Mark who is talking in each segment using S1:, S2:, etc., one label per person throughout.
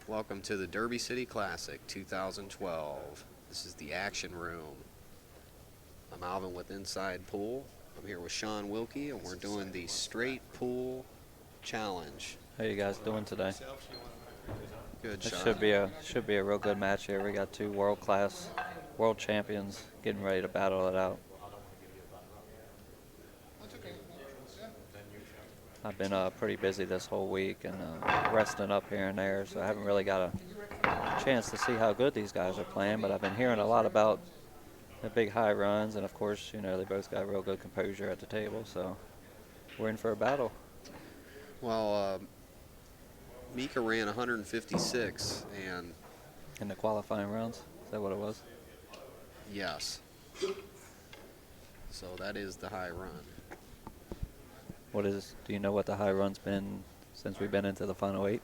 S1: Welcome to the Derby City Classic 2012. This is the Action Room. I'm Alvin with Inside Pool. I'm here with Sean Wilkie, and we're doing the Straight Pool Challenge.
S2: How you guys doing today?
S1: Good,
S2: This
S1: Sean.
S2: should be a real good match here. We got two world-class world champions getting ready to battle it out. I've been pretty busy this whole week and resting up here and there, so I haven't really got a chance to see how good these guys are playing, but I've been hearing a lot about the big high runs, and of course, they both got real good composure at the table, so we're in for a battle.
S1: Well, Mika ran 156, and
S2: In the qualifying rounds? Is that what it was?
S1: yes. So that is the high run.
S2: Do you know what the high run's been since we've been into the final 8?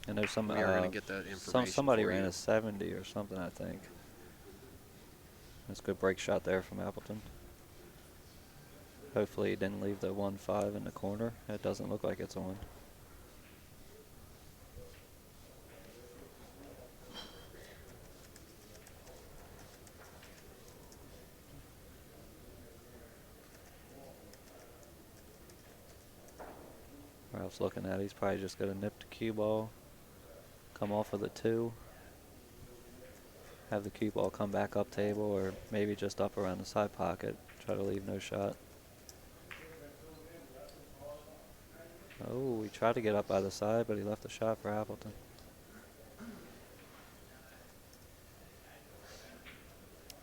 S2: And there's
S1: We are going to get that information.
S2: Somebody
S1: for
S2: ran
S1: you.
S2: a 70 or something, I think. That's a good break shot there from Appleton. Hopefully he didn't leave the 1-5 in the corner. It doesn't look like it's on. Ralph's looking at it. He's probably just going to nip the cue ball, come off of the 2, have the cue ball come back up table, or maybe just up around the side pocket, try to leave no shot. Oh, he tried to get up by the side, but he left the shot for Appleton.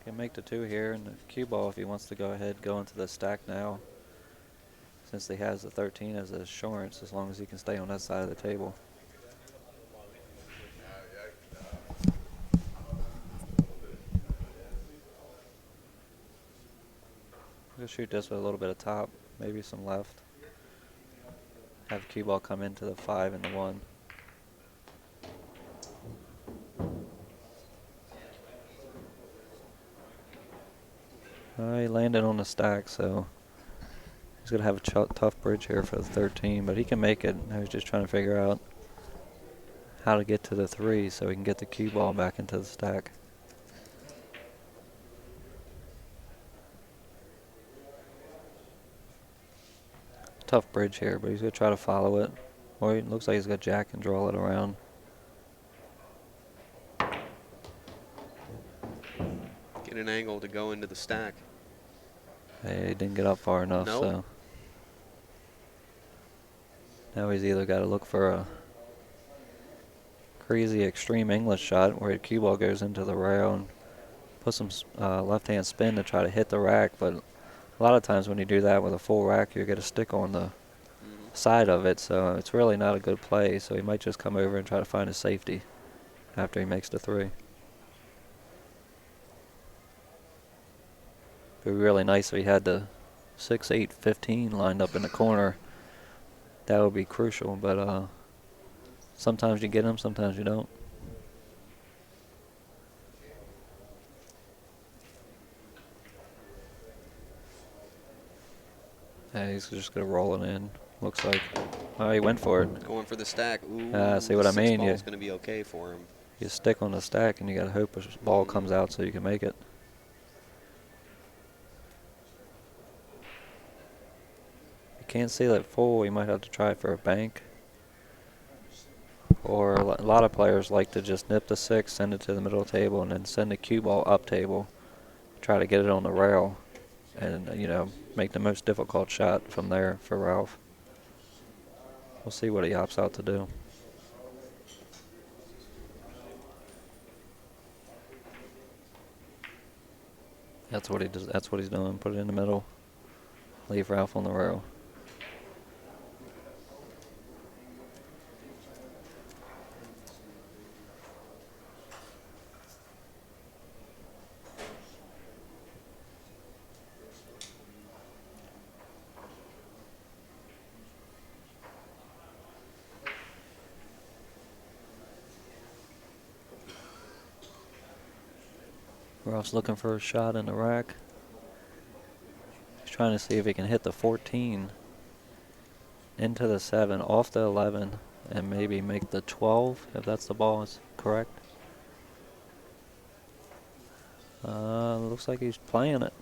S2: Can make the 2 here, and the cue ball, if he wants to go ahead, go into the stack now, since he has the 13 as an assurance, as long as he can stay on that side of the table. We'll shoot this with a little bit of top, maybe some left. Have cue ball come into the 5 and the 1. He landed on the stack, so he's going to have a tough bridge here for the 13, but he can make it. I was just trying to figure out how to get to the 3 so he can get the cue ball back into the stack. Tough bridge here, but he's going to try to follow it. Or it looks like he's got jack and draw it around.
S1: Get an angle to go into the stack.
S2: Hey, he didn't get up far enough,
S1: Nope.
S2: so now he's either got to look for a crazy extreme English shot where the cue ball goes into the rail and put some left-hand spin to try to hit the rack, but a lot of times when you do that with a full rack, you get a stick on the side of it, so it's really not a good play, so he might just come over and try to find a safety after he makes the 3. It would be really nice if he had the 6, 8, 15 lined up in the corner. That would be crucial, but sometimes you get them, sometimes you don't. Hey, he's just going to roll it in, looks like. Oh, he went for it.
S1: Going for the stack. Ooh,
S2: See what I mean?
S1: Ball's going to be okay for him.
S2: You stick on the stack, and you got to hope a ball comes out so you can make it. Can't see that full, you might have to try for a bank. Or a lot of players like to just nip the 6, send it to the middle table, and then send the cue ball up table. Try to get it on the rail and, make the most difficult shot from there for Ralph. We'll see what he opts out to do. That's what he does. That's what he's doing. Put it in the middle. Leave Ralph on the rail. Ralph's looking for a shot in the rack. He's trying to see if he can hit the 14. into the 7, off the 11, and maybe make the 12 if that's the ball is correct. Looks like he's playing it.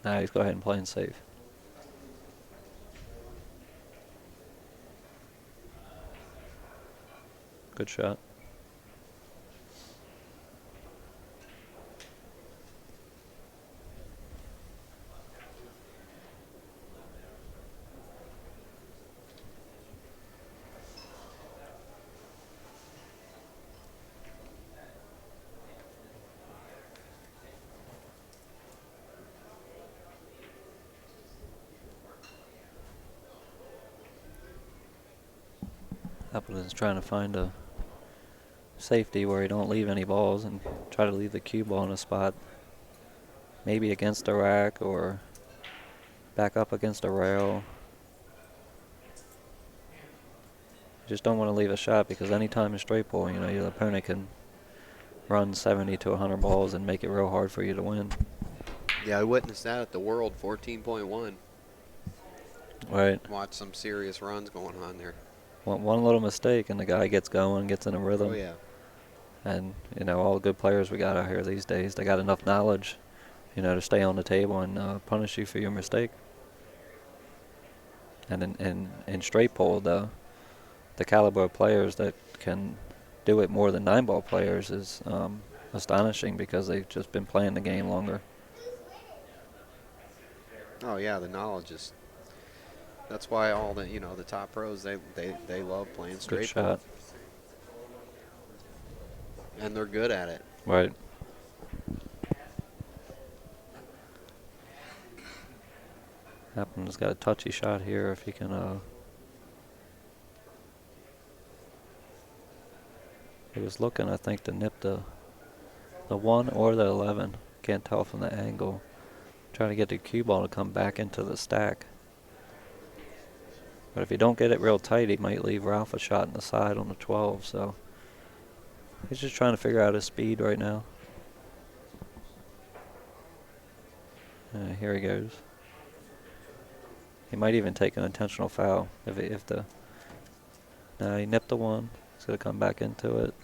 S2: Nah, he's go ahead and playing safe. Good shot. Appleton's trying to find a safety where he don't leave any balls and try to leave the cue ball in a spot maybe against a rack or back up against a rail. You just don't want to leave a shot because anytime in straight pull, you know, your opponent can run 70 to 100 balls and make it real hard for you to win.
S1: Yeah, I witnessed that at the World 14.1.
S2: Right.
S1: Watch some serious runs going on there.
S2: One little mistake and the guy gets going, gets in a rhythm.
S1: Oh, yeah.
S2: And, you know, all the good players we got out here these days, they got enough knowledge, you know, to stay on the table and punish you for your mistake. And in straight pull, the caliber of players that can do it more than 9-ball players is astonishing because they've just been playing the game longer.
S1: Oh, yeah, the knowledge is... That's why all the, you know, the top pros, they love playing straight
S2: Good shot.
S1: pull. And they're good at it.
S2: Right. Appleton's got a touchy shot here if he can. He was looking, I think, to nip the 1 or the 11. Can't tell from the angle. Trying to get the cue ball to come back into the stack. But if you don't get it real tight, he might leave Ralf a shot in the side on the 12. So he's just trying to figure out his speed right now. Here he goes. He might even take an intentional foul if the. Now he nipped the 1. He's gonna come back into it,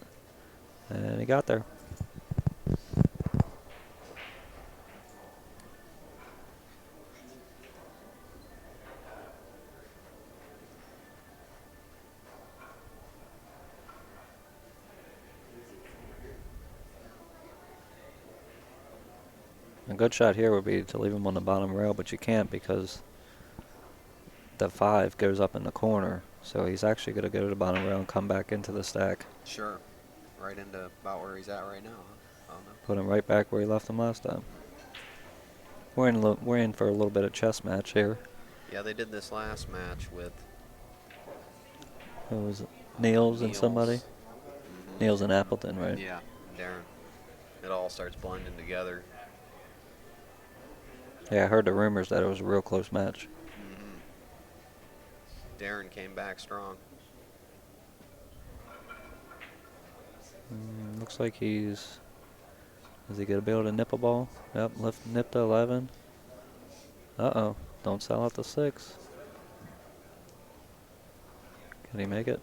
S2: and he got there. A good shot here would be to leave him on the bottom rail, but you can't because the 5 goes up in the corner. So he's actually going to go to the bottom rail and come back into the stack.
S1: Sure. Right into about where he's at right now. Huh? I don't know.
S2: Put him right back where he left him last time. We're in for a little bit of chess match here.
S1: Yeah, they did this last match with...
S2: Who was it? Niels and somebody?
S1: Mm-hmm.
S2: Niels and Appleton, right?
S1: Yeah, Darren. It all starts blending together.
S2: Yeah, I heard the rumors that it was a real close match.
S1: Darren came back strong.
S2: Looks like is he going to be able to nip a ball? Yep, nip to 11. Uh-oh, don't sell out the 6. Can he make it?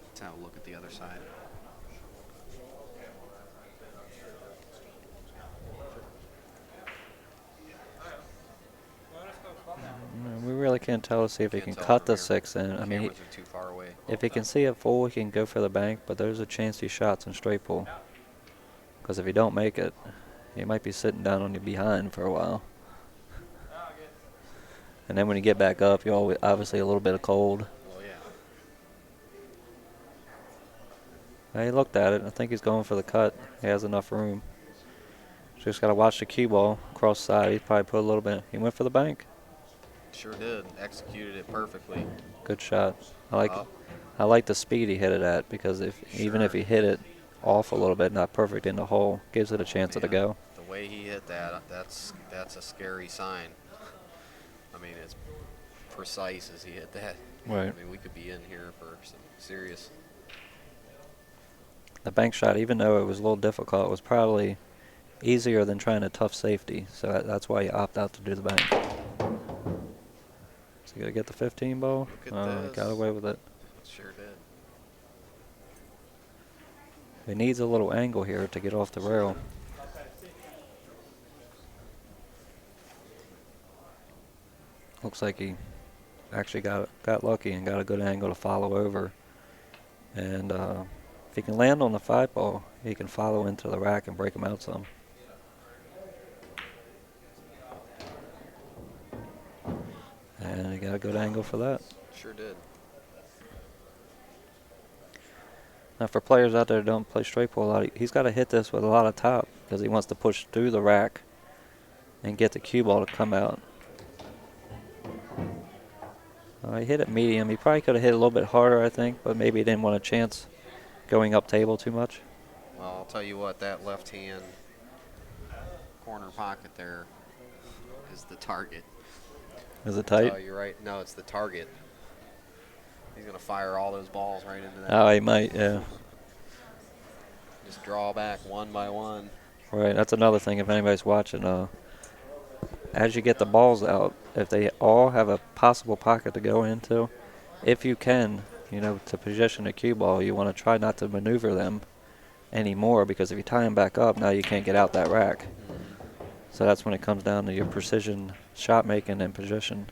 S1: Let's have a look at the other side.
S2: We really can't tell to see if he can
S1: Can't tell
S2: cut
S1: from
S2: the
S1: here.
S2: 6 in. I mean,
S1: Cameras are too far away.
S2: if he can see it full, he can go for the bank, but there's a chance he shots in straight pull. Because if he don't make it, he might be sitting down on your behind for a while. And then when you get back up, you're always obviously a little bit of cold.
S1: Oh, yeah.
S2: He looked at it. I think he's going for the cut. He has enough room. Just got to watch the cue ball cross side. He probably put a little bit. He went for the bank.
S1: Sure did. Executed it perfectly.
S2: Good shot. I like the speed he hit it at because even if he hit it off a little bit, not perfect in the hole, gives it a chance to go.
S1: The way he hit that, that's a scary sign. I mean, as precise as he hit that.
S2: Right.
S1: I mean, we could be in here for some serious.
S2: The bank shot, even though it was a little difficult, was probably easier than trying a tough safety. So that's why you opt out to do the bank. So you got to get the 15 ball.
S1: Look at
S2: He
S1: this.
S2: got away with it.
S1: Sure did.
S2: He needs a little angle here to get off the rail. Looks like he actually got lucky and got a good angle to follow over. And if he can land on the 5 ball, he can follow into the rack and break him out some. And he got a good angle for that.
S1: Sure did.
S2: Now for players out there that don't play straight pull a lot, he's got to hit this with a lot of top because he wants to push through the rack and get the cue ball to come out. He hit it medium. He probably could have hit a little bit harder, I think, but maybe he didn't want a chance going up table too much.
S1: Well, I'll tell you what, that left-hand corner pocket there is the target.
S2: Is it tight?
S1: Oh, you're right. No, it's the target. He's going to fire all those balls right into that.
S2: Oh, he might, yeah.
S1: Just draw back one by one.
S2: Right, that's another thing if anybody's watching. As you get the balls out, if they all have a possible pocket to go into, if you can, to position a cue ball, you want to try not to maneuver them anymore because if you tie them back up, now you can't get out that rack. So that's when it comes down to your precision shot making and position.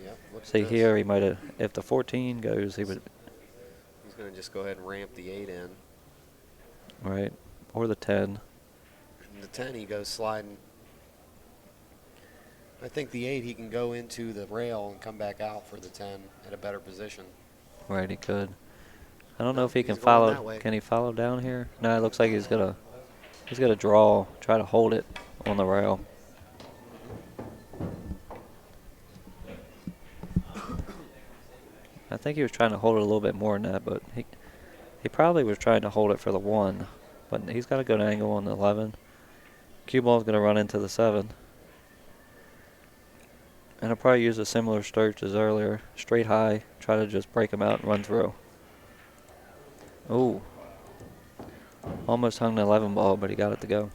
S1: Yep, look
S2: See
S1: at this.
S2: here, he might have, if the 14 goes,
S1: He's going to just go ahead and ramp the 8 in.
S2: Right, or the 10.
S1: And the 10, he goes sliding. I think the 8, he can go into the rail and come back out for the 10 at a better position.
S2: Right, he could. I don't know if he can
S1: he's going that
S2: follow.
S1: way.
S2: Can he follow down here? No, it looks like he's gonna draw, try to hold it on the rail. I think he was trying to hold it a little bit more than that, but he probably was trying to hold it for the 1. But he's got a good angle on the 11. Cue ball's gonna run into the 7. And I'll probably use a similar stroke as earlier. Straight high, try to just break him out and run through. Ooh. Almost hung the 11 ball, but he got it to go.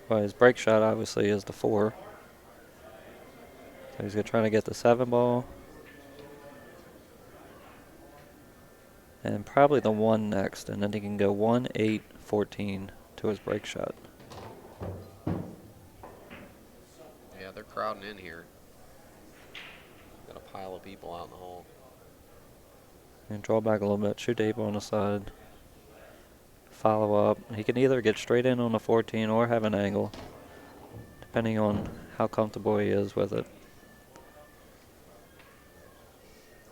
S2: Well, his break shot obviously is the 4. So he's trying to get the 7 ball. And probably the 1 next, and then he can go 1, 8, 14 to his break shot.
S1: Yeah, they're crowding in here. Got a pile of people out in the hall.
S2: And draw back a little bit, shoot the 8 ball on the side. Follow up. He can either get straight in on the 14 or have an angle, depending on how comfortable he is with it.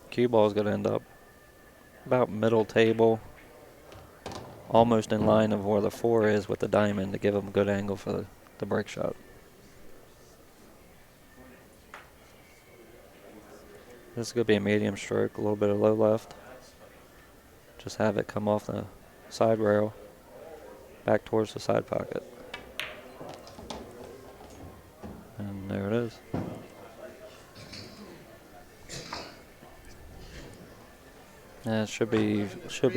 S2: Cue ball is going to end up about middle table, almost in line of where the 4 is with the diamond to give him a good angle for the break shot. This is going to be a medium stroke, a little bit of low left. Just have it come off the side rail, back towards the side pocket. And there it is. Yeah, it should be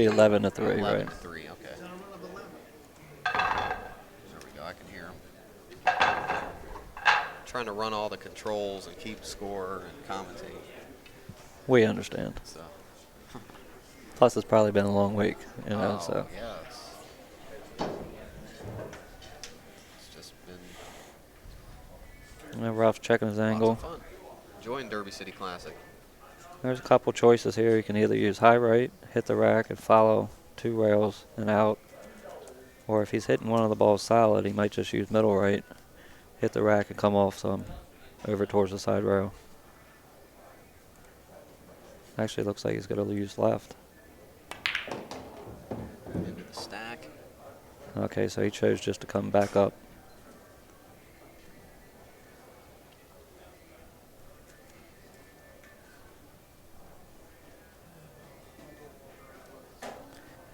S2: 11 to 3,
S1: 11
S2: right?
S1: to 3, okay. There we go, I can hear him. Trying to run all the controls and keep score and commentate.
S2: We understand.
S1: So.
S2: Plus, it's probably been a long week, so.
S1: Yes. It's just been
S2: Ralph's checking his angle.
S1: lots of fun. Enjoying Derby City Classic.
S2: There's a couple choices here. You can either use high right, hit the rack, and follow 2 rails and out. Or if he's hitting one of the balls solid, he might just use middle right, hit the rack, and come off some over towards the side rail. Actually, looks like he's going to use left.
S1: Into the stack.
S2: Okay, so he chose just to come back up.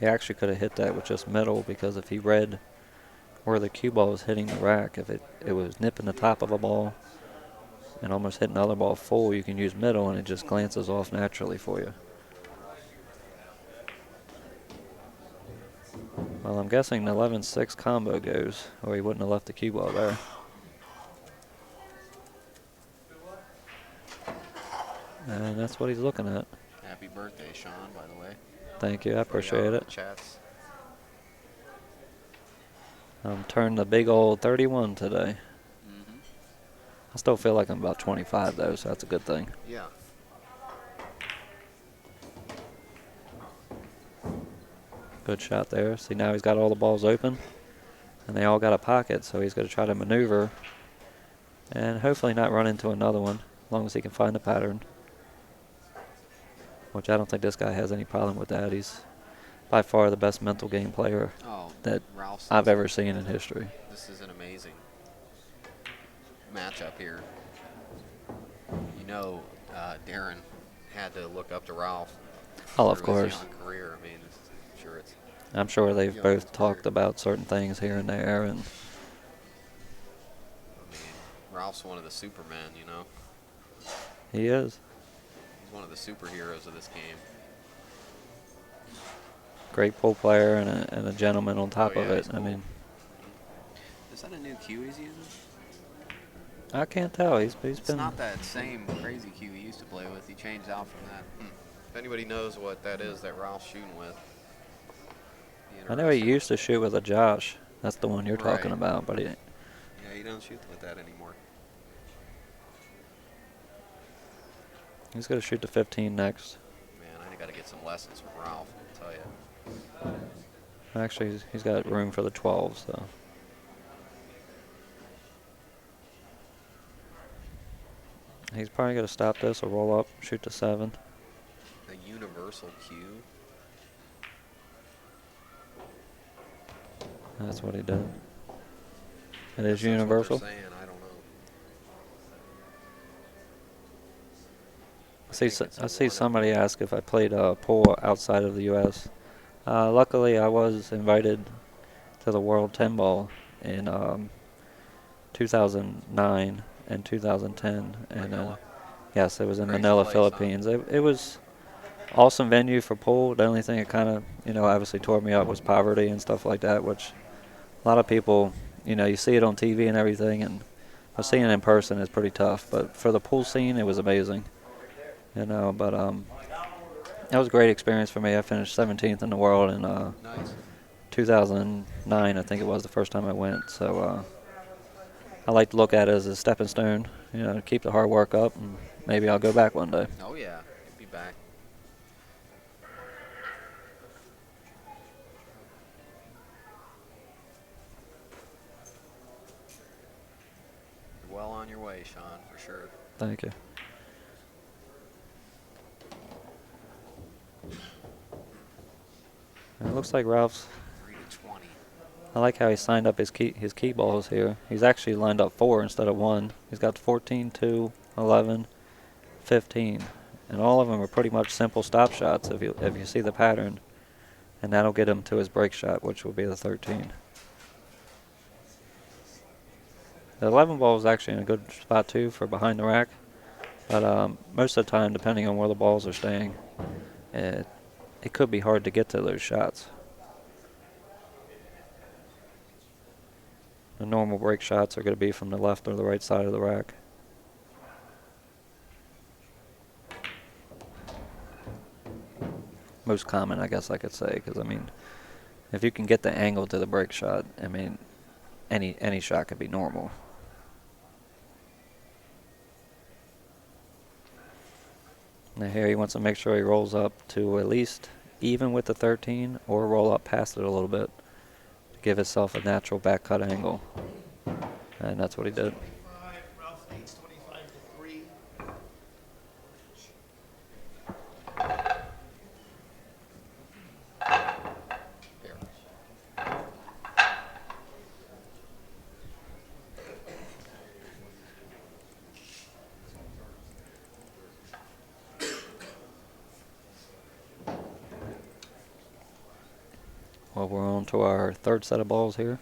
S2: He actually could have hit that with just middle because if he read where the cue ball was hitting the rack, if it was nipping the top of a ball and almost hitting another ball full, you can use middle and it just glances off naturally for you. Well, I'm guessing the 11-6 combo goes, or he wouldn't have left the cue ball there. And that's what he's looking at.
S1: Happy birthday, Sean, by the way.
S2: Thank you, I
S1: For y'all
S2: appreciate
S1: in
S2: it.
S1: the chats.
S2: I'm turning the big old 31 today.
S1: Mm-hmm.
S2: I still feel like I'm about 25 though, so that's a good thing.
S1: Yeah.
S2: Good shot there. See, now he's got all the balls open, and they all got a pocket, so he's going to try to maneuver and hopefully not run into another one, as long as he can find the pattern. Which I don't think this guy has any problem with that. He's by far the best mental game player that
S1: Ralf
S2: I've
S1: Souquet.
S2: ever seen in history.
S1: This is an amazing matchup here. You know, Darren had to look up to Ralph.
S2: Oh, of
S1: through his
S2: course.
S1: young career. I mean, sure it's.
S2: I'm sure they've
S1: young
S2: both
S1: career.
S2: talked about certain things here and there, and
S1: I mean, Ralph's one of the supermen. You know,
S2: he is.
S1: he's one of the superheroes of this game.
S2: Great pool player and a gentleman on top
S1: Oh,
S2: of
S1: yeah,
S2: it.
S1: he's
S2: I
S1: cool.
S2: mean,
S1: Is that a new cue he's using?
S2: I can't tell. He's
S1: It's
S2: been.
S1: not that same crazy cue he used to play with. He changed out from that. If anybody knows what that is that Ralph's shooting with, be
S2: I know he
S1: interested.
S2: used to shoot with a Josh. That's the one you're talking
S1: Right.
S2: about, but
S1: Yeah, he don't shoot with that anymore.
S2: he's going to shoot the 15 next.
S1: Man, I got to get some lessons from Ralph, I'll tell you.
S2: Actually, he's got room for the 12, so. He's probably going to stop this or roll up, shoot the 7.
S1: A universal cue.
S2: That's what he did. It is
S1: That's what
S2: universal.
S1: they're saying. I don't know.
S2: I see somebody ask if I played pool outside of the U.S. Luckily, I was invited to the World 10 Ball in 2009 and 2010, and
S1: Manila.
S2: yes, it was in
S1: Crazy
S2: Manila,
S1: place,
S2: Philippines. It was awesome venue for pool. The only thing that kind of, obviously tore me up was poverty and stuff like that, which a lot of people, you see it on TV and everything, and seeing it in person is pretty tough. But for the pool scene, it was amazing. But that was a great experience for me. I finished 17th in the world in
S1: Nice.
S2: 2009, I think it was the first time I went. So I like to look at it as a stepping stone, to keep the hard work up, and maybe I'll go back one day.
S1: Oh, yeah. He'll be back. You're well on your way, Sean, for sure.
S2: Thank you. It looks like Ralph's.
S1: 3 to 20.
S2: I like how he signed up his key balls here. He's actually lined up 4 instead of 1. He's got 14, 2, 11, 15, and all of them are pretty much simple stop shots if you see the pattern, and that'll get him to his break shot, which will be the 13. The 11 ball is actually in a good spot too for behind the rack, but most of the time, depending on where the balls are staying, it could be hard to get to those shots. The normal break shots are going to be from the left or the right side of the rack. Most common, I guess I could say, because if you can get the angle to the break shot, any shot could be normal. Now here he wants to make sure he rolls up to at least even with the 13 or roll up past it a little bit to give himself a natural back cut angle. And that's what he did.
S3: Ralph leads 25 to 3.
S1: Here.
S2: Well, we're on to our third set of balls here.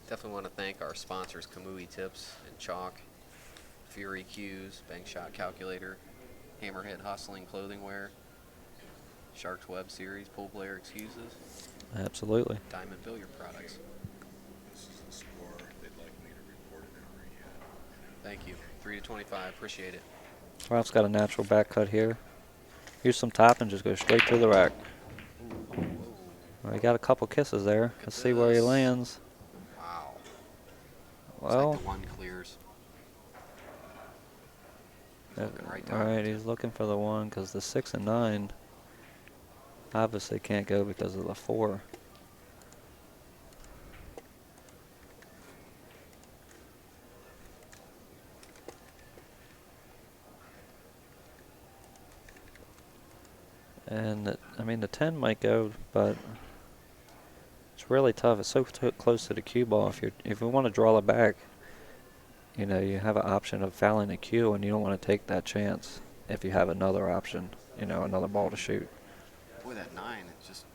S1: Definitely want to thank our sponsors, Kamui Tips and Chalk, Fury Cues, Bank Shot Calculator, Hammerhead Hustling Clothing Wear, Sharks Web Series, Pool Player Excuses,
S2: Absolutely.
S1: Diamond Billiard Products.
S4: This is the score. They'd like me to report it every
S1: Thank you. 3 to 25. Appreciate it.
S2: Ralph's got a natural back cut here. Use some top and just go straight to the rack. Well, he got a couple kisses there. Let's see where he
S1: this.
S2: lands.
S1: Wow.
S2: Well,
S1: Looks like the one clears. He's looking right
S2: all
S1: down.
S2: right, he's looking for the 1 because the 6 and 9 obviously can't go because of the 4. And I mean the 10 might go, but it's really tough. It's so close to the cue ball. If you want to draw it back, you know, you have an option of fouling the cue, and you don't want to take that chance if you have another option, you know, another ball to shoot.
S1: Boy, that 9, it's just.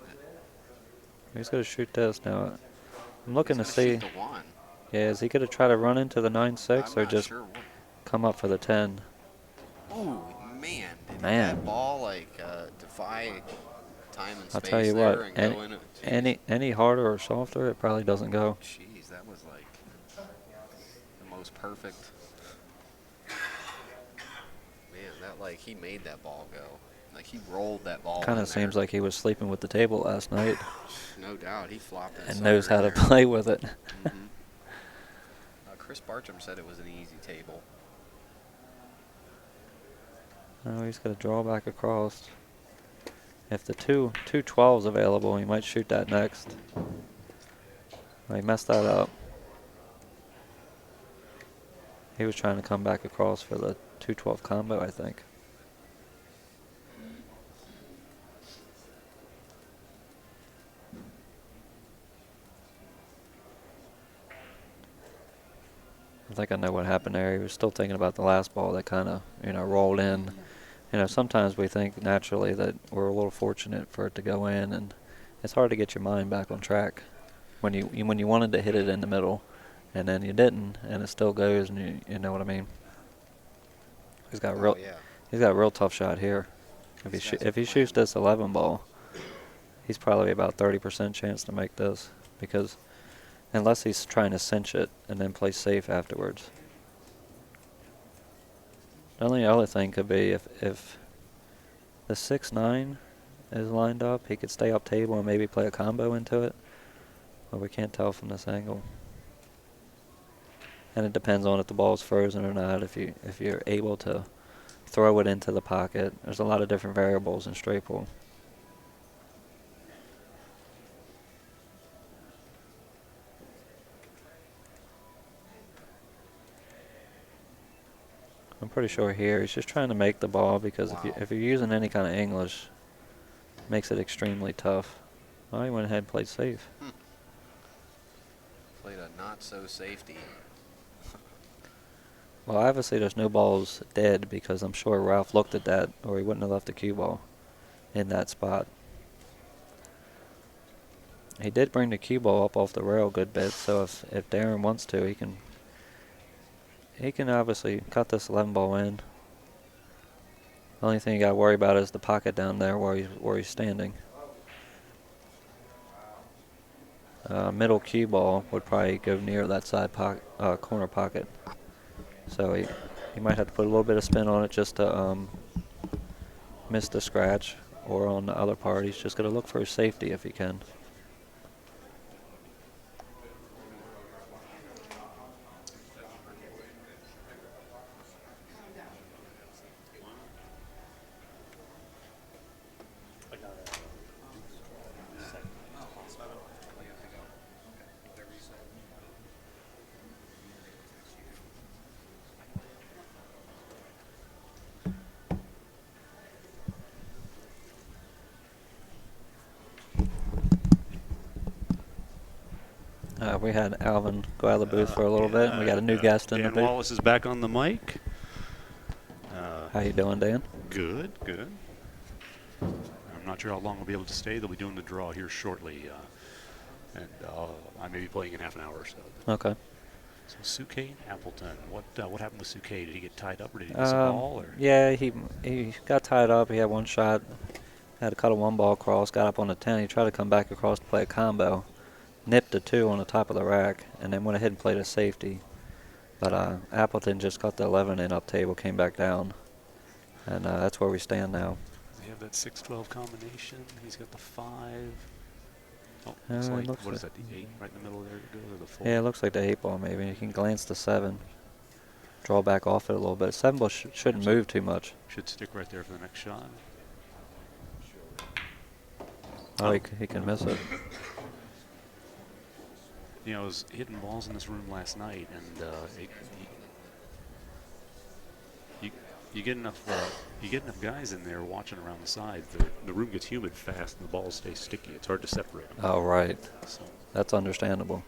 S2: He's going to shoot this now. I'm looking to
S1: He's gonna
S2: see.
S1: shoot the 1.
S2: Yeah, is he going to try to run into the 9-6
S1: I'm
S2: or
S1: not
S2: just
S1: sure what.
S2: come up for the 10?
S1: Oh, man. Did
S2: Man.
S1: that ball, like, defy time and space
S2: I'll tell you
S1: there
S2: what,
S1: and go in?
S2: any harder or softer, it probably doesn't go.
S1: Jeez, that was like the most perfect. Man, that like he made that ball go. Like he rolled that ball.
S2: Kind
S1: in
S2: of seems
S1: there.
S2: like he was sleeping with the table last night
S1: No doubt, he flopped it.
S2: and knows how to play with it.
S1: Chris Bartram said it was an easy table.
S2: Oh, he's going to draw back across. If the two 12's available, he might shoot that next. Oh, he messed that up. He was trying to come back across for the 2-12 combo, I think. I think I know what happened there. He was still thinking about the last ball that kind of, you know, rolled in. You know, sometimes we think naturally that we're a little fortunate for it to go in, and it's hard to get your mind back on track when you wanted to hit it in the middle, and then you didn't, and it still goes, and you know what I mean. He's got a real tough shot here. If he shoots this 11 ball, he's probably about 30% chance to make this, because unless he's trying to cinch it and then play safe afterwards. The only other thing could be if the 6-9 is lined up, he could stay up table and maybe play a combo into it, but we can't tell from this angle. And it depends on if the ball's frozen or not. If you're able to throw it into the pocket, there's a lot of different variables in straight pool. I'm pretty sure here he's just trying to make the ball, because if you're using any kind of English, it makes it extremely tough. Well, he went ahead and played safe.
S1: Played a not so safety.
S2: Well, obviously there's no balls dead, because I'm sure Ralph looked at that, or he wouldn't have left the cue ball in that spot. He did bring the cue ball up off the rail a good bit, so if Darren wants to, he can obviously cut this 11 ball in. The only thing you got to worry about is the pocket down there where he's standing. Middle cue ball would probably go near that side corner pocket. So he might have to put a little bit of spin on it just to miss the scratch, or on the other part, he's just going to look for his safety if he can. We had Alvin go out of the booth for a little bit, and we got a new guest in the
S4: Dan
S2: booth.
S4: Wallace is back on the mic.
S2: How you doing, Dan?
S4: Good, good. I'm not sure how long I'll be able to stay. They'll be doing the draw here shortly, and I may be playing in half an hour or so.
S2: Okay.
S4: So Souquet and Appleton. What happened with Souquet? Did he get tied up, or did he miss a ball? Or?
S2: Yeah, he got tied up. He had one shot had to cut a 1-ball cross, got up on the 10. He tried to come back across to play a combo, nipped a 2 on the top of the rack, and then went ahead and played a safety. But Appleton just got the 11 in up table, came back down, and that's where we stand now.
S4: They have that 6-12 combination. He's got the 5. Oh, looks like, what is that, the 8 right in the middle there to go, or the 4?
S2: Yeah, it looks like the 8-ball maybe. You can glance the 7, draw back off it a little bit. 7-ball shouldn't move too much.
S4: Should stick right there for the next shot.
S2: Oh, he can miss it.
S4: You know, I was hitting balls in this room last night, and you get enough guys in there watching around the side. The room gets humid fast, and the balls stay sticky. It's hard to separate them.
S2: Oh, right.
S4: So
S2: That's understandable.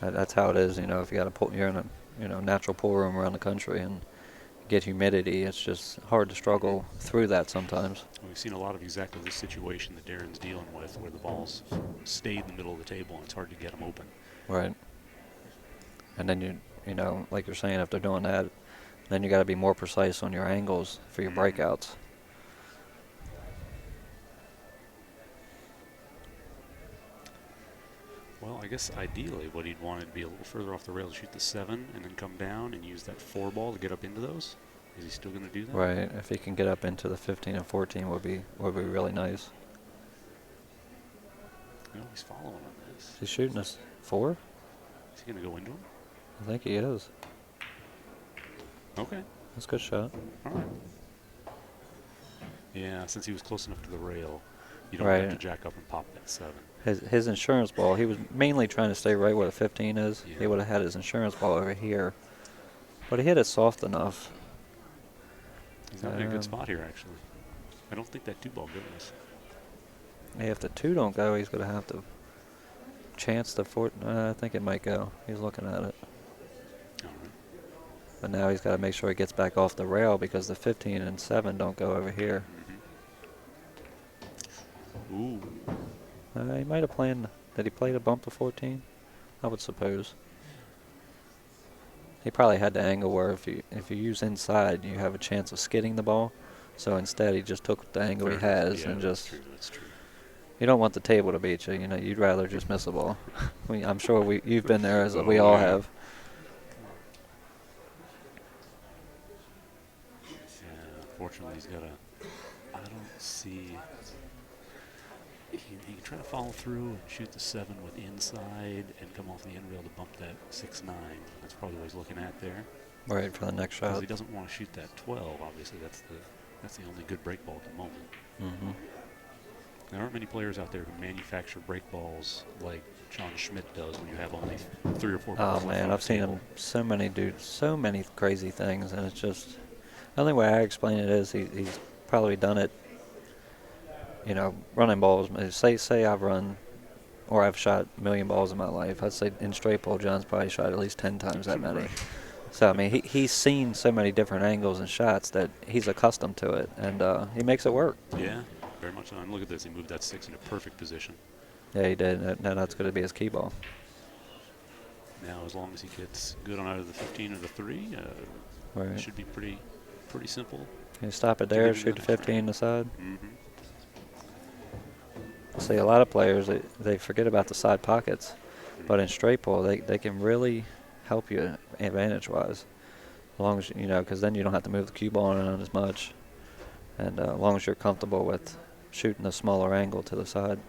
S2: That's how it is. You know, if you got a pool, you're in a natural pool room around the country and get humidity, it's just hard to struggle through that sometimes.
S4: we've seen a lot of exactly this situation that Darren's dealing with, where the balls stay in the middle of the table, and it's hard to get them open.
S2: Right. And then you know, like you're saying, if they're doing that, then you got to be more precise on your angles for your breakouts.
S4: Well, I guess ideally what he'd want to be a little further off the rail to shoot the 7 and then come down and use that 4-ball to get up into those. Is he still going to do that?
S2: Right. If he can get up into the 15 and 14 would be really nice.
S4: No, he's following on this.
S2: He's shooting us 4?
S4: Is he going to go into him?
S2: I think he is.
S4: Okay.
S2: That's a good shot.
S4: All right. Yeah, since he was close enough to the rail, you don't
S2: Right.
S4: have to jack up and pop that 7.
S2: His insurance ball, he was mainly trying to stay right where the 15 is.
S4: Yeah.
S2: He would have had his insurance ball over here. But he hit it soft enough.
S4: He's not in a good spot here, actually. I don't think that 2-ball goes.
S2: If the 2 don't go, he's going to have to chance the 4. I think it might go. He's looking at it.
S4: All right.
S2: But now he's got to make sure he gets back off the rail because the 15 and 7 don't go over here.
S4: Ooh.
S2: He might have planned. Did he play to bump the 14? I would suppose. He probably had the angle where if you use inside, you have a chance of skidding the ball. So instead, he just took the angle he has and just.
S4: That's true.
S2: You don't want the table to beat you. You know, you'd rather just miss a ball. I'm sure you've been there as we all have.
S4: Yeah, unfortunately, he's got a. I don't see. He can try to follow through and shoot the 7 with inside and come off the end rail to bump that 6-9. That's probably what he's looking at there.
S2: Right for the next
S4: Because
S2: shot.
S4: he doesn't want to shoot that 12. Obviously, that's the only good break ball at the moment.
S2: Mm-hmm.
S4: There aren't many players out there who manufacture break balls like John Schmidt does when you have only 3 or 4 balls.
S2: Oh man, I've seen him so many crazy things, and it's just the only way I explain it is he's probably done it. You know, running balls. Say I've run, or I've shot a million balls in my life. I'd say in straight ball, John's probably shot at least 10 times that many.
S4: Right.
S2: So I mean, he's seen so many different angles and shots that he's accustomed to it, and he makes it work.
S4: Yeah, very much so. And look at this. He moved that 6 into perfect position.
S2: Yeah, he did. Now that's going to be his key ball.
S4: Now, as long as he gets good on either the 15 or the 3,
S2: Right.
S4: it should be pretty simple.
S2: You stop it
S4: To
S2: there,
S4: get
S2: shoot
S4: into
S2: the
S4: the next
S2: 15 to side.
S4: Mm-hmm.
S2: See, a lot of players, they forget about the side pockets, but in straight ball, they can really help you advantage-wise, as long as, you know, because then you don't have to move the cue ball around as much, and as long as you're comfortable with shooting a smaller angle to the side.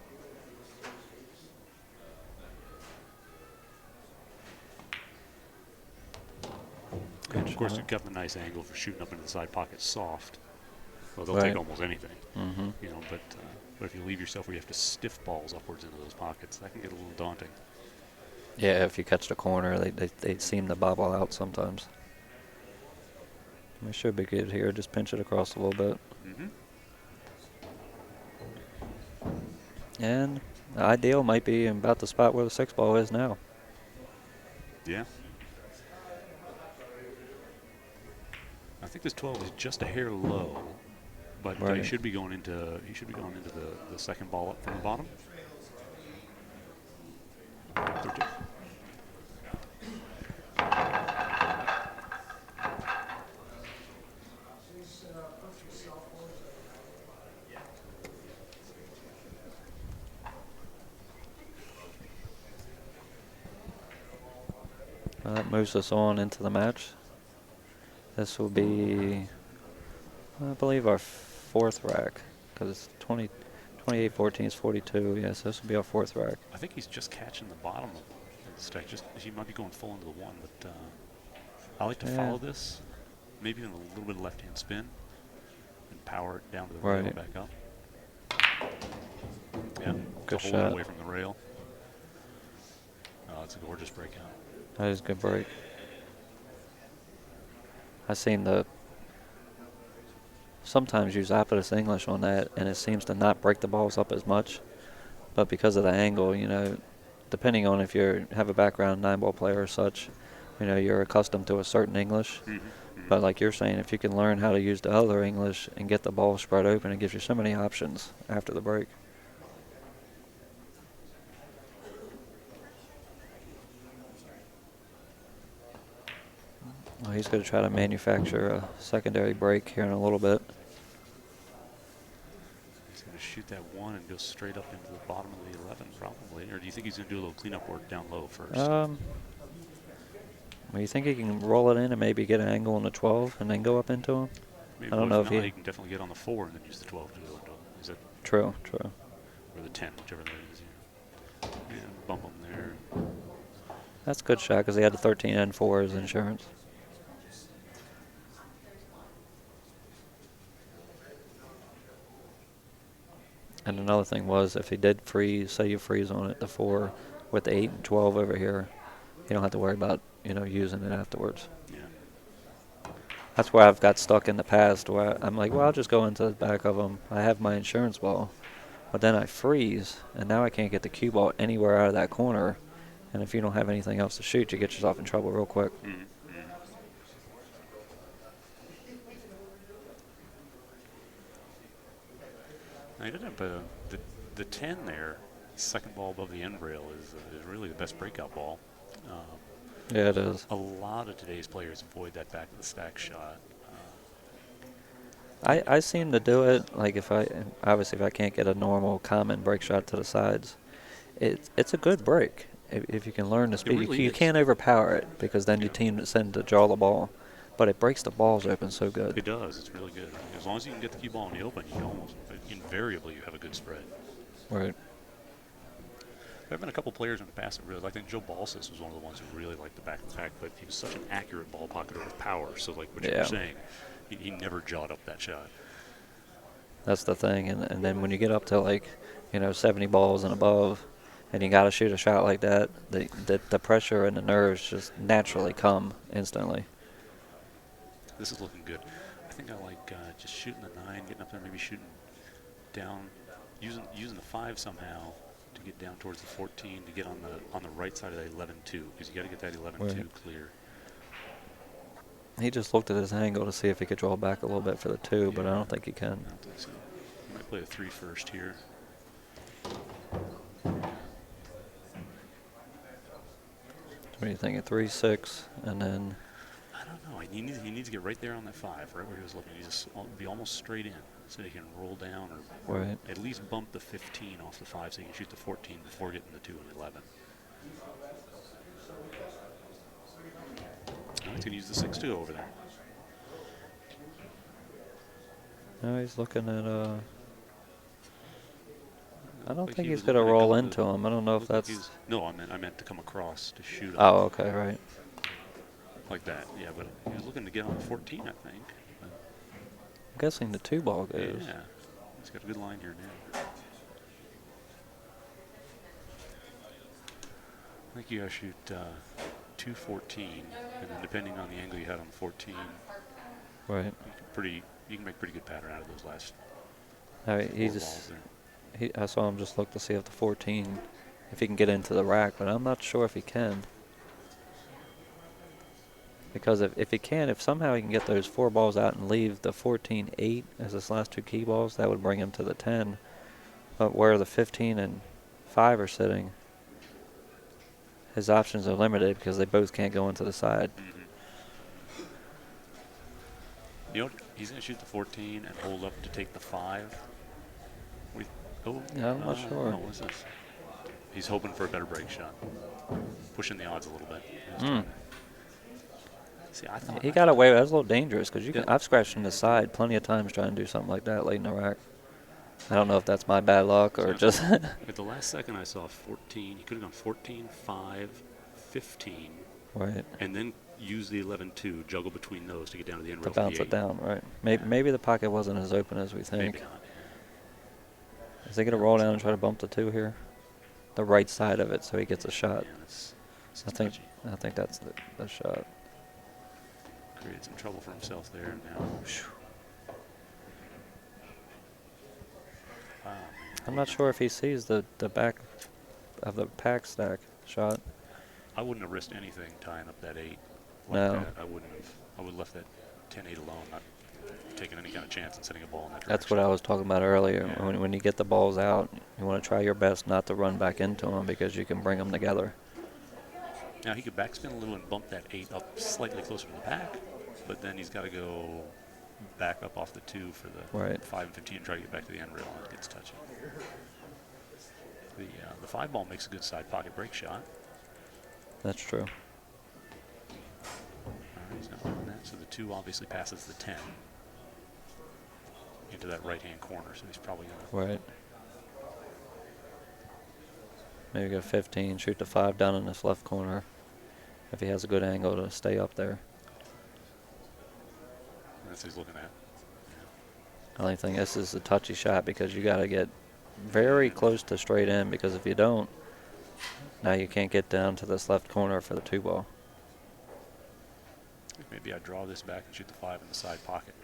S4: And of course, you've got the nice angle for shooting up into the side pocket soft. Well, they'll
S2: Right.
S4: take almost anything,
S2: Mm-hmm.
S4: you know. But if you leave yourself where you have to stiff balls upwards into those pockets, that can get a little daunting.
S2: Yeah, if you catch the corner, they seem to bobble out sometimes. We should be good here. Just pinch it across a little bit.
S4: Mm-hmm.
S2: And the ideal might be about the spot where the 6-ball is now.
S4: Yeah. I think this 12 is just a hair low, but he
S2: Right.
S4: should be going into the second ball up from the bottom. 13.
S2: That moves us on into the match. This will be, I believe, our fourth rack, because it's 28-14 is 42. Yes, this will be our fourth rack.
S4: I think he's just catching the bottom of the stack. He might be going full into the one, but I like to follow this. Maybe in a little bit of left-hand spin and power it down to the rail and back up. Yeah,
S2: good
S4: hold
S2: shot.
S4: it away from the rail. Oh, it's a gorgeous breakout.
S2: That is a good break. I seen sometimes use Appleton's English on that, and it seems to not break the balls up as much. But because of the angle, you know, depending on if you have a background 9-ball player or such, you know, you're accustomed to a certain English. But like you're saying, if you can learn how to use the other English and get the ball spread open, it gives you so many options after the break. Well, he's going to try to manufacture a secondary break here in a little bit.
S4: He's going to shoot that one and go straight up into the bottom of the 11 probably. Or do you think he's going to do a little cleanup work down low first?
S2: Well, you think he can roll it in and maybe get an angle on the 12 and then go up into him?
S4: Maybe
S2: I don't know if
S4: he can definitely get on the 4 and then use the 12 to go into him. Is that
S2: True.
S4: or the 10, whichever that is. Yeah, bump him there.
S2: That's a good shot because he had the 13 and 4 as insurance. And another thing was, if he did freeze, say you freeze on it, the 4 with the 8 and 12 over here, you don't have to worry about, you know, using it afterwards.
S4: Yeah.
S2: That's where I've got stuck in the past, where I'm like, well, I'll just go into the back of them. I have my insurance ball, but then I freeze, and now I can't get the cue ball anywhere out of that corner. And if you don't have anything else to shoot, you get yourself in trouble real quick.
S4: Now, he did have the 10 there, second ball above the end rail is really the best breakout ball.
S2: Yeah, it is.
S4: A lot of today's players avoid that back of the stack shot.
S2: I seem to do it, like if I can't get a normal common break shot to the sides, it's a good break. If you can learn the speed,
S4: really
S2: you
S4: is.
S2: can't overpower it because then your team tends to draw the ball. But it breaks the balls open so good.
S4: It does. It's really good. As long as you can get the cue ball in the open, you almost invariably you have a good spread.
S2: Right.
S4: There have been a couple players in the past that really, I think Joe Balsas was one of the ones who really liked the back of the pack, but he was such an accurate ball pocketer with power. So like what you were saying, he never jawed up that shot.
S2: That's the thing. And then when you get up to like, 70 balls and above, and you got to shoot a shot like that, the pressure and the nerves just naturally come instantly.
S4: This is looking good. I think I like just shooting the 9, getting up there, maybe shooting down, using the 5 somehow to get down towards the 14 to get on the right side of that 11-2 because you got to get that 11-2 clear.
S2: He just looked at his angle to see if he could draw back a little bit for the 2, but I don't think he can.
S4: I don't think so. He might play a 3 first here.
S2: What do you think? A 3-6, and then.
S4: I don't know. He needs to get right there on that 5, right where he was looking. He just be almost straight in, so he can roll down or at least bump the 15 off the 5, so he can shoot the 14 before getting the 2 and 11. Now he's gonna use the 6-2 over there.
S2: No, he's looking at. I don't
S4: Like
S2: think
S4: he
S2: he's
S4: was
S2: going to
S4: looking at
S2: roll
S4: going
S2: into him. I don't know if
S4: like
S2: that's.
S4: No, I meant to come across to shoot him.
S2: Oh, okay, right.
S4: Like that, yeah, but he was looking to get on the 14, I think.
S2: I'm guessing the 2 ball goes.
S4: Yeah, he's got a good line here now. I think you got to shoot 214, and then depending on the angle you had on the 14,
S2: Right.
S4: you can make pretty good pattern out of those last
S2: All right,
S4: 4 balls there.
S2: I saw him just look to see if the 14, if he can get into the rack, but I'm not sure if he can. Because if he can, if somehow he can get those 4 balls out and leave the 14-8 as his last 2 key balls, that would bring him to the 10. But where the 15 and 5 are sitting, his options are limited because they both can't go into the side.
S4: You know, he's going to shoot the 14 and hold up to take the 5.
S2: Yeah, I'm not sure.
S4: No, what's this? He's hoping for a better break shot, pushing the odds a little bit. See, I thought
S2: He got away. That's a little dangerous because
S4: Yeah.
S2: I've scratched from the side plenty of times trying to do something like that late in the rack. I don't know if that's my bad luck or just.
S4: At the last second, I saw 14. He could have gone 14, 5, 15,
S2: Right.
S4: and then use the 11-2, juggle between those to get down to the end
S2: To
S4: rail for
S2: bounce
S4: the
S2: it
S4: 8.
S2: down, right? Maybe the pocket wasn't as open as we think.
S4: Maybe not.
S2: Is he gonna roll down and try to bump the 2 here? The right side of it, so he gets a shot.
S4: Yeah, that's
S2: I think that's the shot.
S4: created some trouble for himself there. Now, wow, man.
S2: I'm not sure if he sees the back of the pack stack shot.
S4: I wouldn't have risked anything tying up that 8 like
S2: No.
S4: that. I wouldn't have. I would have left that 10-8 alone, not taking any kind of chance in setting a ball in that direction.
S2: That's what I was talking about earlier.
S4: Yeah.
S2: When you get the balls out, you want to try your best not to run back into them because you can bring them together.
S4: Now, he could backspin a little and bump that 8 up slightly closer to the pack, but then he's got to go back up off the 2 for the
S2: Right.
S4: 5 and 15 and try to get back to the end rail, and it gets touchy. The 5 ball makes a good side pocket break shot.
S2: That's true.
S4: All right, he's not doing that, so the 2 obviously passes the 10 into that right-hand corner, so he's probably going to...
S2: Right. Maybe go 15, shoot the 5 down in this left corner if he has a good angle to stay up there.
S4: That's what he's looking at.
S2: I only think this is a touchy shot because you got to get very close to straight in because if you don't, now you can't get down to this left corner for the 2 ball.
S4: Maybe I draw this back and shoot the 5 in the side pocket.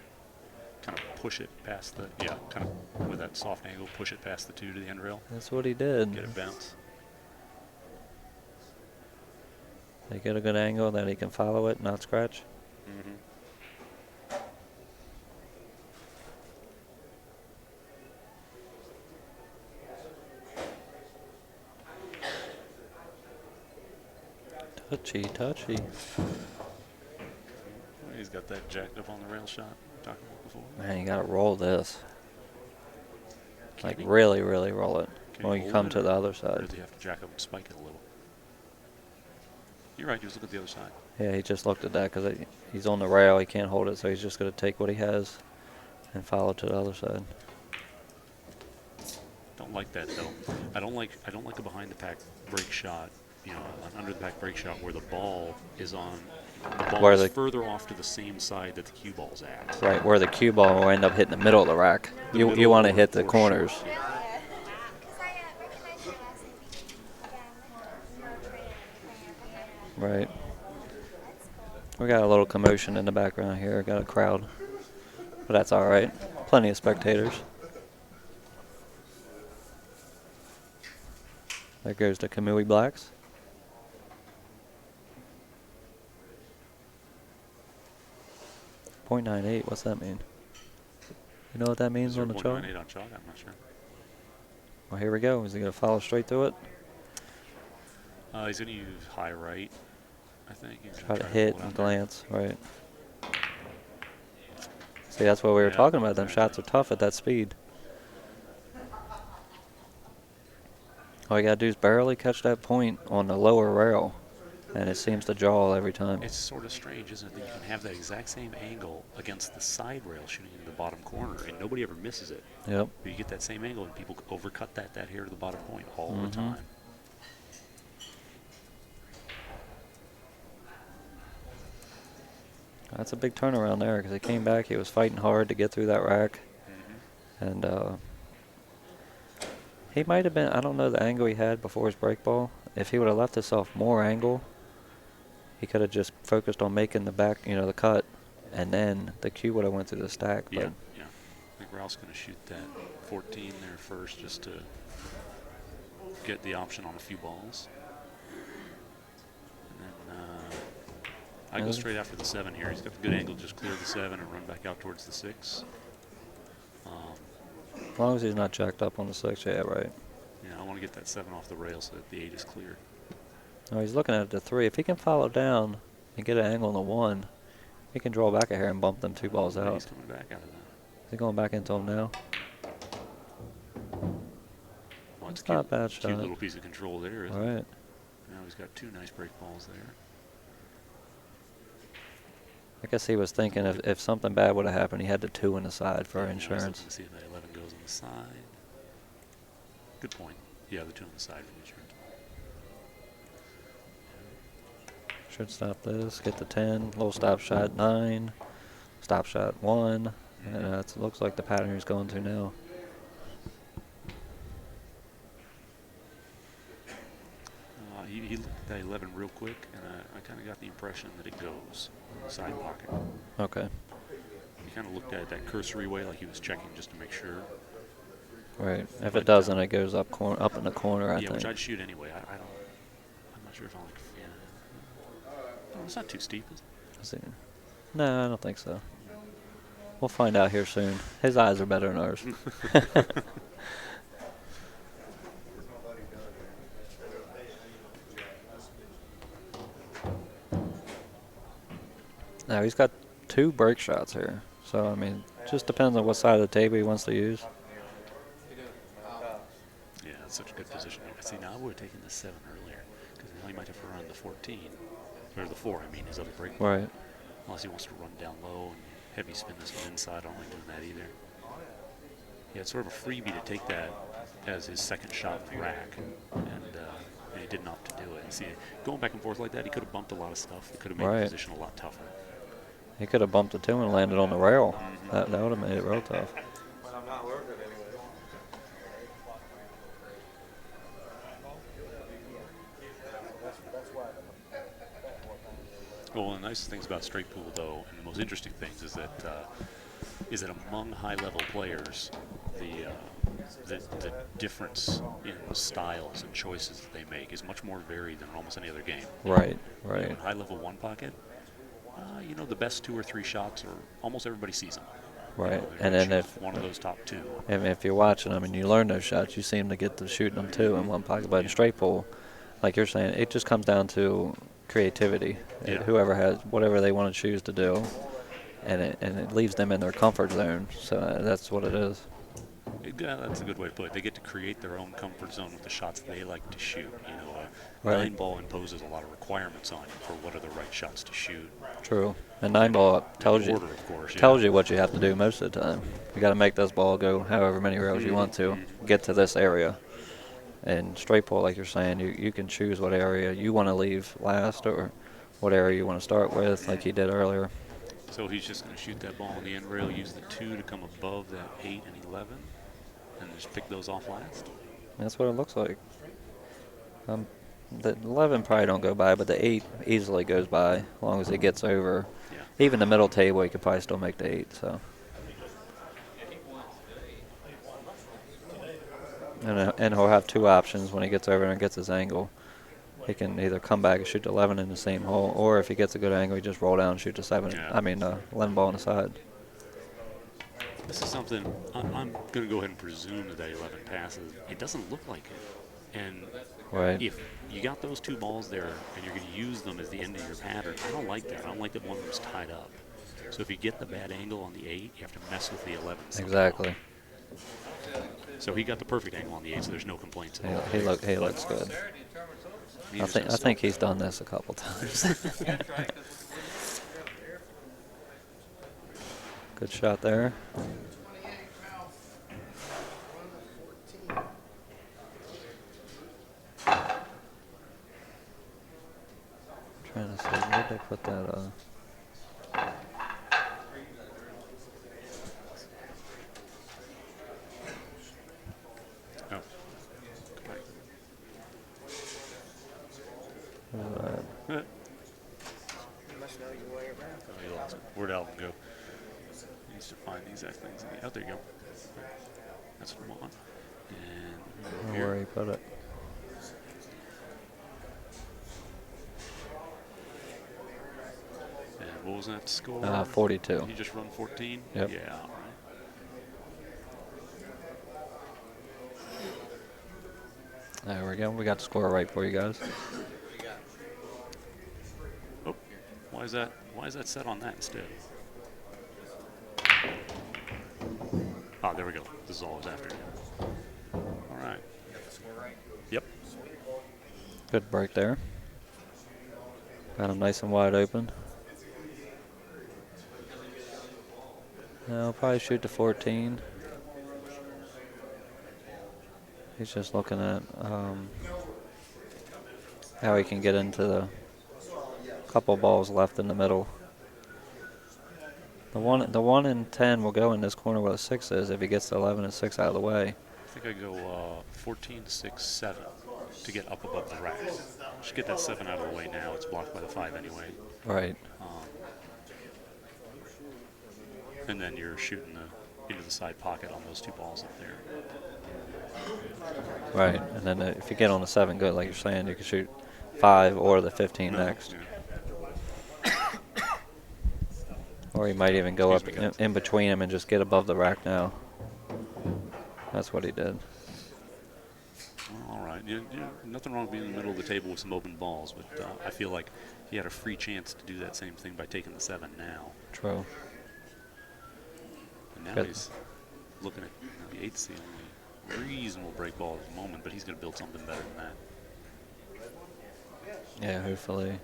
S4: Kind of push it past the, kind of with that soft angle, push it past the 2 to the end rail,
S2: That's what he did.
S4: get it bounce.
S2: They get a good angle that he can follow it, not scratch.
S4: Mm-hmm.
S2: Touchy, touchy.
S4: He's got that jacked up on the rail shot we talked about before.
S2: Man, you got to roll this. Like
S4: Can he-
S2: really, really roll it
S4: can
S2: when
S4: he
S2: you
S4: hold
S2: come
S4: it,
S2: to the
S4: or
S2: other side.
S4: does he have to jack up and spike it a little? You're right, just look at the other side.
S2: Yeah, he just looked at that because he's on the rail. He can't hold it, so he's just going to take what he has and follow to the other side.
S4: Don't like that though. I don't like a behind the pack break shot. You know, an under the pack break shot where the ball is
S2: Where
S4: is
S2: the-
S4: further off to the same side that the cue ball's at.
S2: Right, where the cue ball will end up hitting the middle of the rack.
S4: The
S2: You
S4: middle
S2: want to
S4: or-
S2: hit the
S4: or
S2: corners.
S4: short, yeah.
S5: Because I recognized your last name. Again,
S2: Right.
S5: that's cool.
S2: We got a little commotion in the background here. Got a crowd. But that's all right. Plenty of spectators. There goes the Kamui Blacks. .98, what's that mean? You know what that means
S4: Is there
S2: on the
S4: a
S2: chart?
S4: 198 on chalk? I'm not sure.
S2: Well, here we go. Is he going to follow straight through it?
S4: He's going to use high right, I think. He's
S2: Try
S4: gonna
S2: to hit
S4: pull it
S2: and
S4: out there.
S2: glance, right. See, that's what we were
S4: Yeah,
S2: talking about. Them
S4: right.
S2: shots are tough at that speed. All you got to do is barely catch that point on the lower rail, and it seems to jaw every time.
S4: It's sort of strange, isn't it, that you can have that exact same angle against the side rail shooting into the bottom corner, and nobody ever misses it.
S2: Yep.
S4: But you get that same angle, and people overcut that here to the bottom point all the
S2: Mhm.
S4: time.
S2: That's a big turnaround there because he came back. He was fighting hard to get through that rack. And he might have been, I don't know the angle he had before his break ball. If he would have left himself more angle, he could have just focused on making the back, the cut, and then the cue would have went through the stack.
S4: Yeah,
S2: But
S4: yeah. I think Ralph's going to shoot that 14 there first just to get the option on a few balls. And then I go straight after the 7 here. He's got a good angle, just clear the 7 and run back out towards the 6.
S2: as long as he's not jacked up on the 6, yeah, right.
S4: Yeah, I want to get that 7 off the rail so that the 8 is clear.
S2: No, he's looking at the 3. If he can follow down and get an angle on the 1, he can draw back a hair and bump them 2 balls
S4: Yeah,
S2: out.
S4: he's coming back out of that.
S2: Is he going back into him now?
S4: Well, it's
S2: It's not a bad
S4: cute
S2: shot.
S4: little piece of control there, isn't
S2: All
S4: it?
S2: right.
S4: Now he's got 2 nice break balls there.
S2: I guess he was thinking if something bad would have happened, he had the 2 in the side for
S4: Yeah, I was looking
S2: insurance.
S4: to see if that 11 goes on the side. Good point. Yeah, the 2 on the side for insurance.
S2: Should stop this. Get the 10. Little stop shot 9. Stop shot 1. And it looks like the pattern he's going to now.
S4: He looked at that 11 real quick, and I kind of got the impression that it goes side pocket.
S2: Okay.
S4: He kind of looked at it that cursory way, like he was checking just to make sure.
S2: Right. If
S4: But,
S2: it doesn't, it goes up up in the corner, I
S4: yeah,
S2: think.
S4: which I'd shoot anyway. I'm not sure if I'll like. Yeah. Oh, it's not too steep, is it?
S2: Is it? No, I don't think so. We'll find out here soon. His eyes are better than ours. Now he's got 2 break shots here. So, I mean, just depends on what side of the table he wants to use.
S4: Yeah, it's such a good position. See, now I would have taken the 7 earlier, because now he might have to run the 14. Or the 4, I mean, his other break.
S2: Right.
S4: Unless he wants to run down low and heavy spin this one inside. I don't like doing that either. Yeah, it's sort of a freebie to take that as his second shot in the rack. And he didn't opt to do it. And see, going back and forth like that, he could have bumped a lot of stuff. It could have made
S2: Right.
S4: the position a lot tougher.
S2: He could have bumped the 2 and landed on the rail. That would have made it real tough.
S4: Well, one of the nice things about straight pool, though, and the most interesting things is that among high-level players, the difference in styles and choices that they make is much more varied than almost any other game.
S2: Right,
S4: You know,
S2: right.
S4: in high-level one pocket, the best 2 or 3 shots are almost everybody sees them.
S2: Right.
S4: They're
S2: And
S4: gonna
S2: then
S4: choose
S2: if
S4: one of those top 2.
S2: if you're watching them and you learn those shots, you seem to get to shooting them too in one pocket. But in straight pool, like you're saying, it just comes down to creativity.
S4: Yeah.
S2: Whoever has whatever they want to choose to do, and it leaves them in their comfort zone. So that's what it is.
S4: Yeah, that's a good way to put it. They get to create their own comfort zone with the shots they like to shoot.
S2: Right.
S4: 9-ball imposes a lot of requirements on you for what are the right shots to shoot.
S2: True. And 9-ball tells you
S4: Order, of course, yeah.
S2: tells you what you have to do most of the time. You got to make this ball go however many rails you want to get to this area. And straight pull, like you're saying, you can choose what area you want to leave last or what area you want to start with, like he did earlier.
S4: So he's just going to shoot that ball on the end rail, use the 2 to come above that 8 and 11, and just pick those off last.
S2: That's what it looks like. The 11 probably don't go by, but the 8 easily goes by as long as it gets over.
S4: Yeah.
S2: Even the middle table, he could probably still make the 8. So. And he'll have 2 options when he gets over and gets his angle. He can either come back and shoot the 11 in the same hole, or if he gets a good angle, he just roll down and shoot the 7.
S4: Yeah.
S2: 11 ball on the side.
S4: This is something I'm going to go ahead and presume that 11 passes. It doesn't look like it. And
S2: Right.
S4: if you got those 2 balls there and you're going to use them as the end of your pattern, I don't like that. I don't like that one of them's tied up. So if you get the bad angle on the 8, you have to mess with the 11 somehow.
S2: Exactly.
S4: So he got the perfect angle on the 8, so there's no complaints at all.
S2: He looks good.
S4: He's
S2: I
S4: just gonna
S2: think he's done this a couple times. Good shot there.
S3: 28 Ralph. Run the 14.
S2: Trying to see where they put that.
S4: Oh.
S2: Right.
S3: You must know your way around.
S4: Oh, he lost it. Where'd Alvin go? He needs to find the exact things. Oh, there you go. That's what I want. And over
S2: Where
S4: here.
S2: he put it.
S4: And what was that score?
S2: 42.
S4: You just run 14?
S2: Yep.
S4: Yeah, all right.
S2: There we go. We got the score right for you guys.
S4: Oh, why is that set on that instead? Ah, there we go. This is all I was after. All right. Yep.
S2: Good break there. Got him nice and wide open. Now I'll probably shoot to 14. He's just looking at how he can get into the couple balls left in the middle. The one in 10 will go in this corner where the 6 is if he gets the 11 and 6 out of the way.
S4: I think I go 14, 6, 7 to get up above the rack. Just get that 7 out of the way now. It's blocked by the 5 anyway.
S2: Right.
S4: And then you're shooting into the side pocket on those 2 balls up there.
S2: Right. And then if you get on the 7 good, like you're saying, you can shoot 5 or the 15 next.
S4: Yeah.
S2: Or you might even go up
S4: Excuse me, guys.
S2: in between them and just get above the rack now. That's what he did.
S4: Well, all right. Nothing wrong with being in the middle of the table with some open balls, but I feel like he had a free chance to do that same thing by taking the 7 now.
S2: True.
S4: And now
S2: Good.
S4: he's looking at the 8's the only reasonable break ball at the moment, but he's going to build something better than that.
S2: Yeah, hopefully.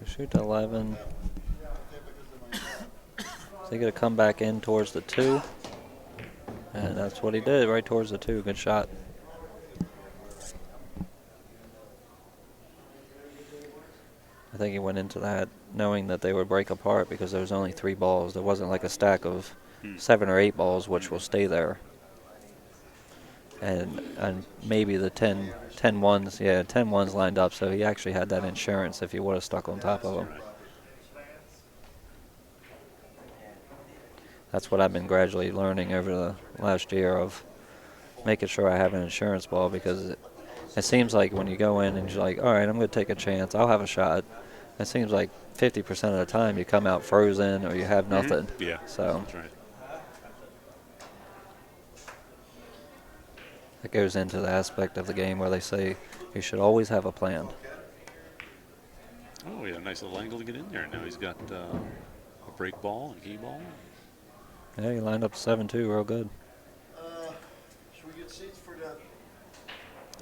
S2: Shoot to 11. So he going to come back in towards the 2. And that's what he did, right towards the 2. Good shot. I think he went into that knowing that they would break apart because there was only 3 balls. There wasn't like a stack of 7 or 8 balls which will stay there. And maybe the 10 ones, 10 ones lined up, so he actually had that insurance if he would have stuck on top of them.
S4: Right.
S2: That's what I've been gradually learning over the last year of making sure I have an insurance ball because it seems like when you go in and you're like, all right, I'm going to take a chance, I'll have a shot. It seems like 50% of the time you come out frozen or you have nothing.
S4: Yeah,
S2: So
S4: that's right.
S2: it goes into the aspect of the game where they say you should always have a plan.
S4: Oh, yeah, nice little angle to get in there. Now he's got a break ball and key ball.
S2: Yeah, he lined up 7-2 real good.
S3: Should we get seats for the?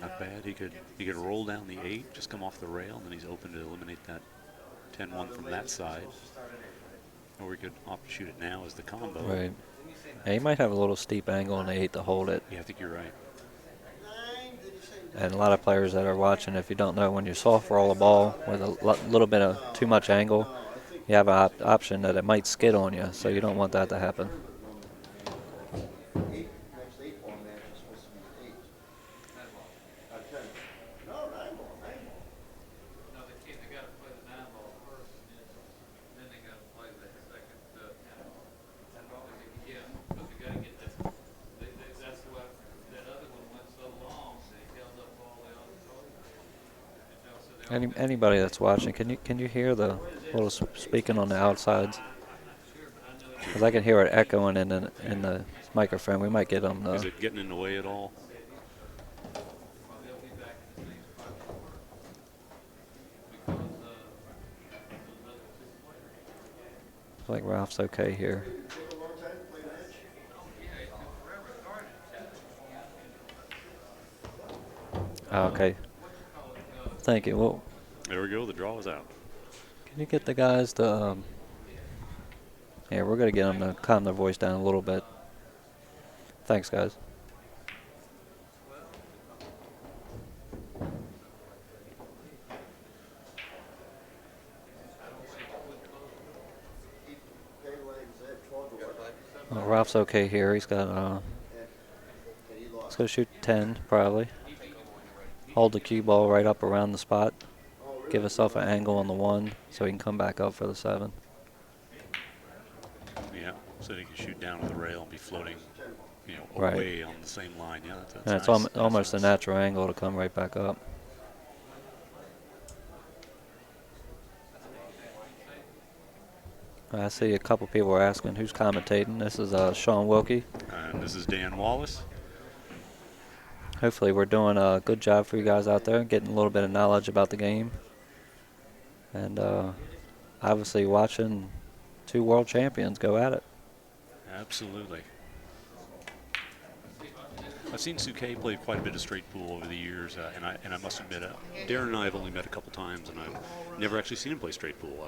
S4: Not bad. He could roll down the 8, just come off the rail, and then he's open to eliminate that 10-1 from that side. Or we could opt to shoot it now as the combo.
S2: Right. Yeah, he might have a little steep angle on the 8 to hold it.
S4: Yeah, I think you're right.
S2: And a lot of players that are watching, if you don't know, when you soft roll a ball with a little bit of too much angle, you have an option that it might skid on you, so you don't want that to happen.
S3: Next 8 ball match is supposed to be 8. 10. No, 9 ball.
S6: No, they can't. They got to play the 9 ball first, and then they got to play the second 10 ball. Yeah, but they got to get that. That's what that other one went so long. They held up all the other toes.
S2: Anybody that's watching, can you hear the little speaking on the outsides? Because I can hear it echoing in the microphone. We might get them.
S4: Is it getting in the way at all?
S2: Like Ralf Souquet here. Okay. Thank you. Well,
S4: There we go. The draw is out.
S2: can you get the guys to? Yeah, we're gonna get them to calm their voice down a little bit. Thanks, guys. Ralph's okay here. He's got he's gonna shoot 10 probably. Hold the cue ball right up around the spot. Give himself an angle on the 1 so he can come back up for the 7.
S4: Yeah, so he can shoot down to the rail and be floating,
S2: Right.
S4: away on the same line. Yeah, that's
S2: And it's
S4: nice. That's
S2: almost a
S4: nice.
S2: natural angle to come right back up. I see a couple people are asking who's commentating. This is Sean Wilkie.
S4: And this is Dan Wallace.
S2: Hopefully we're doing a good job for you guys out there, getting a little bit of knowledge about the game. And obviously watching 2 world champions go at it.
S4: Absolutely. I've seen Souquet play quite a bit of straight pool over the years, and I must admit, Darren and I have only met a couple times, and I've never actually seen him play straight pool.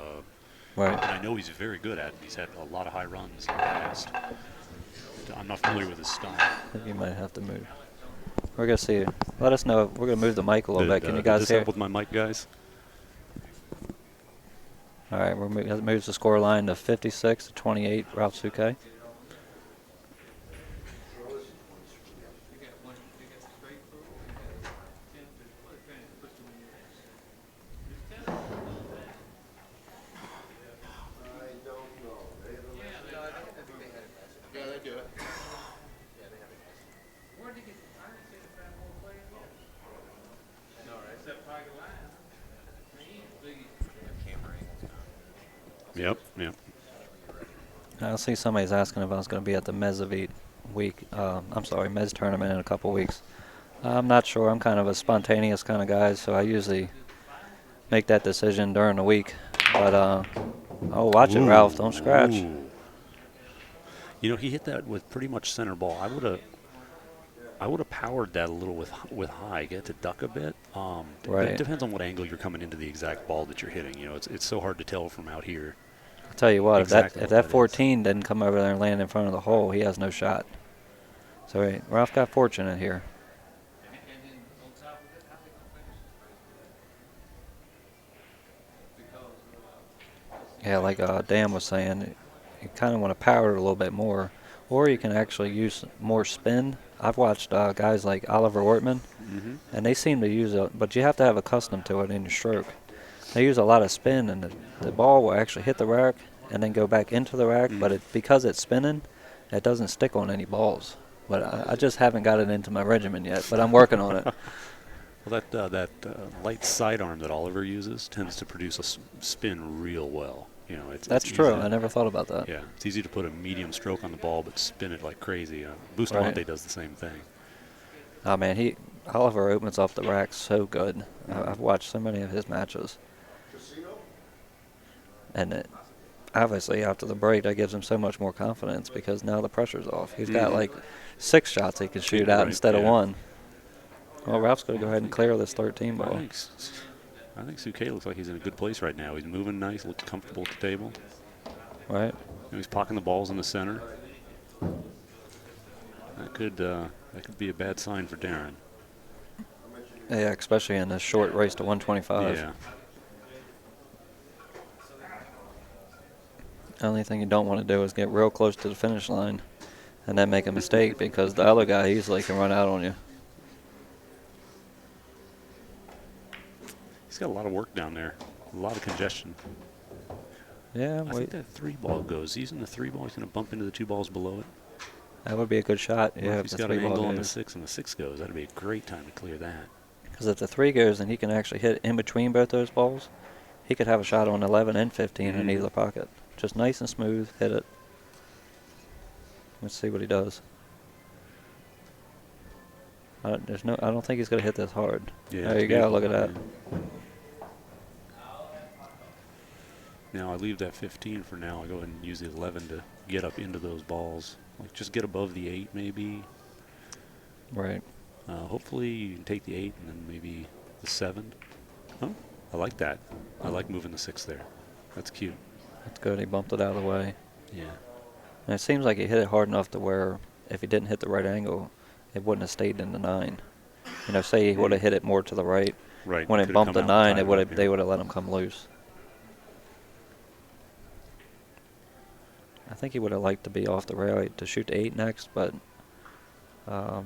S2: Right.
S4: And I know he's very good at it. He's had a lot of high runs in the past. I'm not familiar with his style.
S2: I think you might have to move. We're going to see. Let us know. We're going to move the mic a little bit. Can you guys
S4: did this
S2: hear?
S4: help with my mic, guys?
S2: All right. That moves the score line to 56-28, Ralf Souquet.
S4: Yep.
S2: I see somebody's asking if I was going to be at the Mezavit Mez tournament in a couple weeks. I'm not sure. I'm kind of a spontaneous kind of guy, so I usually make that decision during the week. But, oh, watch it, Ralph. Don't scratch.
S4: Ooh. You know, he hit that with pretty much center ball. I would have powered that a little with high, get to duck a bit.
S2: Right.
S4: It depends on what angle you're coming into the exact ball that you're hitting. You know, it's so hard to tell from out here.
S2: I'll tell you what,
S4: Exactly
S2: if
S4: what
S2: that
S4: that
S2: 14 didn't come over there and land in front of the hole, he has no shot. So Ralph got fortunate here. Yeah, like Dan was saying, you kind of want to power it a little bit more, or you can actually use more spin. I've watched guys like Oliver Ortman, and they seem to use it, but you have to have accustomed to it in your stroke. They use a lot of spin, and the ball will actually hit the rack and then go back into the rack, but because it's spinning, it doesn't stick on any balls. But I just haven't got it into my regimen yet, but I'm working on it.
S4: Well, that light sidearm that Oliver uses tends to produce a spin real well. You know,
S2: That's
S4: it's
S2: true.
S4: easy.
S2: I never thought about that.
S4: Yeah, it's easy to put a medium stroke on the ball, but spin it like crazy. Bustamante does the same thing.
S2: Oh man, Oliver opens up the rack so good. I've watched so many of his matches, and obviously after the break, that gives him so much more confidence because now the pressure's off. He's got like 6 shots he can shoot out instead of 1. Well, Ralph's going to go ahead and clear this 13 ball.
S4: I think Souquet looks like he's in a good place right now. He's moving nice, looks comfortable at the table.
S2: Right.
S4: You know, he's pocketing the balls in the center. That could be a bad sign for Darren.
S2: Yeah, especially in this short race to 125.
S4: Yeah.
S2: The only thing you don't want to do is get real close to the finish line and then make a mistake because the other guy easily can run out on you.
S4: He's got a lot of work down there, a lot of congestion.
S2: Yeah,
S4: I think that 3 ball goes. He's in the 3 ball. He's going to bump into the 2 balls below it.
S2: that would be a good shot.
S4: Well,
S2: Yeah,
S4: if he's
S2: the
S4: got
S2: 3
S4: an
S2: ball
S4: angle on the
S2: goes.
S4: 6 and the 6 goes, that'd be a great time to clear that.
S2: Because if the 3 goes and he can actually hit in between both those balls, he could have a shot on 11 and 15 in either pocket. Just nice and smooth, hit it. Let's see what he does. I don't think he's going to hit this hard.
S4: Yeah,
S2: There you go. Look at that.
S4: Now I leave that 15 for now. I go ahead and use the 11 to get up into those balls. Like just get above the 8 maybe.
S2: Right.
S4: Hopefully you can take the 8 and then maybe the 7. Oh, I like that. I like moving the 6 there. That's cute.
S2: That's good. He bumped it out of the way.
S4: Yeah.
S2: And it seems like he hit it hard enough to where if he didn't hit the right angle, it wouldn't have stayed in the 9. You know, say he would have hit it more to the right.
S4: Right.
S2: When it
S4: Could've
S2: bumped
S4: come
S2: the
S4: out
S2: 9,
S4: and
S2: they
S4: tied up, yeah.
S2: would have let him come loose. I think he would have liked to be off the rail to shoot the 8 next, but
S4: That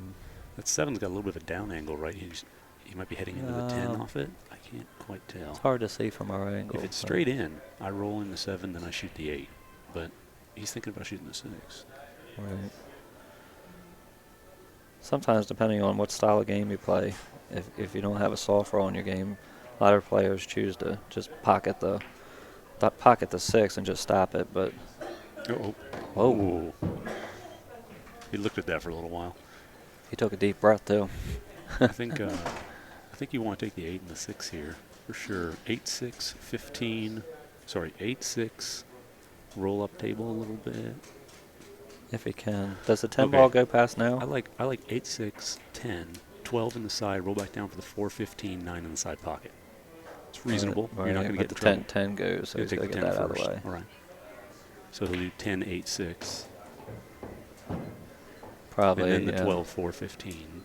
S4: 7's got a little bit of a down angle, right? He might be heading into the 10 off it. I can't quite tell.
S2: it's hard to see from our angle.
S4: If it's
S2: but-
S4: straight in, I roll in the 7, then I shoot the 8. But he's thinking about shooting the 6.
S2: Right. Sometimes, depending on what style of game you play, if you don't have a soft roll in your game, a lot of players choose to just pocket the 6 and just stop it. But
S4: Uh-oh.
S2: whoa,
S4: He looked at that for a little while.
S2: he took a deep breath too.
S4: I think you want to take the 8 and the 6 here for sure. 8-6, 15. Sorry, 8-6. Roll up table a little bit.
S2: if he can. Does the 10 ball go past now?
S4: I like 8, 6, 10, 12 in the side, roll back down for the 4, 15, 9 in the side pocket. It's reasonable.
S2: Right,
S4: You're not going to
S2: but
S4: get
S2: the
S4: in trouble.
S2: 10 goes, so
S4: You
S2: he's
S4: take
S2: got to
S4: the
S2: get
S4: 10
S2: that out of
S4: first.
S2: the way.
S4: All right. So he'll do 10, 8, 6.
S2: Probably,
S4: And then the
S2: yeah,
S4: 12, 4, 15.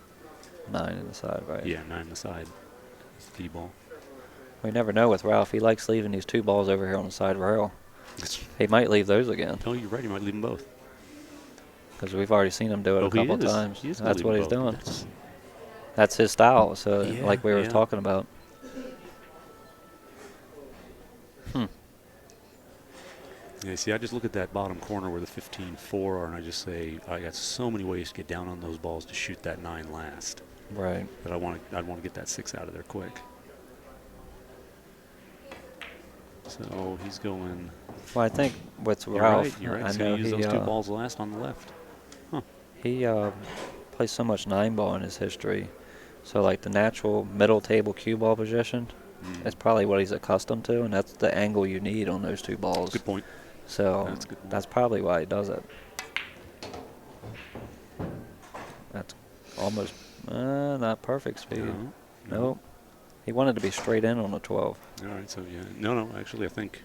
S2: 9 in the side, right?
S4: Yeah, 9 in the side. It's the D-ball.
S2: We never know with Ralph. He likes leaving these 2 balls over here on the side rail. He might leave those again,
S4: No, you're right. You might leave them both.
S2: because we've already seen him do it a
S4: he
S2: couple
S4: is.
S2: times.
S4: He is gonna
S2: That's
S4: leave
S2: what
S4: them
S2: he's
S4: both.
S2: doing.
S4: That's-
S2: That's his style, so
S4: Yeah,
S2: like we were
S4: yeah.
S2: talking about.
S4: Yeah, see, I just look at that bottom corner where the 15-4 are, and I just say, I got so many ways to get down on those balls to shoot that 9 last.
S2: Right.
S4: That I'd want to get that 6 out of there quick. So he's going.
S2: Well, I think with
S4: You're
S2: Ralph,
S4: right. You're right.
S2: I
S4: So
S2: know
S4: you use
S2: he
S4: those 2 balls last on the left.
S2: he plays so much 9 ball in his history, so like the natural middle table cue ball position is probably what he's accustomed to, and that's the angle you need on those 2 balls.
S4: Good point.
S2: So
S4: That's a good point.
S2: that's probably why he does it. That's almost not perfect speed.
S4: No.
S2: Nope. He wanted to be straight in on the 12.
S4: All right. So yeah. No. Actually, I think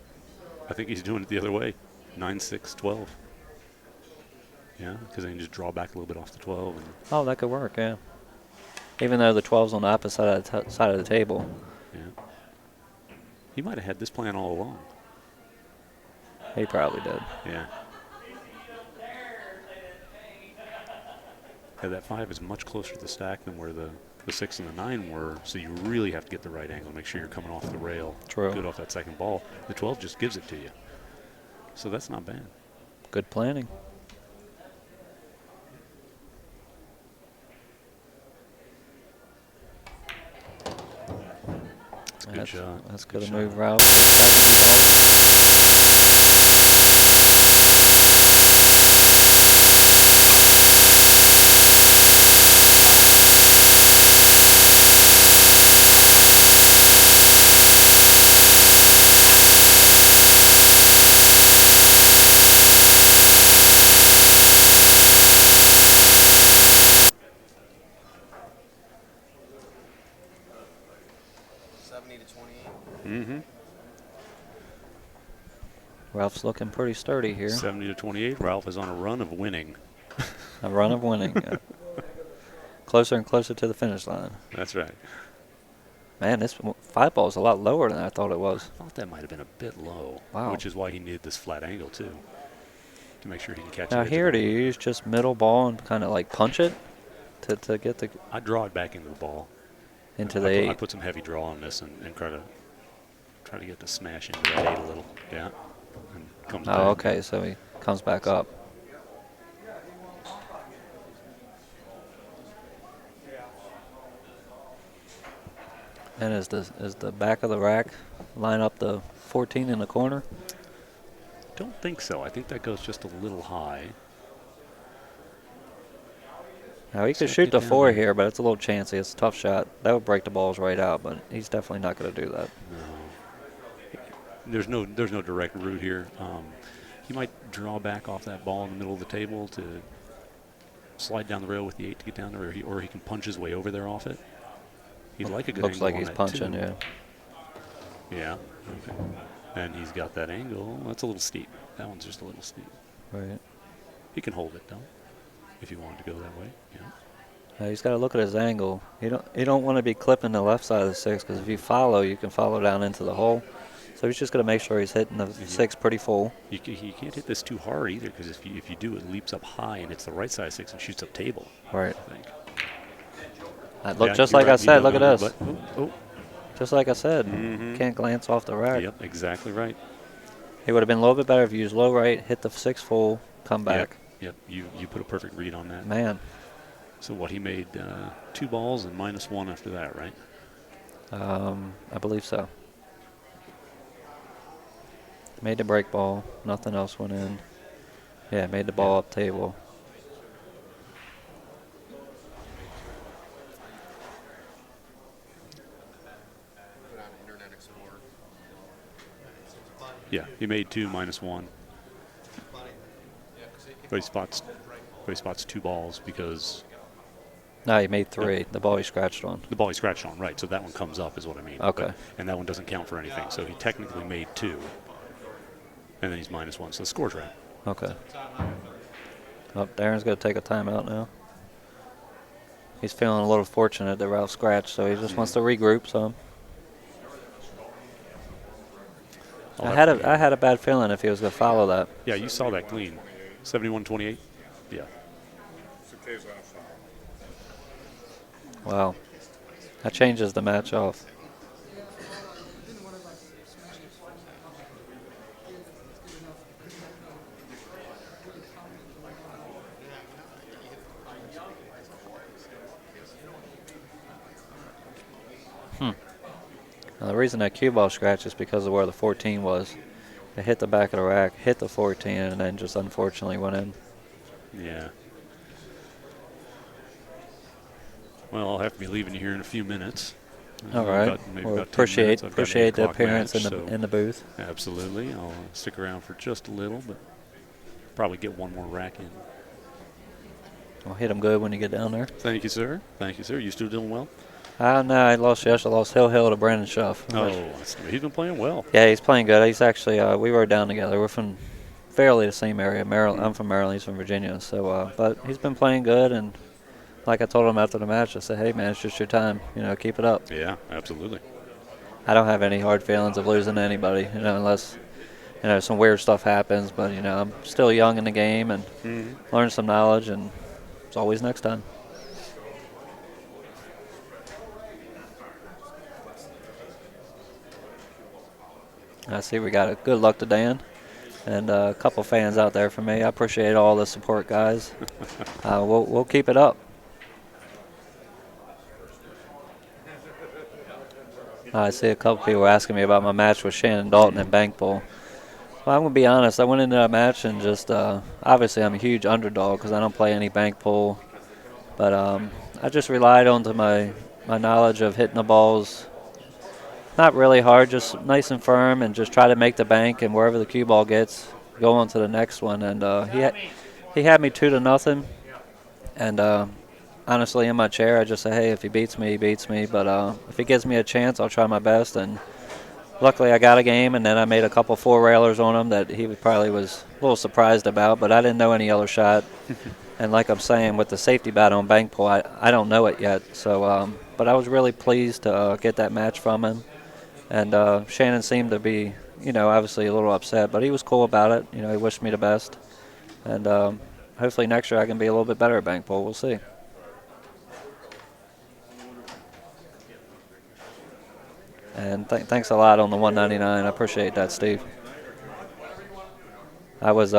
S4: he's doing it the other way. 9, 6, 12. Yeah, because then you just draw back a little bit off the 12. And
S2: Oh, that could work, yeah. Even though the 12's on the opposite side of the, side of the table.
S4: yeah. He might have had this plan all along.
S2: He probably did.
S4: Yeah. Yeah, that 5 is much closer to the stack than where the 6 and the 9 were, so you really have to get the right angle. Make sure you're coming off the rail.
S2: True.
S4: Good off that second ball. The 12 just gives it to you. So that's not bad.
S2: Good planning.
S4: Good shot.
S2: That's
S4: Good
S2: good a
S4: shot.
S2: move, Ralph.
S4: Mm-hmm.
S2: Ralph's looking pretty sturdy here.
S4: 70 to 28. Ralph is on a run of winning.
S2: A run of winning. Closer and closer to the finish line.
S4: That's right.
S2: Man, this 5 ball is a lot lower than I thought it was.
S4: I thought that might have been a bit low.
S2: Wow.
S4: Which is why he needed this flat angle, too. To make sure he can catch it.
S2: Now
S4: at the
S2: here, do
S4: ball.
S2: you use just middle ball and kind of like punch it to get the
S4: I draw it back into the ball.
S2: into
S4: I
S2: the
S4: put,
S2: 8?
S4: I put some heavy draw on this and try to get the smash into that 8 a little. Yeah. And comes back.
S2: Oh, okay, so he comes back up. And is the back of the rack line up the 14 in the corner?
S4: Don't think so. I think that goes just a little high.
S2: Now he could
S4: So
S2: shoot
S4: get
S2: the
S4: down
S2: 4
S4: there.
S2: here, but it's a little chancy. It's a tough shot. That would break the balls right out, but he's definitely not going to do that.
S4: There's no direct route here. He might draw back off that ball in the middle of the table to slide down the rail with the 8 to get down there, or he can punch his way over there off it. He'd like a good
S2: Looks
S4: angle
S2: like
S4: on
S2: he's
S4: that,
S2: punching,
S4: too.
S2: yeah.
S4: Yeah. Okay. And he's got that angle. That's a little steep. That one's just a little steep.
S2: Right.
S4: He can hold it though, if he wanted to go that way. Yeah.
S2: He's got to look at his angle. You don't want to be clipping the left side of the 6, because if you follow, you can follow down into the hole. So he's just going to make sure he's hitting the 6 pretty full.
S4: You can't hit this too hard either, because if you do, it leaps up high and it's the right side of 6 and shoots up table.
S2: Right.
S4: I think.
S2: Look,
S4: Yeah,
S2: just
S4: you're
S2: like
S4: right.
S2: I
S4: You
S2: said,
S4: don't
S2: look at
S4: know,
S2: this.
S4: but- oh,
S2: Just like I said,
S4: Mhm.
S2: can't glance off the rack.
S4: Yep, exactly right.
S2: It would have been a little bit better if you used low right, hit the 6 full, come back.
S4: Yep. You put a perfect read on that.
S2: Man,
S4: So what, he made 2 balls and -1 after that, right?
S2: I believe so. Made the break ball. Nothing else went in. Yeah, made the ball up table.
S1: Put on Internet Explorer.
S4: Yeah, he made 2 -1.
S1: Yeah, because if
S4: But he spots 2 balls because
S2: No, he made 3. The ball he scratched on.
S4: the ball he scratched on, right? So that one comes up, is what I mean.
S2: Okay.
S4: And that one doesn't count for anything. So he technically made 2, and then he's -1. So the score's right.
S2: Okay. Oh, Darren's going to take a timeout now. He's feeling a little fortunate that Ralph scratched, so he just wants to regroup some. I had a bad feeling if he was going to follow that.
S4: Yeah, you saw that clean. 71-28. Yeah.
S2: Wow. That changes the match off. Now, the reason that cue ball scratched is because of where the 14 was. It hit the back of the rack, hit the 14, and then just unfortunately went in.
S4: Yeah. Well, I'll have to be leaving you here in a few minutes.
S2: All right.
S4: Maybe
S2: Well,
S4: about 10 minutes. I've got an
S2: appreciate
S4: 8
S2: the
S4: o'clock
S2: appearance
S4: match,
S2: in the booth.
S4: Absolutely. I'll stick around for just a little, but probably get one more rack in.
S2: I'll hit him good when you get down there.
S4: Thank you, sir. Thank you, sir. You still doing well?
S2: No, I lost yesterday. I lost Hill to Brandon Schuff.
S4: Oh, he's been playing well.
S2: Yeah, he's playing good. He's actually, we were down together. We're from fairly the same area. Maryland. I'm from Maryland. He's from Virginia. So, but he's been playing good. And like I told him after the match, I said, hey, man, it's just your time. Keep it up.
S4: Yeah, absolutely.
S2: I don't have any hard feelings of losing to anybody, unless, some weird stuff happens. But, I'm still young in the game and learn some knowledge, and it's always next time. I see we got a good luck to Dan and a couple fans out there for me. I appreciate all the support, guys. We'll keep it up. I see a couple people asking me about my match with Shannon Dalton and Bankpole. Well, I'm going to be honest. I went into that match and just obviously I'm a huge underdog because I don't play any Bankpole. But I just relied on to my knowledge of hitting the balls not really hard, just nice and firm, and just try to make the bank, and wherever the cue ball gets, go on to the next one. And he had me 2-0, and honestly, in my chair, I just say, hey, if he beats me, he beats me. But if he gives me a chance, I'll try my best. And luckily, I got a game, and then I made a couple 4-railers on him that he probably was a little surprised about, but I didn't know any other shot. And like I'm saying, with the safety bat on Bankpole, I don't know it yet. So, but I was really pleased to get that match from him. And Shannon seemed to be, obviously a little upset, but he was cool about it. He wished me the best. And hopefully next year I can be a little bit better at Bankpole. We'll see. And thanks a lot on the 199. I appreciate that, Steve. I was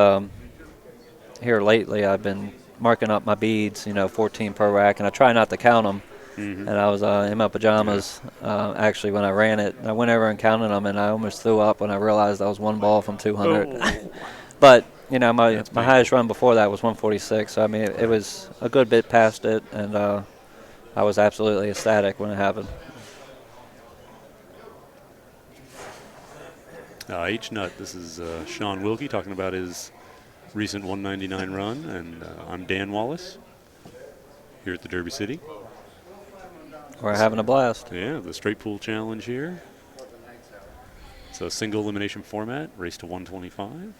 S2: here lately. I've been marking up my beads, 14 per rack, and I try not to count them. And I was in my pajamas actually when I ran it. I went over and counted them, and I almost threw up when I realized I was one ball from 200. Oh. But my highest run before that was 146. So I mean, it was a good bit past it, and I was absolutely ecstatic when it happened.
S4: H-Nut, this is Sean Wilkie talking about his recent 199 run, and I'm Dan Wallace here at the Derby City.
S2: We're having a blast.
S4: Yeah, the straight pool challenge here. So single elimination format, race to 125.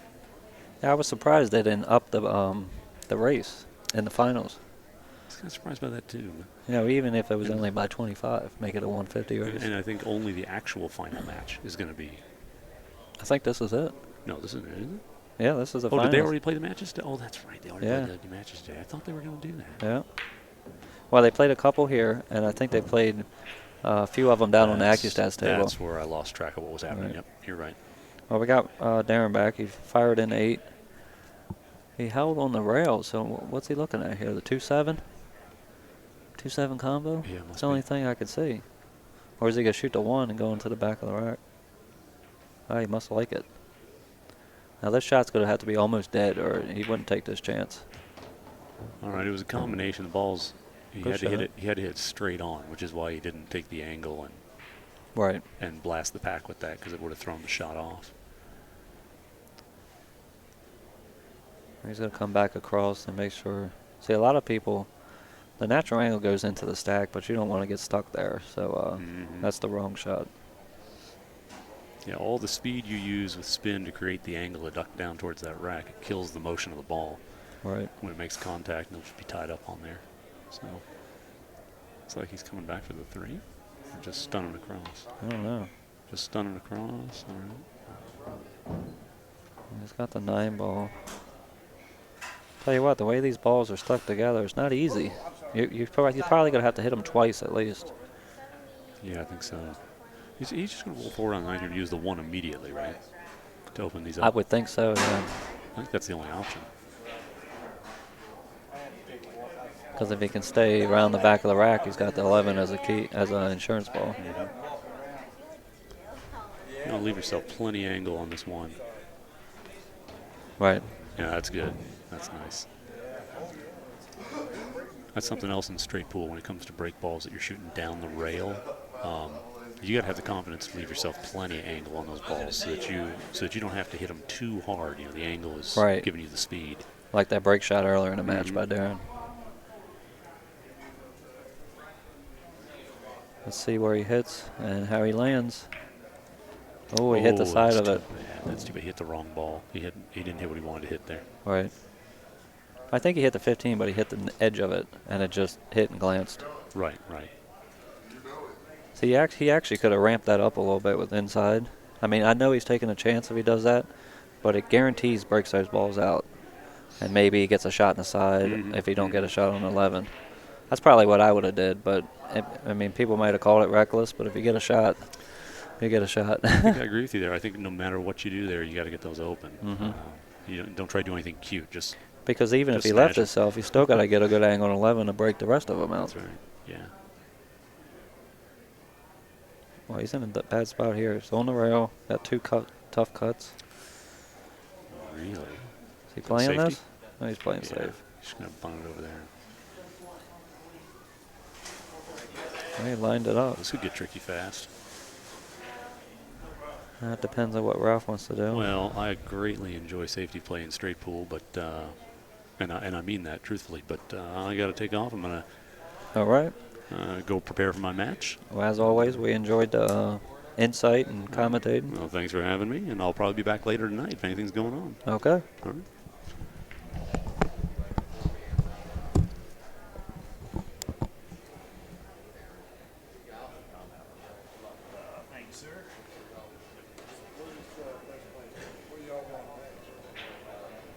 S2: Yeah, I was surprised they didn't up the race in the finals.
S4: I was kind of surprised by that too.
S2: Even if it was only by 25, make it a 150 race.
S4: And I think only the actual final match is going to be.
S2: I think this is it.
S4: No, this isn't it, is it?
S2: Yeah, this is the
S4: finals.
S2: finals.
S4: Did they already play the matches today? Oh, that's right. They already played the matches today. I thought they were going to do that.
S2: Yeah. Well, they played a couple here, and I think they played a few of them down on the AccuStats table.
S4: That's where I lost track of what was happening. Right. Yep, you're right.
S2: Well, we got Darren back. He fired in 8. He held on the rail, so what's he looking at here? The 2-7? 2-7 combo?
S4: Yeah,
S2: that's the only thing I could see. Or is he going to shoot the 1 and go into the back of the rack? Oh, he must like it. Now, this shot's going to have to be almost dead, or he wouldn't take this chance.
S4: All right, it was a combination of balls. He had to hit it. He had to hit it straight on, which is why he didn't take the angle and blast the pack with that, because it would have thrown the shot off.
S2: He's going to come back across and make sure. See, a lot of people, the natural angle goes into the stack, but you don't want to get stuck there. So that's the wrong shot.
S4: Yeah, all the speed you use with spin to create the angle to duck down towards that rack, it kills the motion of the ball.
S2: Right.
S4: When it makes contact, and it'll just be tied up on there. So it's like he's coming back for the 3, or just stunning across.
S2: I don't know.
S4: Just stunning across. All right.
S2: He's got the 9 ball. Tell you what, the way these balls are stuck together, it's not easy. You're probably going to have to hit them twice at least.
S4: Yeah, I think so. He's just going to roll forward on 9 here and use the 1 immediately, right? To open these up.
S2: I would think so, yeah.
S4: I think that's the only option.
S2: Because if he can stay around the back of the rack, he's got the 11 as a key, as an insurance ball.
S4: You know, leave yourself plenty angle on this 1.
S2: Right.
S4: Yeah, that's good. That's nice. That's something else in straight pool when it comes to break balls that you're shooting down the rail. You got to have the confidence to leave yourself plenty of angle on those balls so that you don't have to hit them too hard. You know, the angle is giving you the speed.
S2: Like that break shot earlier in the match by Darren. Let's see where he hits and how he lands. Oh, he hit the side of it.
S4: That's too bad. He hit the wrong ball. He didn't hit what he wanted to hit there.
S2: Right. I think he hit the 15, but he hit the edge of it, and it just hit and glanced.
S4: Right, right.
S2: So he actually could have ramped that up a little bit with inside. I mean, I know he's taking a chance if he does that, but it guarantees breaks those balls out. And maybe he gets a shot in the side if he don't get a shot on 11. That's probably what I would have did, but, I mean, people might have called it reckless, but if you get a shot, you get a shot.
S4: I think I agree with you there. I think no matter what you do there, you got to get those open. You don't try to do anything cute. Just
S2: because even if
S4: just
S2: he left
S4: smash 'em.
S2: himself, you still got to get a good angle on 11 to break the rest of them out.
S4: That's right. Yeah.
S2: Well, he's in a bad spot here. He's on the rail. Got 2 tough cuts.
S4: Really?
S2: Is he playing
S4: Safety?
S2: this? No, he's playing
S4: Yeah.
S2: safe.
S4: Just gonna bunt it over there.
S2: Well, he lined it up.
S4: This could get tricky fast.
S2: That depends on what Ralph wants to do.
S4: Well, I greatly enjoy safety play in straight pool, but and I mean that truthfully. But I got to take off. I'm gonna
S2: All right.
S4: go prepare for my match.
S2: Well, as always, we enjoyed the insight and commentating.
S4: Well, thanks for having me, and I'll probably be back later tonight if anything's going on.
S2: Okay.
S4: All right.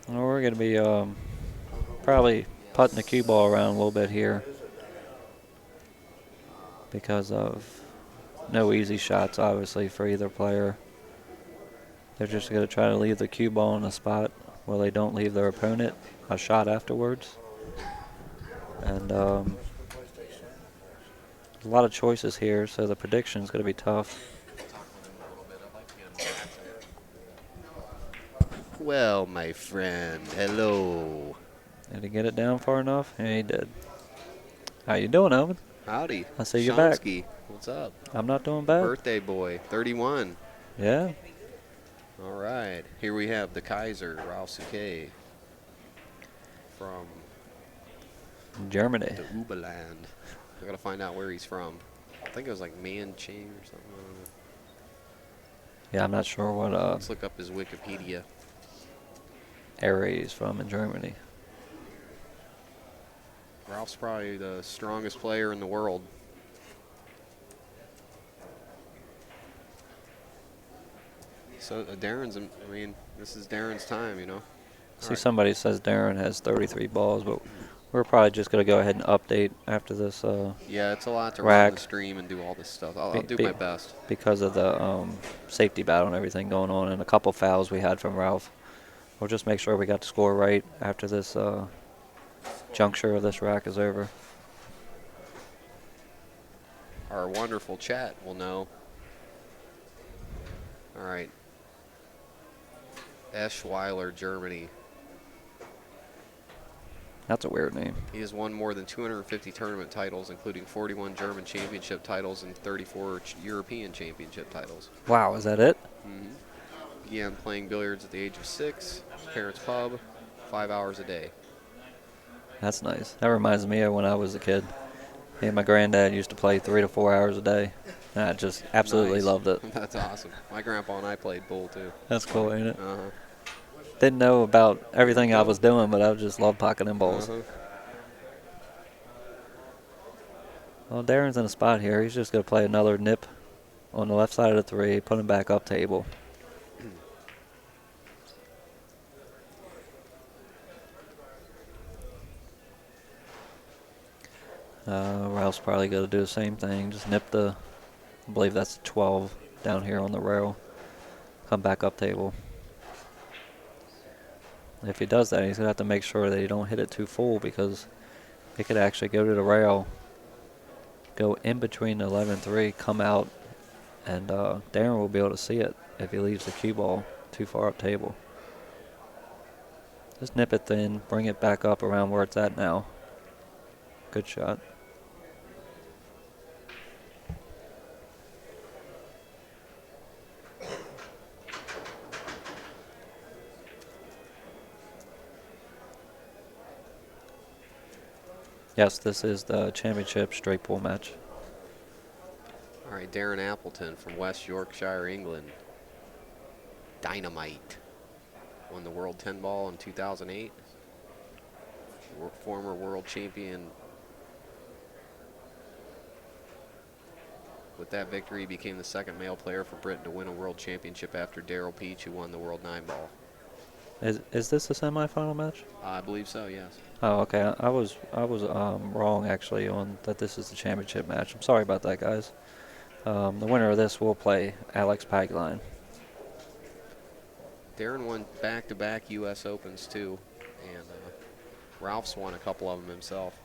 S2: Well, we're going to be probably putting the cue ball around a little bit here because of no easy shots, obviously, for either player. They're just going to try to leave the cue ball in a spot where they don't leave their opponent a shot afterwards. And a lot of choices here, so the prediction is going to be tough.
S1: Well, my friend, hello.
S2: Did he get it down far enough? Yeah, he did. How you doing, Elvin?
S1: Howdy.
S2: I see you're back.
S1: Shonsky, what's up?
S2: I'm not doing bad.
S1: Birthday boy, 31.
S2: Yeah.
S1: All right. Here we have the Kaiser, Ralf Souquet, from
S2: Germany.
S1: the Uberland. I got to find out where he's from. I think it was like Manching or something. I don't know.
S2: Yeah, I'm not sure what
S1: Let's look up his Wikipedia.
S2: area he's from in Germany.
S1: Ralph's probably the strongest player in the world. So Darren's, I mean, this is Darren's time, you know.
S2: See, somebody says Darren has 33 balls, but we're probably just going to go ahead and update after this
S1: Yeah, it's a lot to
S2: rack.
S1: run the stream and do all this stuff. I'll do my best.
S2: because of the safety battle and everything going on and a couple fouls we had from Ralph. We'll just make sure we got the score right after this juncture of this rack is over.
S1: Our wonderful chat will know. All right. Eschweiler, Germany.
S2: That's a weird name.
S1: He has won more than 250 tournament titles, including 41 German championship titles and 34 European championship titles.
S2: Wow, is that it?
S1: Mm-hmm. Began playing billiards at the age of 6. His parents' pub. 5 hours a day.
S2: That's nice. That reminds me of when I was a kid. Me and my granddad used to play 3 to 4 hours a day. And I just absolutely
S1: Nice.
S2: loved it.
S1: That's awesome. My grandpa and I played pool too.
S2: That's cool, ain't it?
S1: Uh-huh.
S2: Didn't know about everything I was doing, but I just loved pocketing balls.
S1: Uh-huh.
S2: Well, Darren's in a spot here. He's just going to play another nip on the left side of the 3, put him back up table. Ralph's probably going to do the same thing. Just nip the, I believe that's 12 down here on the rail. Come back up table. If he does that, he's going to have to make sure that he don't hit it too full because it could actually go to the rail, go in between the 11 and 3, come out, and Darren will be able to see it if he leaves the cue ball too far up table. Just nip it thin, bring it back up around where it's at now. Good shot. Yes, this is the championship straight pool match.
S1: All right, Darren Appleton from West Yorkshire, England. Dynamite. Won the World 10 Ball in 2008. Former world champion. With that victory, he became the second male player for Britain to win a world championship after Darrell Peach, who won the World 9 Ball.
S2: Is this the semifinal match?
S1: I believe so, yes.
S2: Oh, okay. I was wrong actually on that. This is the championship match. I'm sorry about that, guys. The winner of this will play Alex Pagline.
S1: Darren won back-to-back U.S. Opens, too. And Ralph's won a couple of them himself.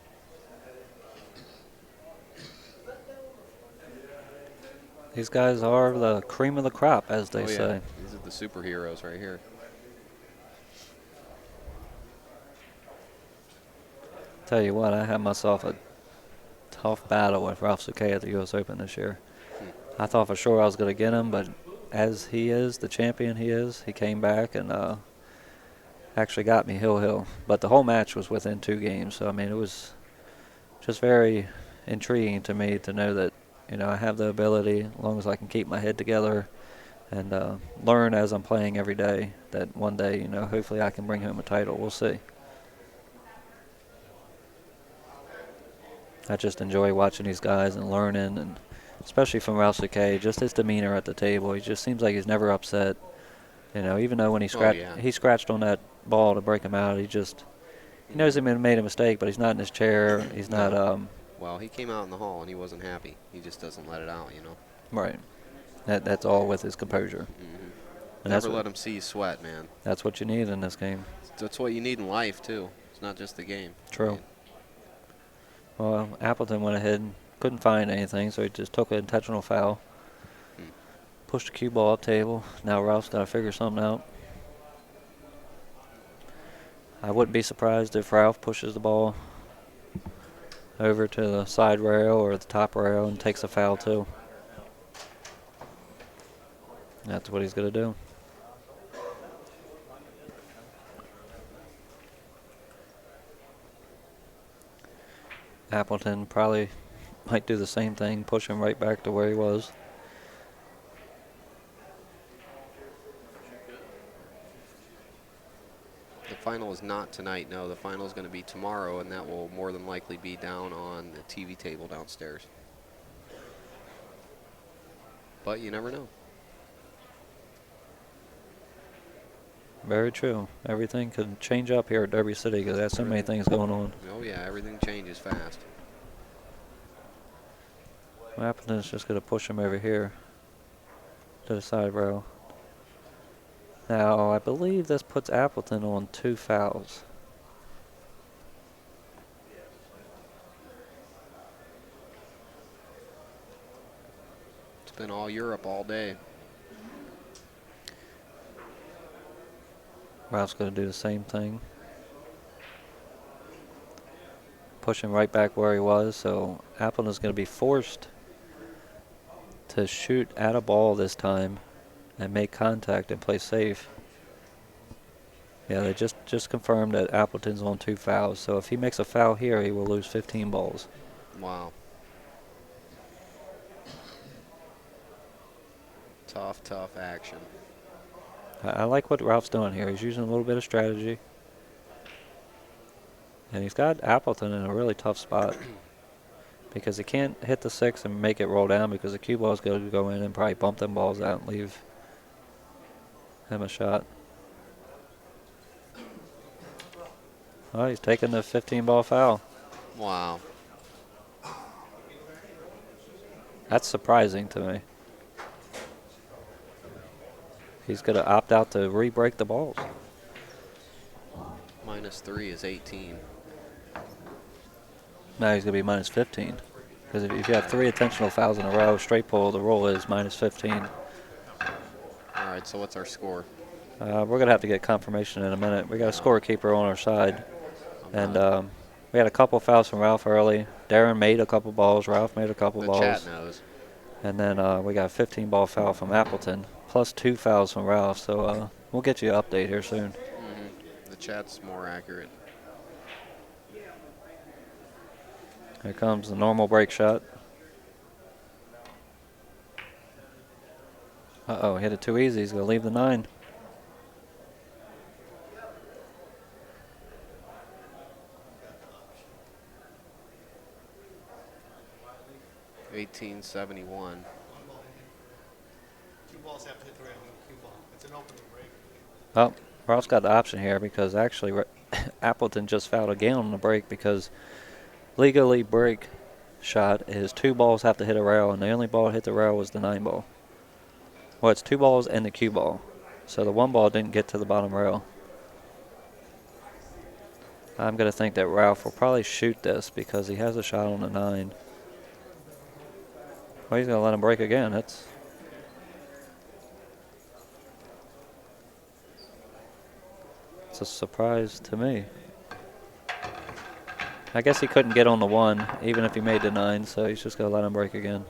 S2: These guys are the cream of the crop, as they
S1: Oh, yeah.
S2: say.
S1: These are the superheroes right here.
S2: Tell you what, I had myself a tough battle with Ralf Souquet at the U.S. Open this year. I thought for sure I was going to get him, but as he is, the champion he is, he came back and actually got me hill. But the whole match was within 2 games, so I mean it was just very intriguing to me to know that, you know, I have the ability, as long as I can keep my head together and learn as I'm playing every day, that one day, you know, hopefully I can bring home a title. We'll see. I just enjoy watching these guys and learning, and especially from Ralf Souquet, just his demeanor at the table. He just seems like he's never upset. You know, even though when he scratched on that ball to break him out, he knows he made a mistake, but he's not in his chair. He's not.
S1: Well, he came out in the hall and he wasn't happy. He just doesn't let it out, you know.
S2: Right. That's all with his composure.
S1: Mm-hmm.
S2: And
S1: Never let him see you sweat, man.
S2: That's what you need in this game.
S1: That's what you need in life, too. It's not just the game.
S2: True. Well, Appleton went ahead and couldn't find anything, so he just took an intentional foul. Pushed the cue ball up table. Now Ralph's got to figure something out. I wouldn't be surprised if Ralph pushes the ball over to the side rail or the top rail and takes a foul too. That's what he's going to do. Appleton probably might do the same thing, push him right back to where he was.
S1: The final is not tonight, no. The final is going to be tomorrow, and that will more than likely be down on the TV table downstairs. But you never know.
S2: Very true. Everything could change up here at Derby City because there's so many things going on.
S1: Oh, yeah, everything changes fast.
S2: Well, Appleton's just going to push him over here to the side rail. Now, I believe this puts Appleton on 2 fouls.
S1: It's been all Europe all day.
S2: Ralph's going to do the same thing. Push him right back where he was, so Appleton's going to be forced to shoot at a ball this time and make contact and play safe. Yeah, they just confirmed that Appleton's on 2 fouls. So if he makes a foul here, he will lose 15 balls.
S1: Wow. Tough, tough action.
S2: I like what Ralph's doing here. He's using a little bit of strategy. And he's got Appleton in a really tough spot because he can't hit the 6 and make it roll down because the cue ball is going to go in and probably bump them balls out and leave him a shot. Oh, he's taking the 15-ball foul.
S1: Wow.
S2: That's surprising to me. He's going to opt out to re-break the balls.
S1: -3 is 18.
S2: Now he's going to be minus 15. Because if you have 3 intentional fouls in a row, straight pull, the rule is minus 15.
S1: All right, so what's our score?
S2: We're going to have to get confirmation in a minute. We got a scorekeeper on our side. And we had a couple fouls from Ralph early. Darren made a couple balls. Ralph made a couple
S1: The
S2: balls.
S1: chat knows.
S2: And then we got a 15-ball foul from Appleton, plus 2 fouls from Ralph. So we'll get you an update here soon.
S1: The chat's more accurate.
S2: Here comes the normal break shot. Uh-oh, hit it too easy. He's going to leave the 9.
S1: $18.71.
S7: Cue balls have to hit the rail, no cue ball. It's an opening break.
S2: Oh, Ralph's got the option here because actually Appleton just fouled again on the break because legally break shot is 2 balls have to hit a rail, and the only ball that hit the rail was the 9 ball. Well, it's 2 balls and the cue ball. So the 1 ball didn't get to the bottom rail. I'm going to think that Ralph will probably shoot this because he has a shot on the 9. Well, he's going to let him break again. It's a surprise to me. I guess he couldn't get on the 1, even if he made the 9, so he's just going to let him break again.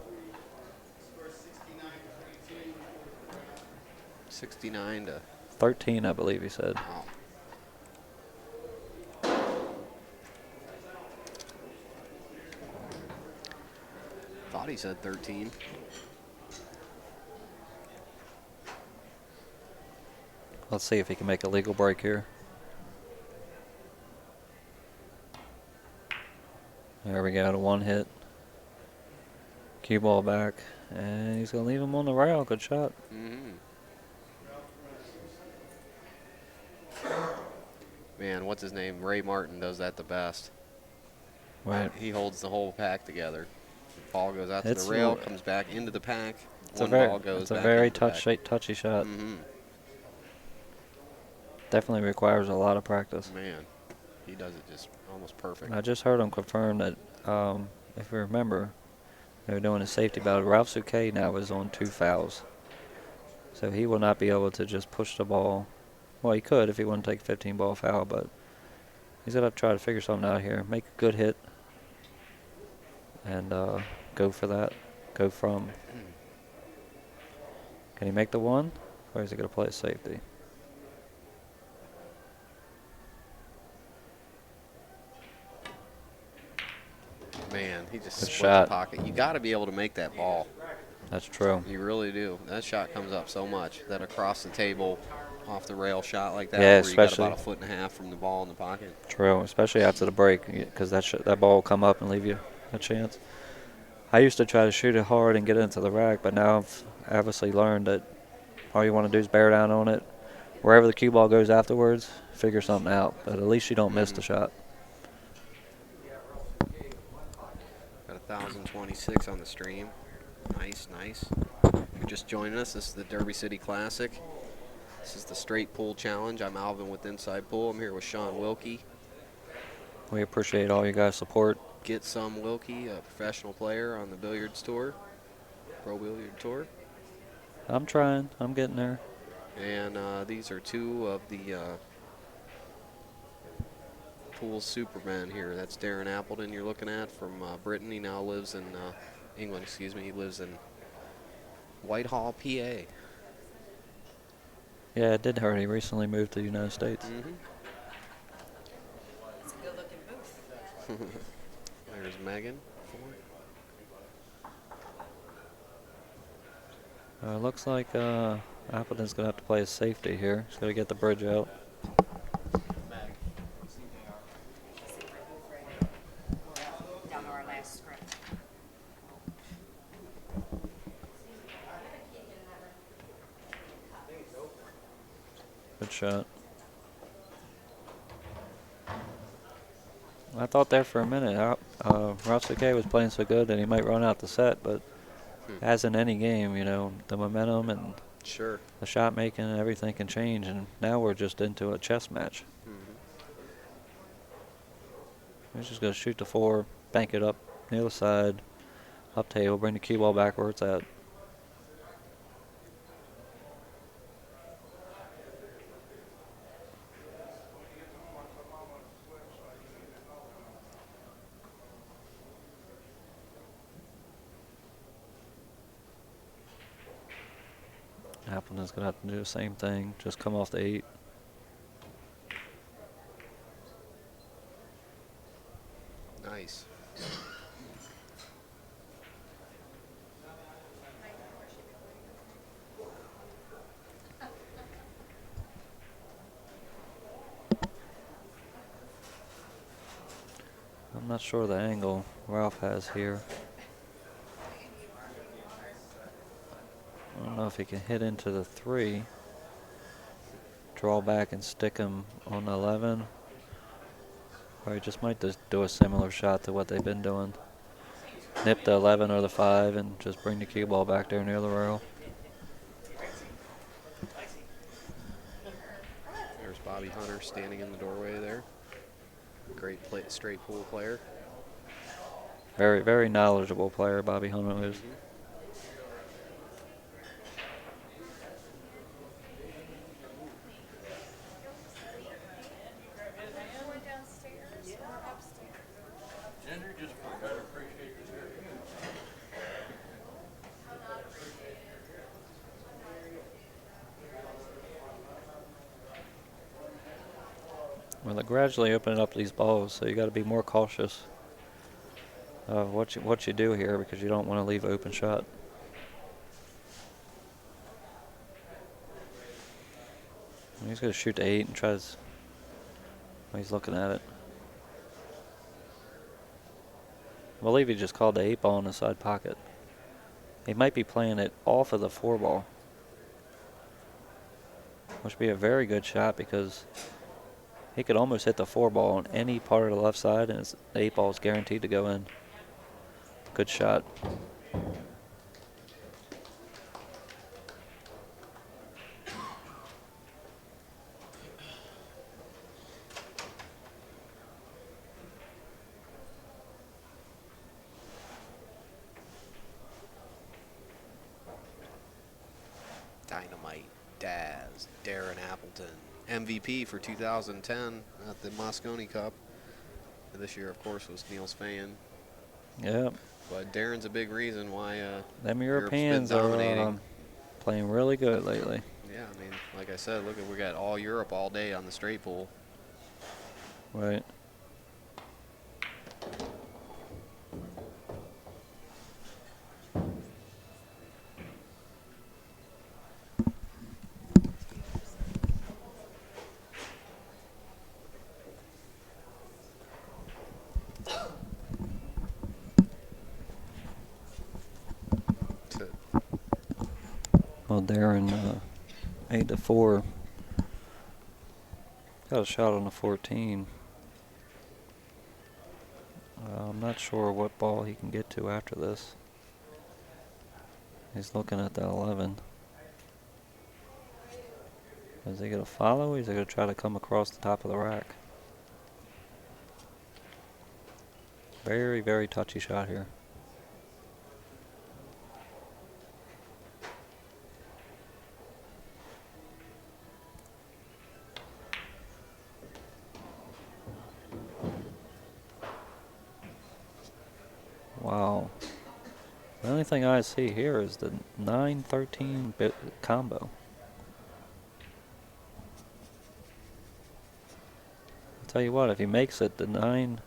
S1: 69 to
S2: 13, I believe he said.
S1: wow. Thought he said 13.
S2: Let's see if he can make a legal break here. There we go, to 1 hit. Cue ball back, and he's going to leave him on the rail. Good shot.
S1: Man, what's his name? Ray Martin does that the best.
S2: Right.
S1: He holds the whole pack together. The ball goes out to
S2: It's
S1: the rail,
S2: a-
S1: comes back into the pack.
S2: It's
S1: One
S2: a
S1: ball goes back
S2: very
S1: into the pack.
S2: touchy shot.
S1: Mm-hmm.
S2: Definitely requires a lot of practice.
S1: Man, he does it just almost perfect.
S2: I just heard him confirm that, if you remember, they were doing a safety battle. Ralf Souquet now is on 2 fouls. So he will not be able to just push the ball. Well, he could if he wouldn't take a 15-ball foul, but he's going to try to figure something out here. Make a good hit and go for that. Go from. Can he make the 1? Or is he going to play a safety?
S1: Man, he just
S2: Good
S1: split
S2: shot.
S1: the pocket. You got to be able to make that ball.
S2: That's true.
S1: You really do. That shot comes up so much. That across the table, off the rail shot like that,
S2: Yeah,
S1: where
S2: especially-
S1: you got about 1.5 feet from the ball in the pocket.
S2: True, especially after the break, because that ball will come up and leave you a chance. I used to try to shoot it hard and get it into the rack, but now I've obviously learned that all you want to do is bear down on it. Wherever the cue ball goes afterwards, figure something out. But at least you don't miss the shot.
S1: Got 1,026 on the stream. Nice, nice. If you're just joining us, this is the Derby City Classic. This is the Straight Pool Challenge. I'm Alvin with Inside Pool. I'm here with Sean Wilkie.
S2: We appreciate all you guys' support.
S1: Get Some Wilkie, a professional player on the billiards tour, pro billiard tour.
S2: I'm trying. I'm getting there.
S1: And these are 2 of the pool supermen here. That's Darren Appleton you're looking at from Britain. He now lives in England, excuse me. He lives in Whitehall, PA.
S2: Yeah, it did hurt. He recently moved to the United States.
S1: Mm-hmm.
S8: It's a good looking booth.
S1: There's Megan.
S2: Looks like Appleton's going to have to play a safety here. He's got to get the bridge out.
S8: Down to our last script.
S2: Good shot. I thought there for a minute, Ralf Souquet was playing so good that he might run out the set, but as in any game, you know, the momentum and
S1: Sure.
S2: the shot making and everything can change, and now we're just into a chess match.
S1: Mm-hmm.
S2: He's just going to shoot the 4, bank it up near the side, up table, bring the cue ball back where it's at. Appleton's going to have to do the same thing, just come off the 8.
S1: Nice.
S2: I'm not sure the angle Ralph has here. I don't know if he can hit into the 3, draw back and stick him on the 11. Or he just might just do a similar shot to what they've been doing. Nip the 11 or the 5 and just bring the cue ball back there near the rail.
S1: There's Bobby Hunter standing in the doorway there. Great straight pool player.
S2: Very, very knowledgeable player, Bobby Hunter is.
S5: Going downstairs or upstairs?
S3: Ginger, just for better appreciate your service.
S2: Well, they're gradually opening up these balls, so you got to be more cautious of what you do here because you don't want to leave an open shot. He's going to shoot the 8 and tries. He's looking at it. I believe he just called the 8 ball in the side pocket. He might be playing it off of the 4 ball, which would be a very good shot because he could almost hit the 4 ball on any part of the left side, and the 8 ball is guaranteed to go in. Good shot.
S1: Dynamite Daz, Darren Appleton, MVP for 2010 at the Moscone Cup. And this year, of course, was Neil's fan.
S2: Yeah.
S1: But Darren's a big reason why
S2: Them
S1: Europe's been
S2: Europeans are
S1: dominating.
S2: playing really good lately.
S1: Yeah, I mean, like I said, look, we got all Europe all day on the straight pool.
S2: Right. Well, Darren, 8-4. Got a shot on the 14. I'm not sure what ball he can get to after this. He's looking at the 11. Is he going to follow? Or is he going to try to come across the top of the rack? Very, very touchy shot here. Wow. The only thing I see here is the 9-13 bit combo. Tell you what, if he makes it, the 9,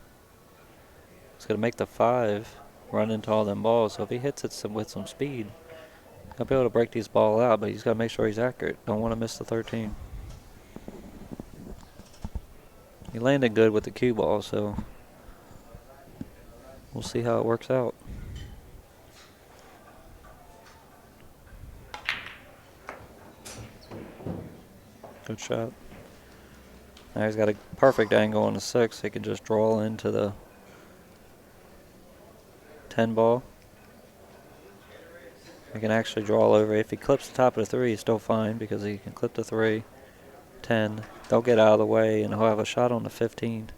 S2: he's going to make the 5 run into all them balls. So if he hits it with some speed, he'll be able to break these balls out, but he's got to make sure he's accurate. Don't want to miss the 13. He landed good with the cue ball, so we'll see how it works out. Good shot. Now he's got a perfect angle on the 6. He can just draw into the 10 ball. He can actually draw over. If he clips the top of the 3, he's still fine because he can clip the 3, 10. They'll get out of the way, and he'll have a shot on the 15.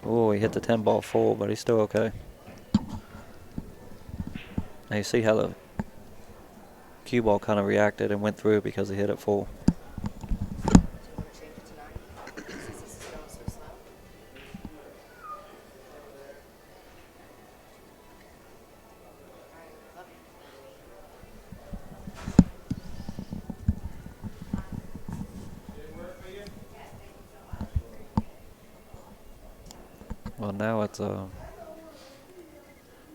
S2: Oh, he hit the 10 ball full, but he's still okay. Now you see how the cue ball kind of reacted and went through because he hit it full.
S8: Do you want to change it to 9? Since this is going so slow. All right, love
S2: Well, now it's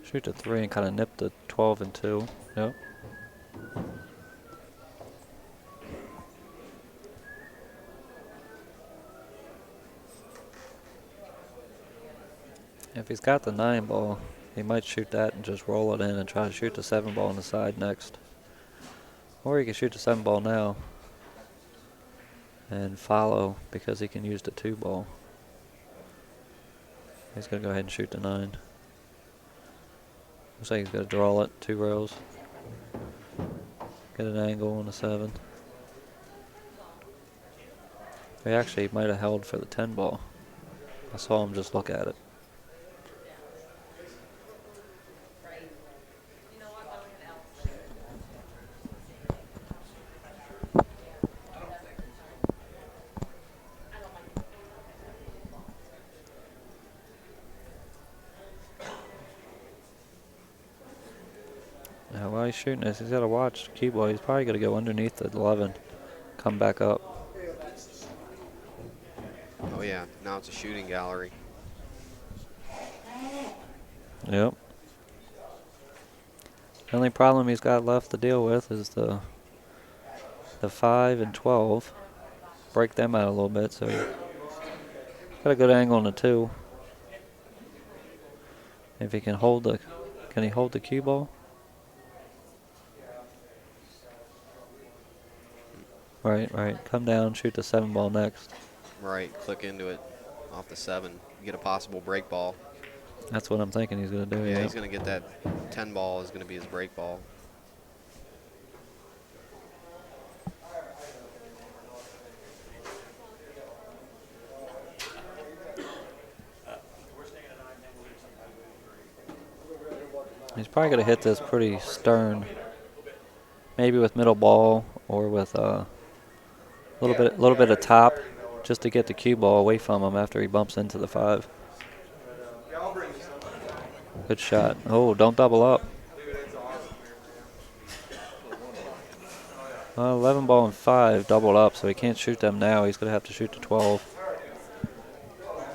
S2: shoot the 3 and kind of nip the 12 and 2. Yep. If he's got the 9 ball, he might shoot that and just roll it in and try to shoot the 7 ball on the side next. Or he can shoot the 7 ball now and follow because he can use the 2 ball. He's going to go ahead and shoot the 9. Looks like he's going to draw it 2 rows. Get an angle on the 7. He actually might have held for the 10 ball. I saw him just look at it. Now while he's shooting this, he's got to watch the cue ball. He's probably going to go underneath the 11, come back up.
S1: Oh yeah, now it's a shooting gallery.
S2: Yep. The only problem he's got left to deal with is the 5 and 12. Break them out a little bit, so got a good angle on the 2. If he can hold can he hold the cue ball? Right. Come down, shoot the 7 ball next.
S1: Right, click into it off the 7. Get a possible break ball.
S2: That's what I'm thinking he's going to do.
S1: Yeah,
S2: Yep.
S1: he's going to get that 10 ball is going to be his break ball.
S2: He's probably going to hit this pretty stern. Maybe with middle ball or with a little bit of top, just to get the cue ball away from him after he bumps into the 5. Good shot. Oh, don't double up. 11 ball and 5 doubled up, so he can't shoot them now. He's going to have to shoot the 12.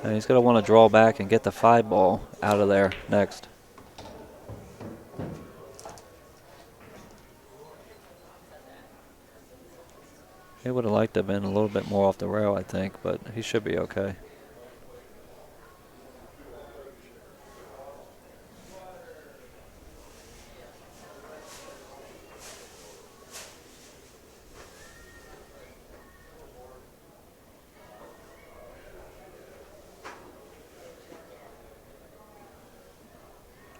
S2: And he's going to want to draw back and get the 5 ball out of there next. He would have liked to have been a little bit more off the rail, I think, but he should be okay.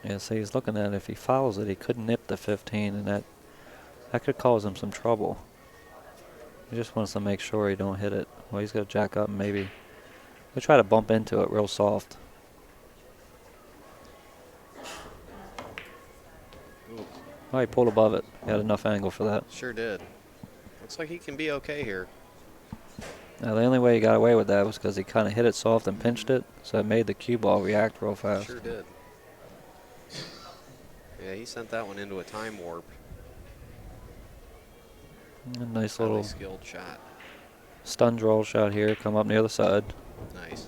S2: Yeah, see, he's looking at it. If he follows it, he could nip the 15, and that could cause him some trouble. He just wants to make sure he don't hit it. Well, he's going to jack up and maybe he'll try to bump into it real soft.
S1: Ooh.
S2: Oh, he pulled above it. He had enough angle for that.
S1: Sure did. Looks like he can be okay here.
S2: Now, the only way he got away with that was because he kind of hit it soft and pinched it, so it made the cue ball react real fast.
S1: Sure did. Yeah, he sent that one into a time warp.
S2: A nice
S1: Highly
S2: little
S1: skilled shot.
S2: Stun draw shot here, come up near the side.
S1: Nice.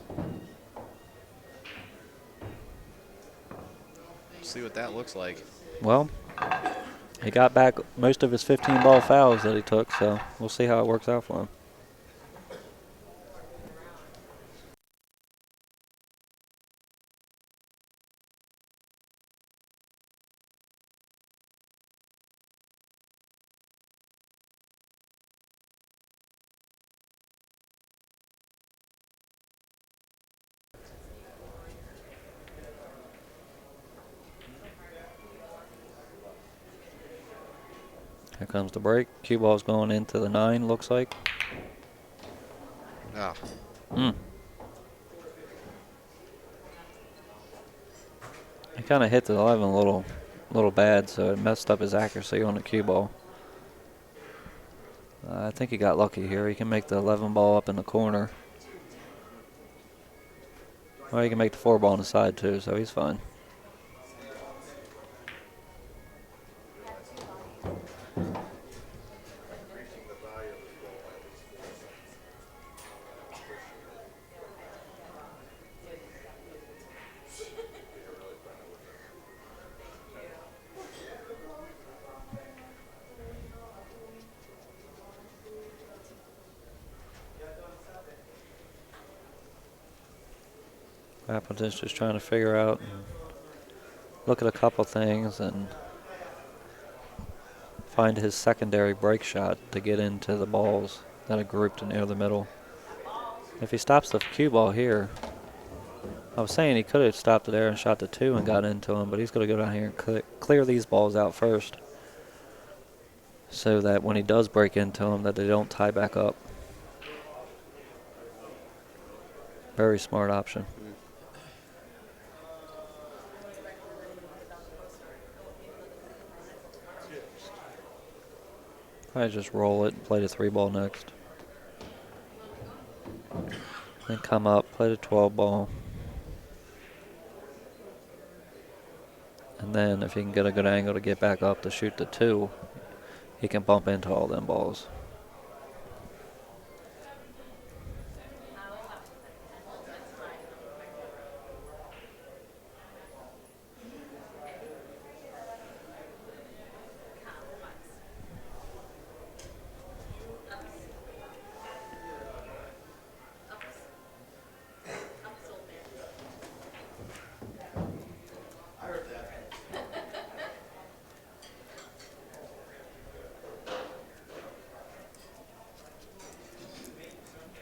S1: See what that looks like.
S2: Well, he got back most of his 15 ball fouls that he took, so we'll see how it works out for him. Here comes the break. Cue ball's going into the 9, looks like.
S1: Ah,
S2: He kind of hit the 11 a little bad, so it messed up his accuracy on the cue ball. I think he got lucky here. He can make the 11 ball up in the corner. Well, he can make the 4 ball on the side too, so he's fine. Appleton's just trying to figure out and look at a couple things and find his secondary break shot to get into the balls that are grouped near the middle. If he stops the cue ball here, I was saying he could have stopped it there and shot the 2 and got into him, but he's going to go down here and clear these balls out first so that when he does break into them that they don't tie back up. Very smart option. Probably just roll it and play the 3 ball next. Then come up, play the 12 ball. And then if he can get a good angle to get back up to shoot the 2, he can bump into all them balls.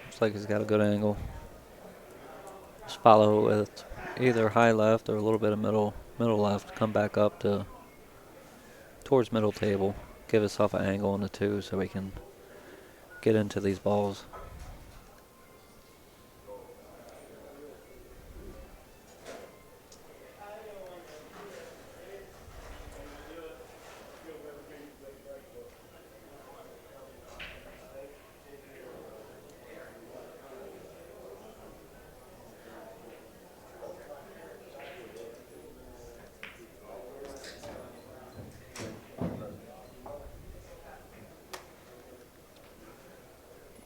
S2: Looks like he's got a good angle. Just follow it with either high left or a little bit of middle left. Come back up to towards middle table. Give himself an angle on the 2 so he can get into these balls.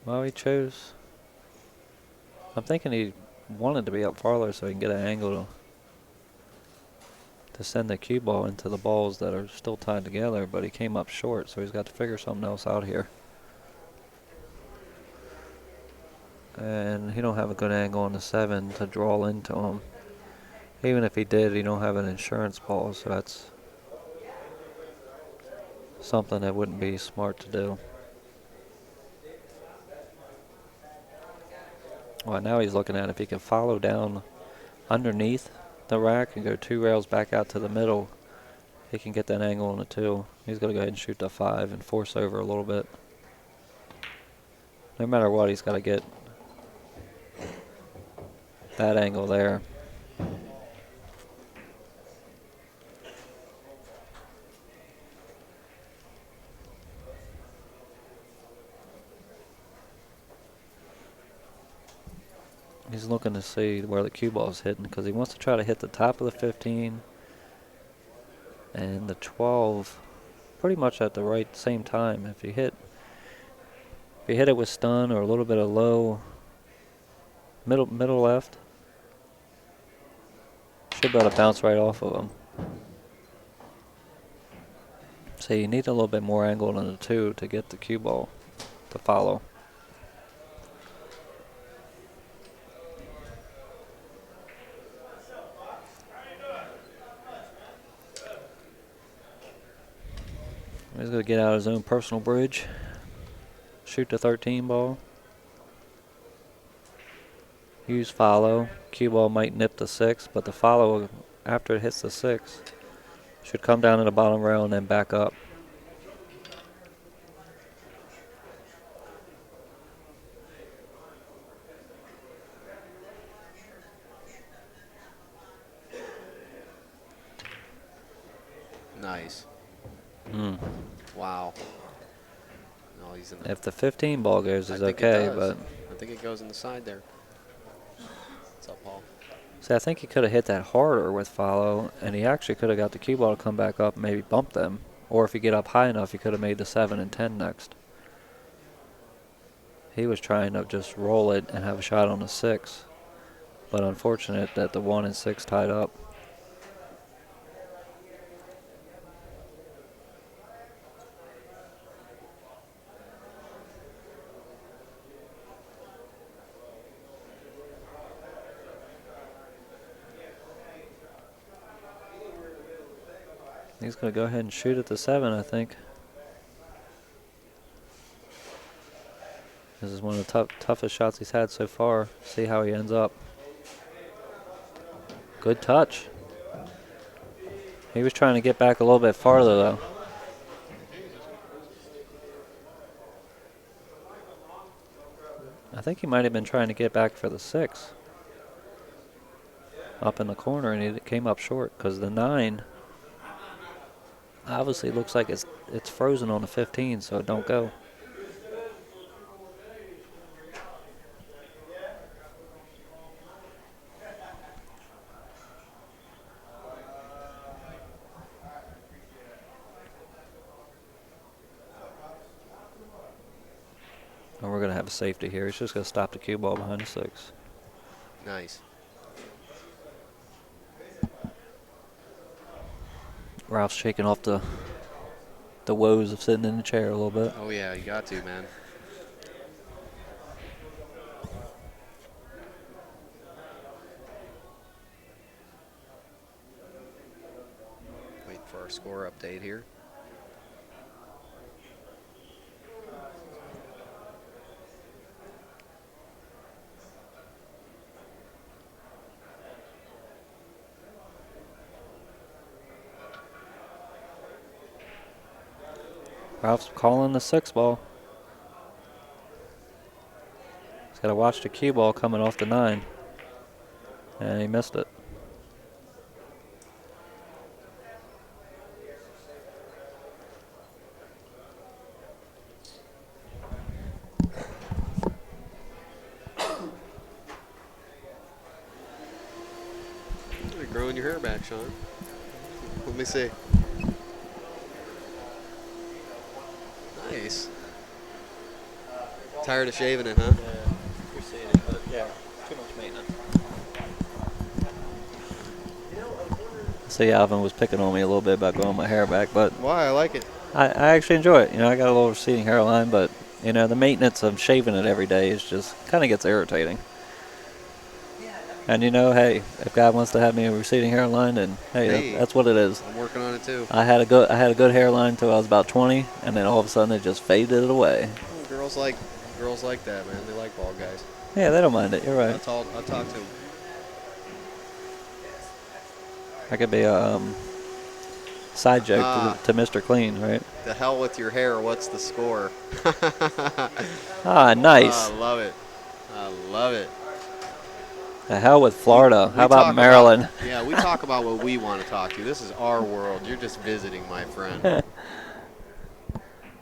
S2: Well, he chose. I'm thinking he wanted to be up farther so he can get an angle to send the cue ball into the balls that are still tied together, but he came up short, so he's got to figure something else out here. And he don't have a good angle on the 7 to draw into him. Even if he did, he don't have an insurance ball, so that's something that wouldn't be smart to do. Well, now he's looking at if he can follow down underneath the rack and go 2 rails back out to the middle. He can get that angle on the 2. He's going to go ahead and shoot the 5 and force over a little bit. No matter what, he's got to get that angle there. He's looking to see where the cue ball is hitting because he wants to try to hit the top of the 15 and the 12 pretty much at the same time. If you hit it with stun or a little bit of low, middle left, should be able to bounce right off of them. So you need a little bit more angle than the 2 to get the cue ball to follow. He's going to get out his own personal bridge. Shoot the 13 ball. Use follow. Cue ball might nip the 6, but the follow, after it hits the 6, should come down to the bottom rail and then back up.
S1: Nice. Wow. No, he's in the,
S2: If the 15 ball goes,
S1: I
S2: is
S1: think it
S2: okay,
S1: does.
S2: but
S1: I think it goes in the side there. What's up, Paul?
S2: see, I think he could have hit that harder with follow, and he actually could have got the cue ball to come back up and maybe bump them. Or if he get up high enough, he could have made the 7 and 10 next. He was trying to just roll it and have a shot on the 6, but unfortunate that the 1 and 6 tied up. He's going to go ahead and shoot at the 7, I think. This is one of the toughest shots he's had so far. See how he ends up. Good touch. He was trying to get back a little bit farther, though. I think he might have been trying to get back for the 6. Up in the corner, and he came up short because the 9 obviously looks like it's frozen on the 15, so it don't go. And we're going to have a safety here. He's just going to stop the cue ball behind the 6.
S1: Nice.
S2: Ralph's shaking off the woes of sitting in the chair a little bit.
S1: Oh, yeah, you got to, man. Waiting for our score update here.
S2: Ralph's calling the 6 ball. He's got to watch the cue ball coming off the 9. And he missed it.
S1: You're growing your hair back, Sean. Let me see. Nice. Tired of shaving it, huh?
S2: Yeah, receding, but yeah, too much maintenance. See, Alvin was picking on me a little bit about growing my hair back, but
S1: Why? I like it.
S2: I actually enjoy it. You know, I got a little receding hairline, but, you know, the maintenance of shaving it every day is just kind of gets irritating. And, you know, hey, if God wants to have me a receding hairline, then, hey, that's what it is.
S1: I'm working on it, too.
S2: I had a good hairline until I was about 20, and then all of a sudden it just faded away.
S1: Girls like that, man. They like bald guys.
S2: Yeah, they don't mind it. You're right.
S1: I'll talk to them.
S2: I could be a side joke to Mr. Clean, right?
S1: The hell with your hair. What's the score?
S2: Ah, nice.
S1: I love it. I love it.
S2: The hell with Florida.
S1: We
S2: How about Maryland?
S1: Yeah, we talk about what we want to talk to. This is our world. You're just visiting, my friend.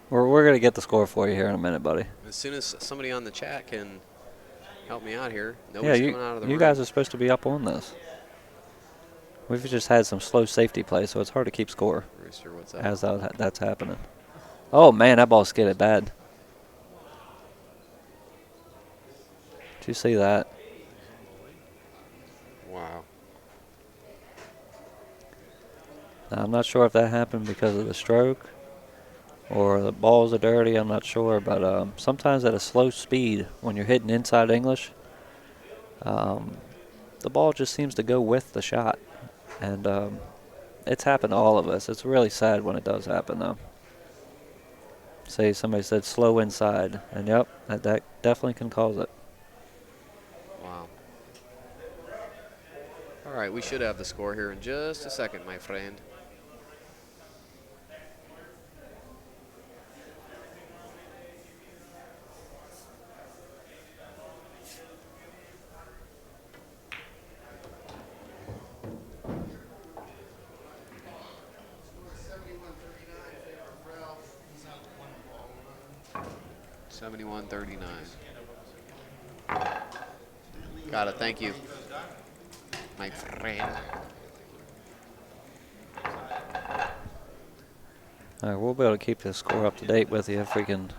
S2: We're going to get the score for you here in a minute, buddy.
S1: As soon as somebody on the chat can help me out here,
S2: Yeah,
S1: nobody's coming out of the
S2: you
S1: room.
S2: guys are supposed to be up on this. We've just had some slow safety play, so it's hard to keep score
S1: Rooster, what's up?
S2: as that's happening. Oh, man, that ball skidded bad. Did you see that?
S1: Wow.
S2: Now, I'm not sure if that happened because of the stroke or the balls are dirty. I'm not sure, but sometimes at a slow speed, when you're hitting inside English, the ball just seems to go with the shot, and it's happened to all of us. It's really sad when it does happen, though. Say somebody said slow inside, and yep, that definitely can cause it.
S1: Wow. All right, we should have the score here in just a second, my friend.
S7: He's out one ball.
S1: 71-39. Got it. Thank you, my friend.
S2: All right, we'll be able to keep this score up to date with you if we can.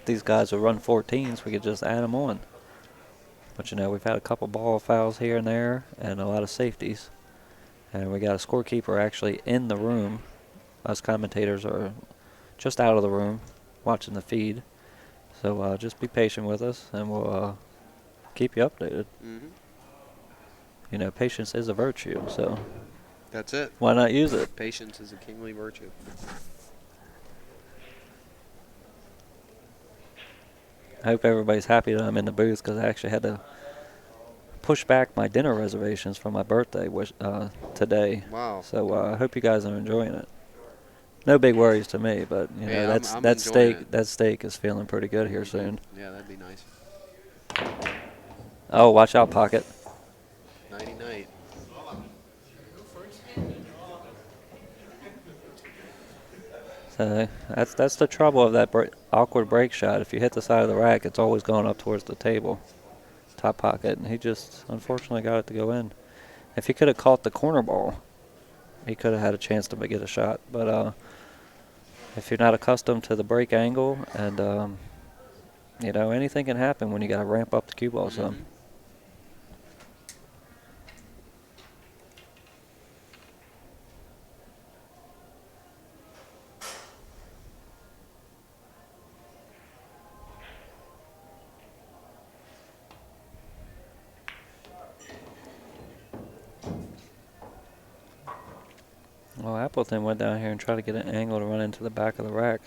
S2: These guys will run 14s, we could just add them on. But you know, we've had a couple ball fouls here and there, and a lot of safeties. And we got a scorekeeper actually in the room. Us commentators are just out of the room, watching the feed. So just be patient with us, and we'll keep you updated.
S1: Mm-hmm.
S2: You know, patience is a virtue, so
S1: That's it.
S2: why not use it?
S1: Patience is a kingly virtue.
S2: I hope everybody's happy that I'm in the booth because I actually had to push back my dinner reservations for my birthday today.
S1: Wow.
S2: So I hope you guys are enjoying it. No big worries to me, but you
S1: Hey,
S2: know
S1: I'm
S2: that
S1: enjoying
S2: steak
S1: it.
S2: that steak is feeling pretty good here soon.
S1: Yeah, that'd be nice.
S2: Oh, watch out, pocket.
S1: Nighty night.
S2: So that's the trouble of that awkward break shot. If you hit the side of the rack, it's always going up towards the table, top pocket, and he just unfortunately got it to go in. If he could have caught the corner ball, he could have had a chance to get a shot. But if you're not accustomed to the break angle, and you know, anything can happen when you got to ramp up the cue ball some. Well, Appleton went down here and tried to get an angle to run into the back of the rack.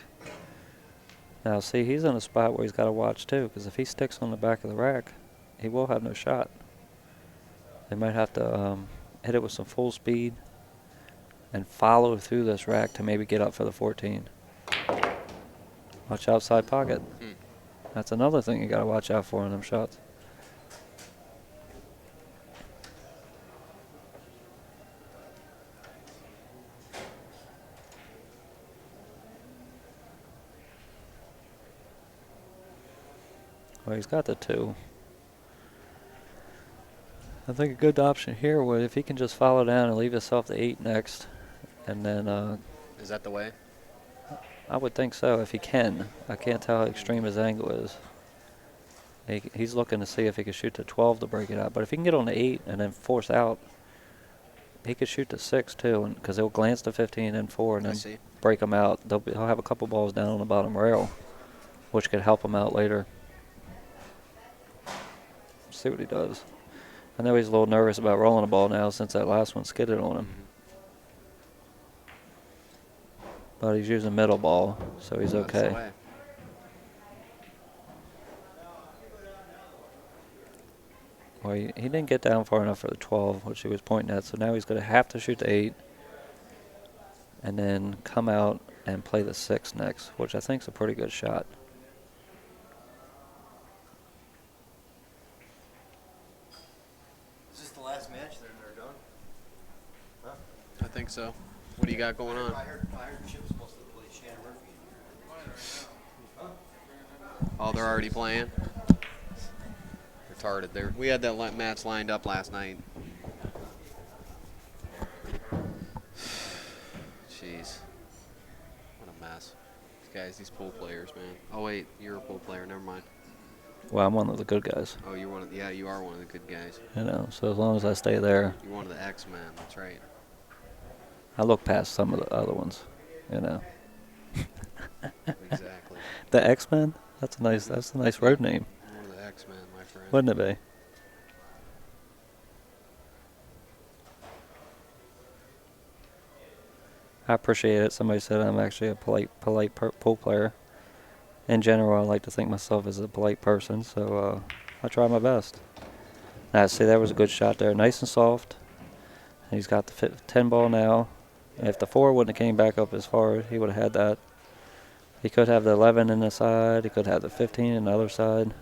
S2: Now, see, he's in a spot where he's got to watch, too, because if he sticks on the back of the rack, he will have no shot. They might have to hit it with some full speed and follow through this rack to maybe get up for the 14. Watch outside pocket. That's another thing you got to watch out for in them shots. Well, he's got the 2. I think a good option here would, if he can just follow down and leave himself the 8 next, and then
S1: Is that the way?
S2: I would think so if he can. I can't tell how extreme his angle is. He's looking to see if he can shoot to 12 to break it out. But if he can get on the 8 and then force out, he could shoot to 6 too, because he'll glance to 15 and 4 and then break them out. He'll have a couple balls down on the bottom rail, which could help him out later. See what he does. I know he's a little nervous about rolling the ball now since that last one skidded on him. But he's using middle ball, so he's okay. Well, he didn't get down far enough for the 12, which he was pointing at, so now he's going to have to shoot the 8 and then come out and play the 6 next, which I think is a pretty good shot.
S3: Is this the last match? They're done? Huh?
S1: I think so. What do you got going on?
S3: I heard Chip's supposed to play Shannon Murphy.
S1: Oh, they're already playing? Retarded. We had that match lined up last night. Jeez. What a mess. These guys, these pool players, man. Oh, wait, you're a pool player. Never mind.
S2: Well, I'm one of the good guys,
S1: Oh, you're one of yeah, you are one of the good guys.
S2: you know. So as long as I stay there,
S1: You're one of the X-Men. That's right.
S2: I look past some of the other ones, you know.
S1: Exactly.
S2: The X-Men? That's a nice road name,
S1: You're one of the X-Men, my friend.
S2: wouldn't it be? I appreciate it. Somebody said I'm actually a polite pool player. In general, I like to think myself as a polite person, so I try my best. Now, see, that was a good shot there, nice and soft. He's got the 10 ball now. If the 4 wouldn't have came back up as far, he would have had that. He could have the 11 in the side. He could have the 15 in the other side.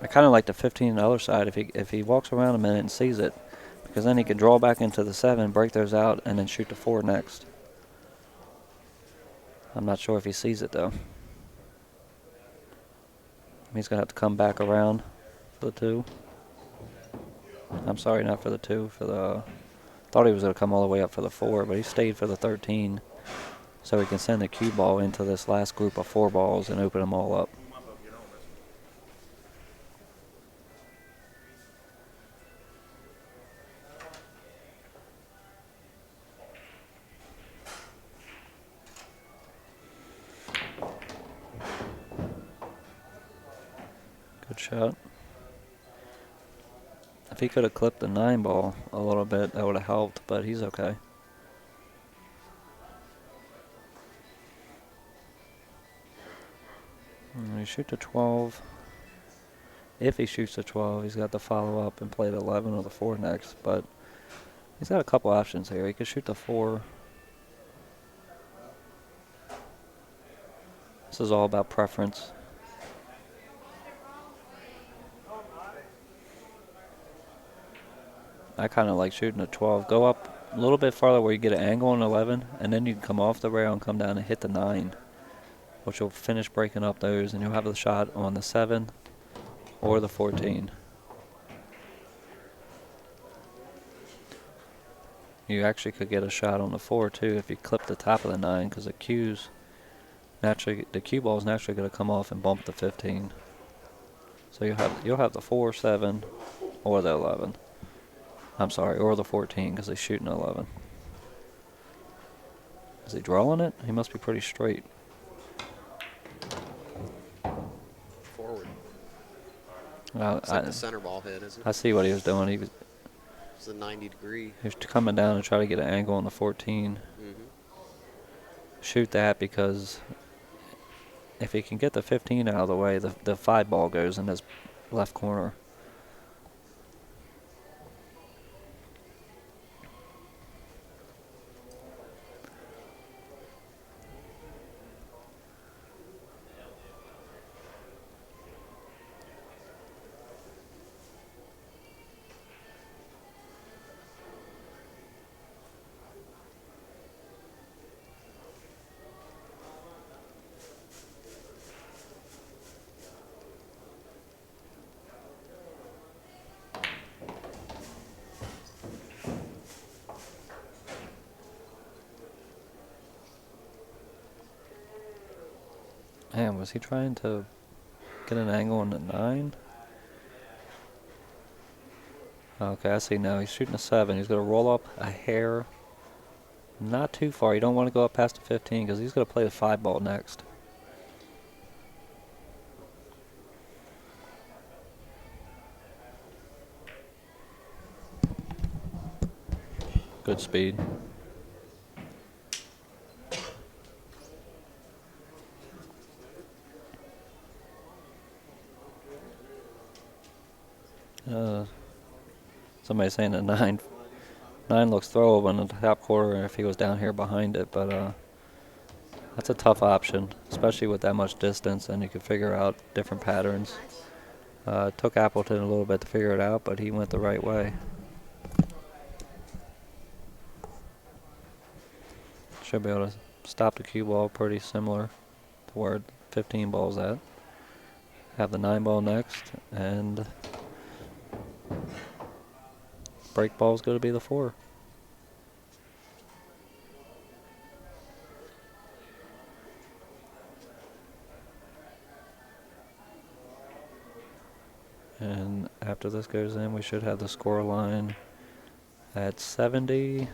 S2: I kind of like the 15 in the other side if he walks around a minute and sees it, because then he can draw back into the 7, break those out, and then shoot the 4 next. I'm not sure if he sees it, though. He's going to have to come back around for the 2. I'm sorry, not for the 2. For the thought he was going to come all the way up for the 4, but he stayed for the 13, so he can send the cue ball into this last group of 4 balls and open them all up. Good shot. If he could have clipped the 9 ball a little bit, that would have helped, but he's okay. And he shoot the 12. If he shoots the 12, he's got to follow up and play the 11 or the 4 next, but he's got a couple options here. He could shoot the 4. This is all about preference. I kind of like shooting a 12. Go up a little bit farther where you get an angle on 11, and then you can come off the rail and come down and hit the 9, which will finish breaking up those, and you'll have the shot on the 7 or the 14. You actually could get a shot on the 4 too if you clip the top of the 9, because the cue ball is naturally going to come off and bump the 15. So you'll have the 4, 7, or the 11. I'm sorry, or the 14, because he's shooting 11. Is he drawing it? He must be pretty straight.
S1: Forward.
S2: Uh,
S1: It's like the center ball hit, isn't
S2: I
S1: it?
S2: see what he was doing.
S1: It's a 90-degree.
S2: He was coming down and try to get an angle on the 14. Shoot that, because if he can get the 15 out of the way, the 5 ball goes in his left corner. Man, was he trying to get an angle on the 9? Okay, I see now. He's shooting a 7. He's going to roll up a hair. Not too far. You don't want to go up past the 15, because he's going to play the 5 ball next. Good speed. Somebody's saying that 9 looks throwable in the top quarter if he was down here behind it, but that's a tough option, especially with that much distance, and you can figure out different patterns. It took Appleton a little bit to figure it out, but he went the right way. Should be able to stop the cue ball pretty similar to where 15 ball's at. Have the 9 ball next, and break ball's going to be the 4. And after this goes in, we should have the score line at 70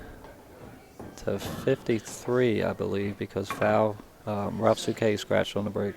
S2: to 53, I believe, because foul. Ralf Souquet scratched on the break.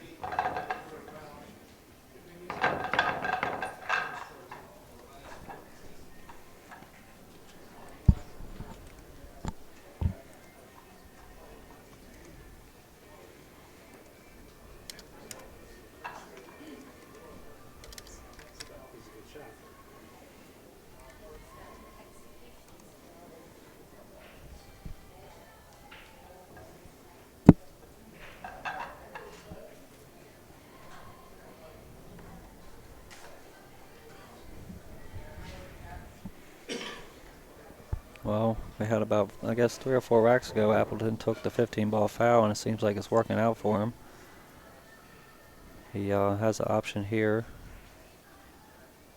S2: Well, we had about, I guess, 3 or 4 racks ago, Appleton took the 15-ball foul, and it seems like it's working out for him. He has the option here.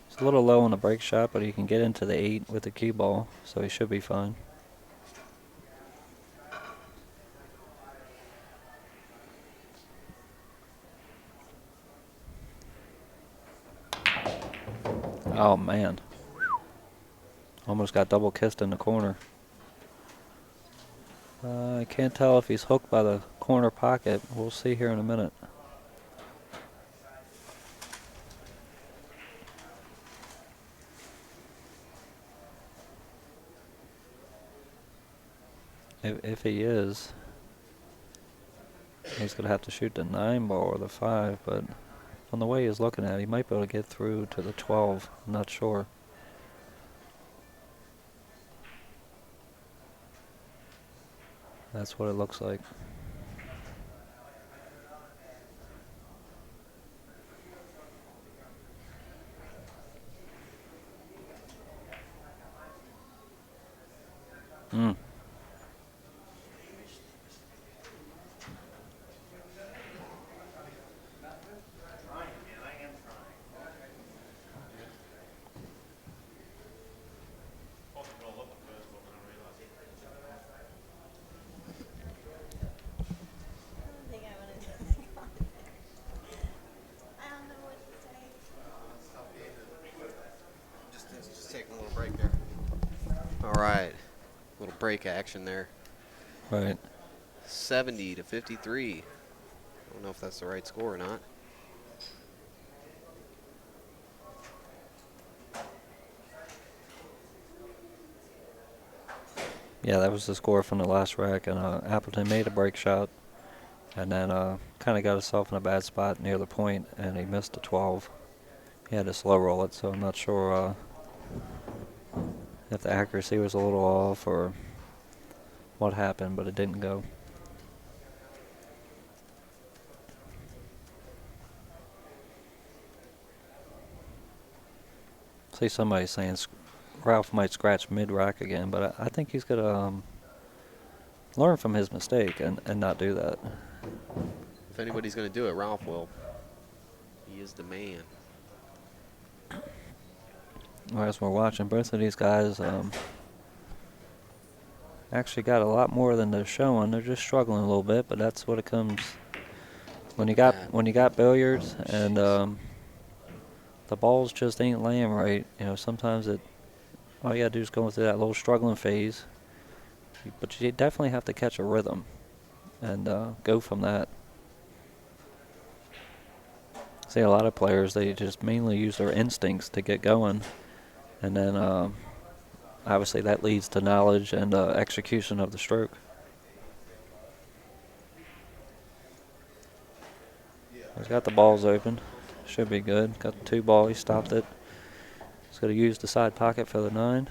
S2: It's a little low on the break shot, but he can get into the 8 with the cue ball, so he should be fine. Oh, man. Almost got double kissed in the corner. I can't tell if he's hooked by the corner pocket. We'll see here in a minute. If he is, he's going to have to shoot the 9 ball or the 5, but from the way he's looking at it, he might be able to get through to the 12. I'm not sure. That's what it looks like. Mm.
S1: Just taking a little break there. All right, little break action there.
S2: Right.
S1: 70 to 53. I don't know if that's the right score or not.
S2: Yeah, that was the score from the last rack, and Appleton made a break shot, and then kind of got himself in a bad spot near the point, and he missed the 12. He had to slow roll it, so I'm not sure if the accuracy was a little off or what happened, but it didn't go. See somebody saying Ralph might scratch mid-rack again, but I think he's going to learn from his mistake and not do that.
S1: If anybody's going to do it, Ralph will. He is the man.
S2: Well, as we're watching, both of these guys actually got a lot more than they're showing. They're just struggling a little bit, but that's what it comes when you got billiards and the balls just ain't laying right. You know, sometimes all you gotta do is go through that little struggling phase, but you definitely have to catch a rhythm and go from that. See, a lot of players, they just mainly use their instincts to get going, and then obviously that leads to knowledge and execution of the stroke. He's got the balls open. Should be good. Got the 2 ball. He stopped it. He's going to use the side pocket for the 9.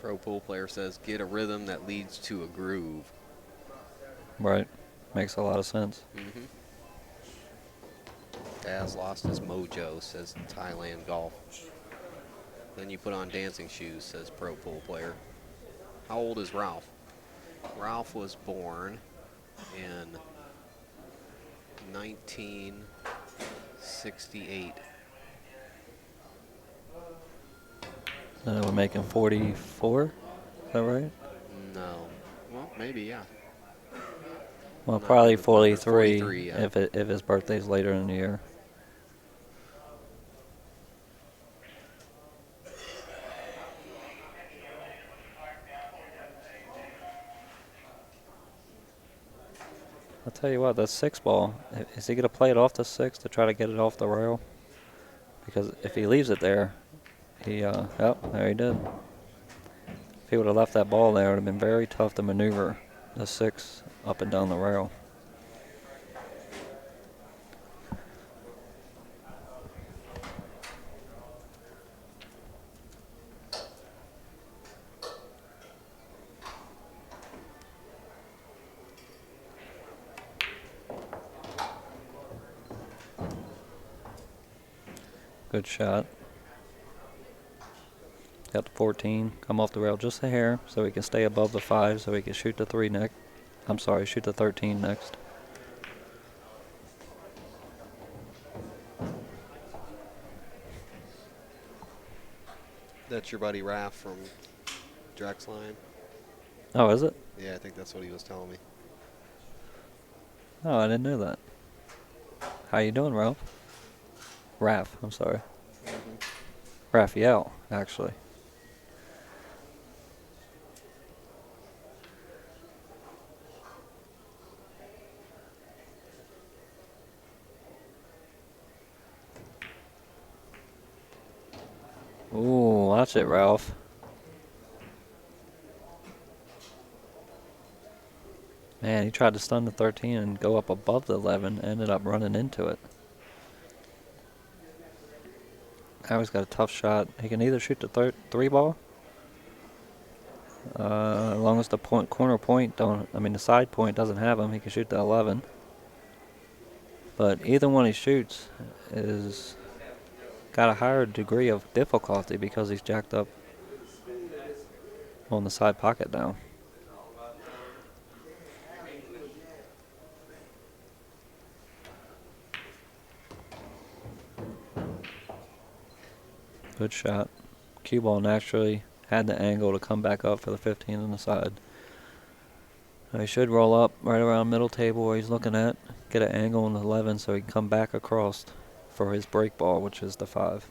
S1: Pro pool player says, get a rhythm that leads to a groove.
S2: Right. Makes a lot of sense.
S1: Mm-hmm. Daz lost his mojo, says Thailand Golf. Then you put on dancing shoes, says pro pool player. How old is Ralph? Ralph was born in 1968.
S2: We're making 44. Is that right?
S1: No. Well, maybe, yeah.
S2: Well,
S1: Not
S2: probably
S1: with number
S2: 43,
S1: 43, yeah.
S2: if his birthday's later in the year. I'll tell you what, that 6 ball, is he going to play it off the 6 to try to get it off the rail? Because if he leaves it there, oh, there he did. If he would have left that ball there, it would have been very tough to maneuver the 6 up and down the rail. Good shot. Got the 14, come off the rail just a hair so he can stay above the 5 so he can shoot the 3 next. I'm sorry, shoot the 13 next.
S1: That's your buddy Ralf from Drexline.
S2: Oh, is it?
S1: Yeah, I think that's what he was telling me.
S2: Oh, I didn't know that. How you doing, Ralph? Raph, I'm sorry. Raphael, actually. Ooh, watch it, Ralph. Man, he tried to stun the 13 and go up above the 11, ended up running into it. Now he's got a tough shot. He can either shoot the 3 ball, as long as the corner point the side point doesn't have him, he can shoot the 11. But either one he shoots is got a higher degree of difficulty because he's jacked up on the side pocket now. Good shot. Cue ball naturally had the angle to come back up for the 15 on the side. Now he should roll up right around middle table where he's looking at, get an angle on the 11 so he can come back across for his break ball, which is the 5.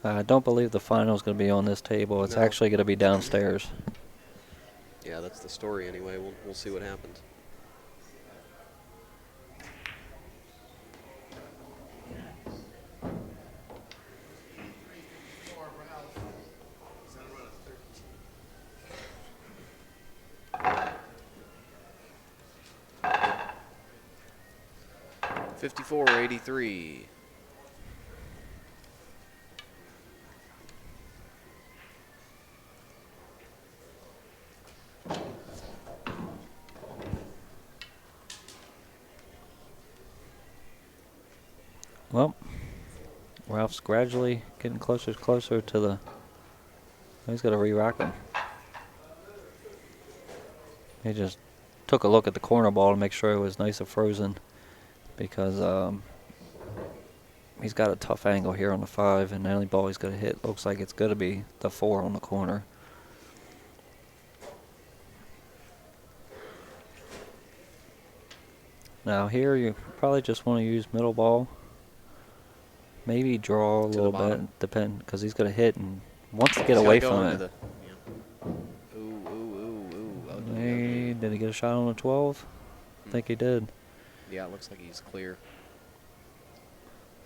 S2: I don't believe the final is going to be on this table. It's
S1: No.
S2: actually going to be downstairs.
S1: Yeah, that's the story anyway. We'll see what happens.
S7: Or Ralph. He's gonna run a
S1: 54-83.
S2: Well, Ralph's gradually getting closer to the... He's got to re-rack him. He just took a look at the corner ball to make sure it was nice and frozen because he's got a tough angle here on the 5, and the only ball he's going to hit looks like it's going to be the 4 on the corner. Now here you probably just want to use middle ball. Maybe draw a little bit, because he's going to hit and wants to get away from it.
S1: Ooh.
S2: Did he get a shot on the 12? I think he did.
S1: Yeah, it looks like he's clear.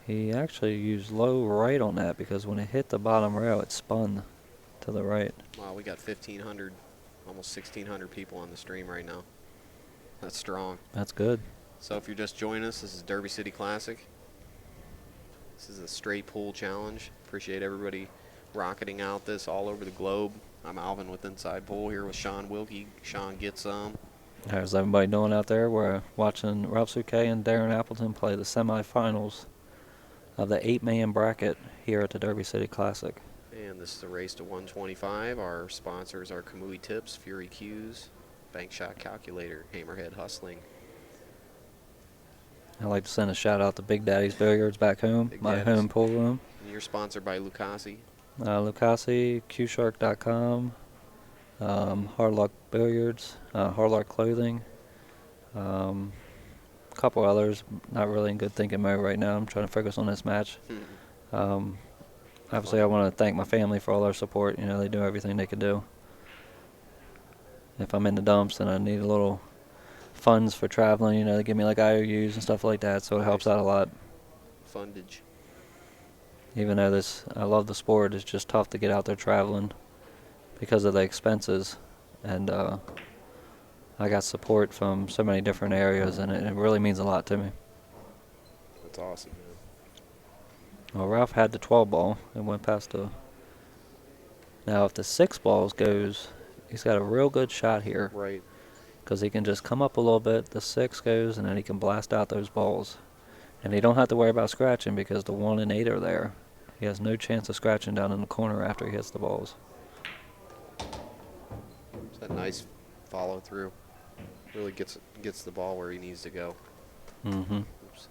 S2: He actually used low right on that because when it hit the bottom rail, it spun to the right.
S1: Wow, we got 1,500, almost 1,600 people on the stream right now. That's strong.
S2: That's good.
S1: So if you're just joining us, this is Derby City Classic. This is a straight pool challenge. Appreciate everybody rocketing out this all over the globe. I'm Alvin with Inside Pool here with Sean Wilkie. Sean gets some.
S2: How's everybody doing out there? We're watching Ralf Souquet and Darren Appleton play the semifinals of the 8-man bracket here at the Derby City Classic.
S1: And this is a race to 125. Our sponsors are Kamui Tips, Fury Q's, Bank Shot Calculator, Hammerhead Hustling.
S2: I'd like to send a shout out to Big Daddy's Billiards back home,
S1: Big
S2: my
S1: Daddy's.
S2: home pool room.
S1: And you're sponsored by Lucasi.
S2: Lucasi, QShark.com, Hard Luck Billiards, Hard Luck Clothing, a couple others. Not really in good thinking mode right now. I'm trying to focus on this match. Obviously, I want to thank my family for all their support. You know, they do everything they can do. If I'm in the dumps and I need a little funds for traveling, you know, they give me like IOUs and stuff like that, so it helps out a lot.
S1: Fundage.
S2: Even though I love the sport, it's just tough to get out there traveling because of the expenses. And I got support from so many different areas, and it really means a lot to me.
S1: That's awesome, man.
S2: Well, Ralph had the 12 ball and went past the. Now, if the 6 balls goes, he's got a real good shot here.
S1: Right.
S2: Because he can just come up a little bit, the 6 goes, and then he can blast out those balls. And he don't have to worry about scratching because the 1 and 8 are there. He has no chance of scratching down in the corner after he hits the balls.
S1: It's a nice follow through. Really gets the ball where he needs to go.
S2: Mm-hmm.
S1: Oops.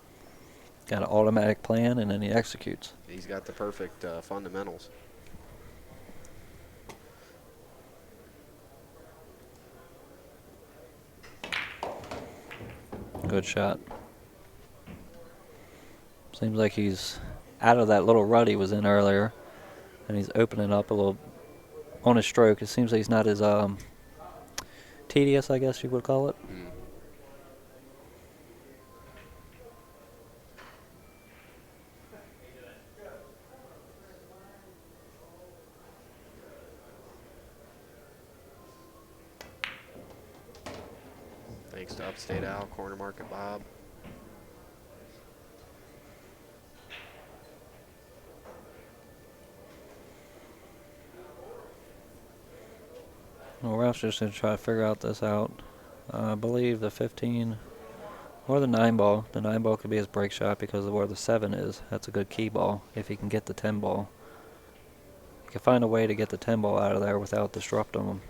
S2: Got an automatic plan, and then he executes.
S1: He's got the perfect fundamentals.
S2: Good shot. Seems like he's out of that little rut he was in earlier, and he's opening up a little on his stroke. It seems like he's not as tedious, I guess you would call it.
S1: Thanks to Upstate Al, Corner Market Bob.
S2: Well, Ralph's just going to try to figure this out. I believe the 15 or the 9 ball. The 9 ball could be his break shot because of where the 7 is. That's a good key ball if he can get the 10 ball. He can find a way to get the 10 ball out of there without disrupting him.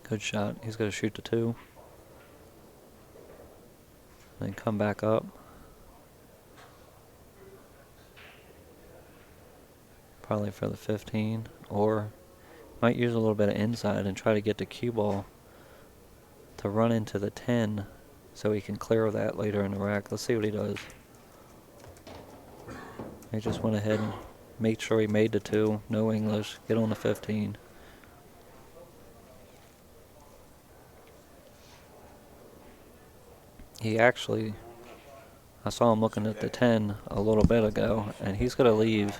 S2: Good shot. He's going to shoot the 2. Then come back up. Probably for the 15. Or might use a little bit of inside and try to get the cue ball to run into the 10 so he can clear that later in the rack. Let's see what he does. He just went ahead and made sure he made the 2. No English. Get on the 15. He actually, I saw him looking at the 10 a little bit ago, and he's going to leave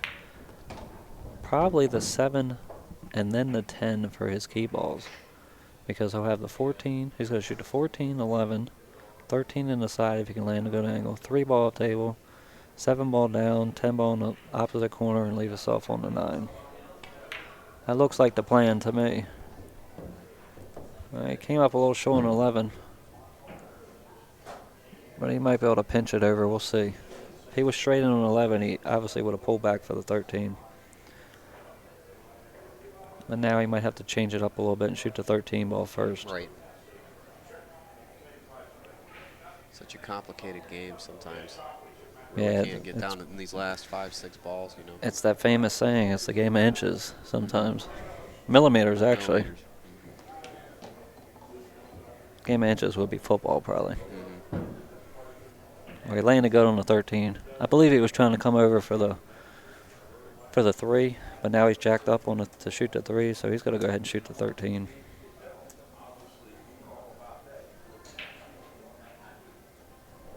S2: probably the 7 and then the 10 for his key balls. Because he'll have the 14, he's going to shoot the 14, 11, 13 in the side if he can land a good angle, 3 ball up table, 7 ball down, 10 ball in the opposite corner, and leave himself on the 9. That looks like the plan to me. He came up a little short on 11. But he might be able to pinch it over. We'll see. If he was straight in on 11, he obviously would have pulled back for the 13. But now he might have to change it up a little bit and shoot the 13 ball first.
S1: Right. Such a complicated game sometimes.
S2: Yeah,
S1: You can't get down in these last 5, 6 balls, you know.
S2: it's that famous saying, it's the game of inches sometimes. Millimeters, actually.
S1: Millimeters.
S2: Game of inches would be football, probably. Well, he landed good on the 13. I believe he was trying to come over for the 3, but now he's jacked up on to shoot the 3, so he's going to go ahead and shoot the 13.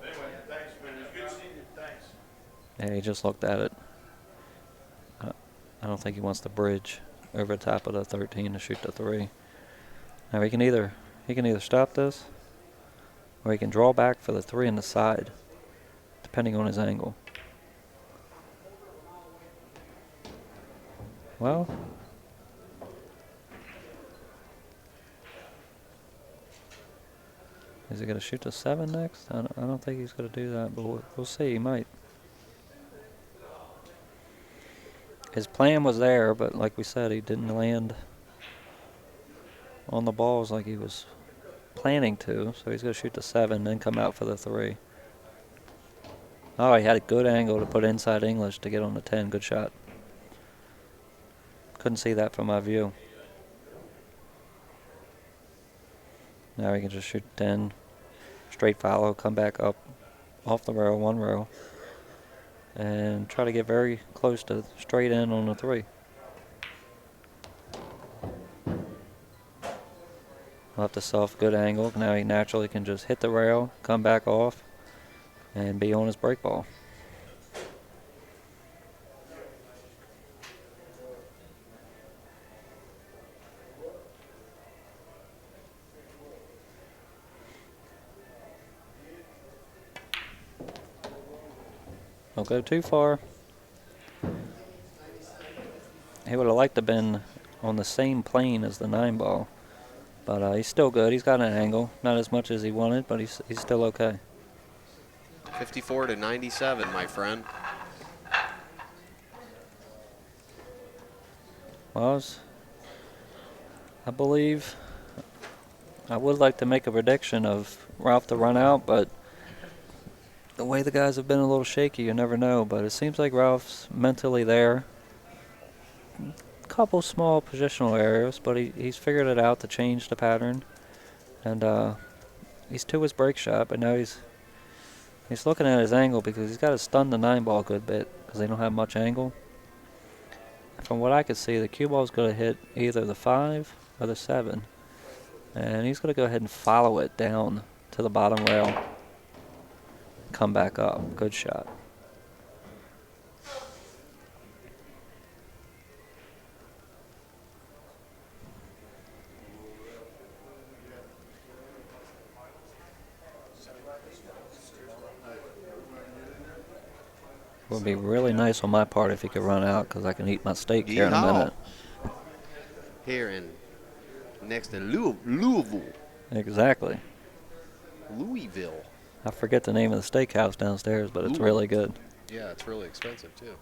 S7: Anyway, thanks, man. It's good seeing you. Thanks.
S2: Yeah, he just looked at it. I don't think he wants to bridge over the top of the 13 to shoot the 3. Now he can either stop this, or he can draw back for the 3 in the side, depending on his angle. Well, is he going to shoot the 7 next? I don't think he's going to do that, but we'll see. He might. his plan was there, but like we said, he didn't land on the balls like he was planning to. So he's going to shoot the 7, then come out for the 3. Oh, he had a good angle to put inside English to get on the 10. Good shot. Couldn't see that from my view. Now he can just shoot 10, straight follow, come back up off the rail, 1 row, and try to get very close to straight in on the 3. Left a soft, good angle. Now he naturally can just hit the rail, come back off, and be on his break ball. Don't go too far. He would have liked to have been on the same plane as the 9 ball. But he's still good. He's got an angle. Not as much as he wanted, but he's still okay.
S1: 54 to 97, my friend.
S2: Well, I believe I would like to make a prediction of Ralph to run out, but the way the guys have been a little shaky, you never know. But it seems like Ralph's mentally there. Couple small positional errors, but he's figured it out to change the pattern, and he's to his break shot. But now he's looking at his angle because he's got to stun the 9 ball a good bit because they don't have much angle. From what I could see, the cue ball is going to hit either the 5 or the 7, and he's going to go ahead and follow it down to the bottom rail, come back up. Good shot. Would be really nice on my part if he could run out because I can eat my steak here in a
S1: Yeehaw.
S2: minute.
S1: Here in next to Louisville.
S2: Exactly.
S1: Louisville.
S2: I forget the name of the steakhouse downstairs, but it's
S1: Ooh.
S2: really good.
S1: Yeah, it's really expensive too.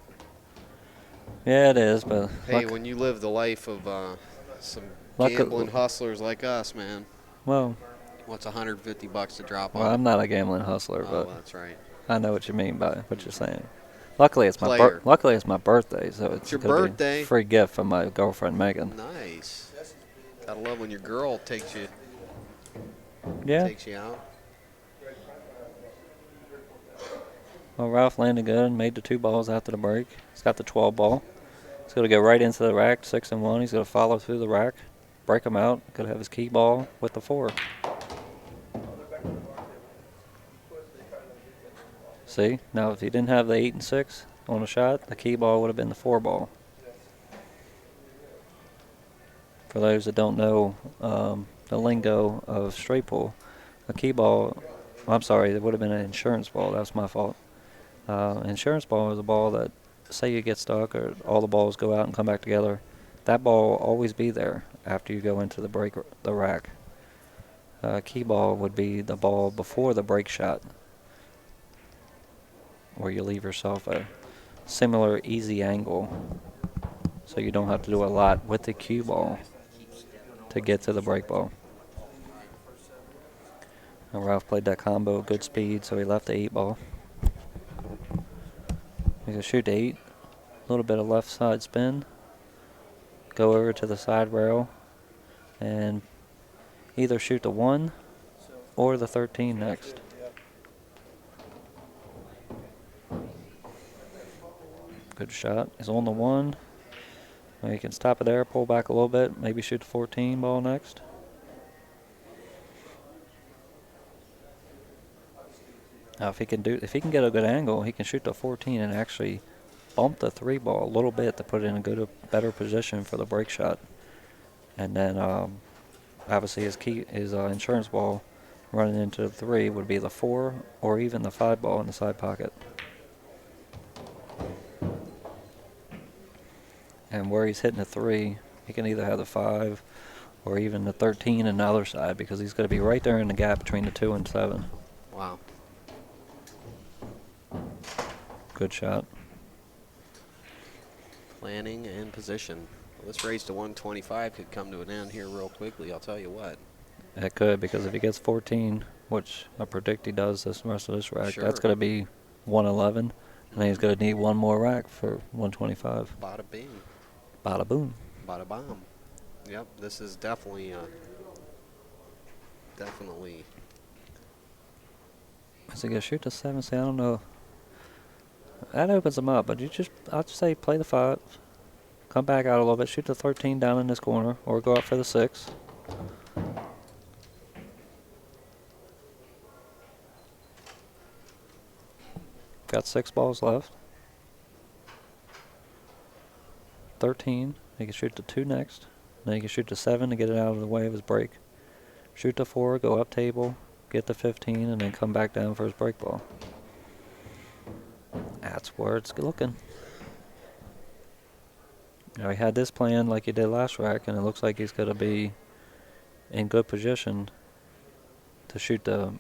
S2: Yeah, it is, but
S1: Hey, when you live the life of some
S2: Luck-
S1: gambling hustlers like us, man,
S2: well,
S1: what's $150 to drop
S2: well,
S1: on?
S2: I'm not a gambling hustler,
S1: Oh,
S2: but
S1: that's right.
S2: I know what you mean by what you're saying. Luckily, it's
S1: Player.
S2: luckily it's my birthday, so it's
S1: your
S2: gonna be
S1: birthday.
S2: a free gift from my girlfriend Megan.
S1: Nice. Gotta love when your girl takes you
S2: Yeah.
S1: out.
S2: Well, Ralph landed good, made the 2 balls after the break. He's got the 12 ball. He's going to go right into the rack, 6 and 1. He's going to follow through the rack, break him out. Going to have his key ball with the 4. See, now if he didn't have the 8 and 6 on a shot, the key ball would have been the 4 ball. For those that don't know the lingo of straight pull, a key ball, I'm sorry, it would have been an insurance ball. That's my fault. Insurance ball is a ball that, say you get stuck or all the balls go out and come back together, that ball will always be there after you go into the rack. Key ball would be the ball before the break shot, where you leave yourself a similar easy angle so you don't have to do a lot with the cue ball to get to the break ball. And Ralph played that combo, good speed, so he left the 8 ball. He's going to shoot the 8, a little bit of left side spin, go over to the side rail, and either shoot the 1 or the 13 next. Good shot. He's on the 1. Well, you can stop it there, pull back a little bit, maybe shoot the 14 ball next. Now, if he can get a good angle, he can shoot the 14 and actually bump the 3 ball a little bit to put it in a better position for the break shot. And then, obviously, his insurance ball running into the 3 would be the 4 or even the 5 ball in the side pocket. And where he's hitting the 3, he can either have the 5 or even the 13 on the other side because he's going to be right there in the gap between the 2 and 7.
S1: Wow.
S2: Good shot.
S1: Planning and position. Well, this race to 125 could come to an end here real quickly, I'll tell you what.
S2: It could, because if he gets 14, which I predict he does this rest of this rack,
S1: Sure.
S2: that's going to be 111, and then he's going to need one more rack for 125.
S1: Bada bing.
S2: Bada boom.
S1: Bada bomb. Yep, this is definitely,
S2: Is he going to shoot the 7? See, I don't know. That opens him up, but I'd say play the 5. Come back out a little bit, shoot the 13 down in this corner, or go up for the 6. Got 6 balls left. 13. He can shoot the 2 next. Then he can shoot the 7 to get it out of the way of his break. Shoot the 4, go up table, get the 15, and then come back down for his break ball. That's where it's looking. Now he had this plan like he did last rack, and it looks like he's going to be in good position to shoot the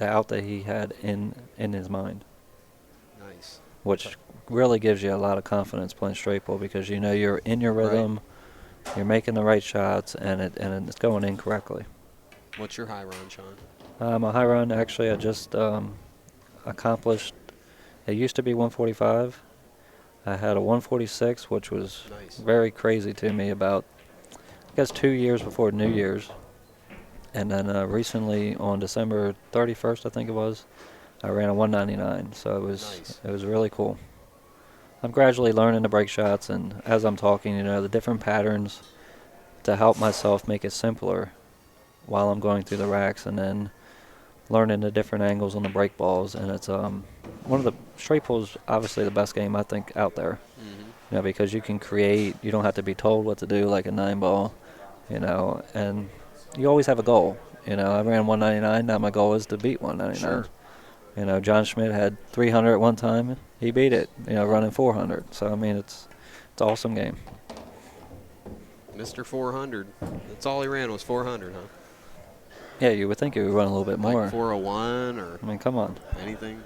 S2: out that he had in his mind.
S1: nice.
S2: Which really gives you a lot of confidence playing straight ball, because you know you're in your rhythm, you're making the right shots, and it's going in correctly.
S1: What's your high run, Sean?
S2: A high run, actually, I just accomplished. It used to be 145. I had a 146, which was
S1: Nice.
S2: very crazy to me about, I guess, 2 years before New Year's. And then recently, on December 31st, I think it was, I ran a 199. So
S1: Nice.
S2: it was really cool. I'm gradually learning the break shots, and as I'm talking, you know, the different patterns to help myself make it simpler while I'm going through the racks, and then learning the different angles on the break balls. And it's one of the straight pulls, obviously the best game I think out there.
S1: Mm-hmm.
S2: You know, because you can create, you don't have to be told what to do like a 9 ball, you know, and you always have a goal. You know, I ran 199, now my goal is to beat 199.
S1: Sure.
S2: You know, John Schmidt had 300 at one time, he beat it, you know, running 400. So I mean, it's an awesome game.
S1: Mr. 400. That's all he ran was 400, huh?
S2: Yeah, you would think he would run a little bit more.
S1: Like 401 or
S2: I mean, come on.
S1: anything.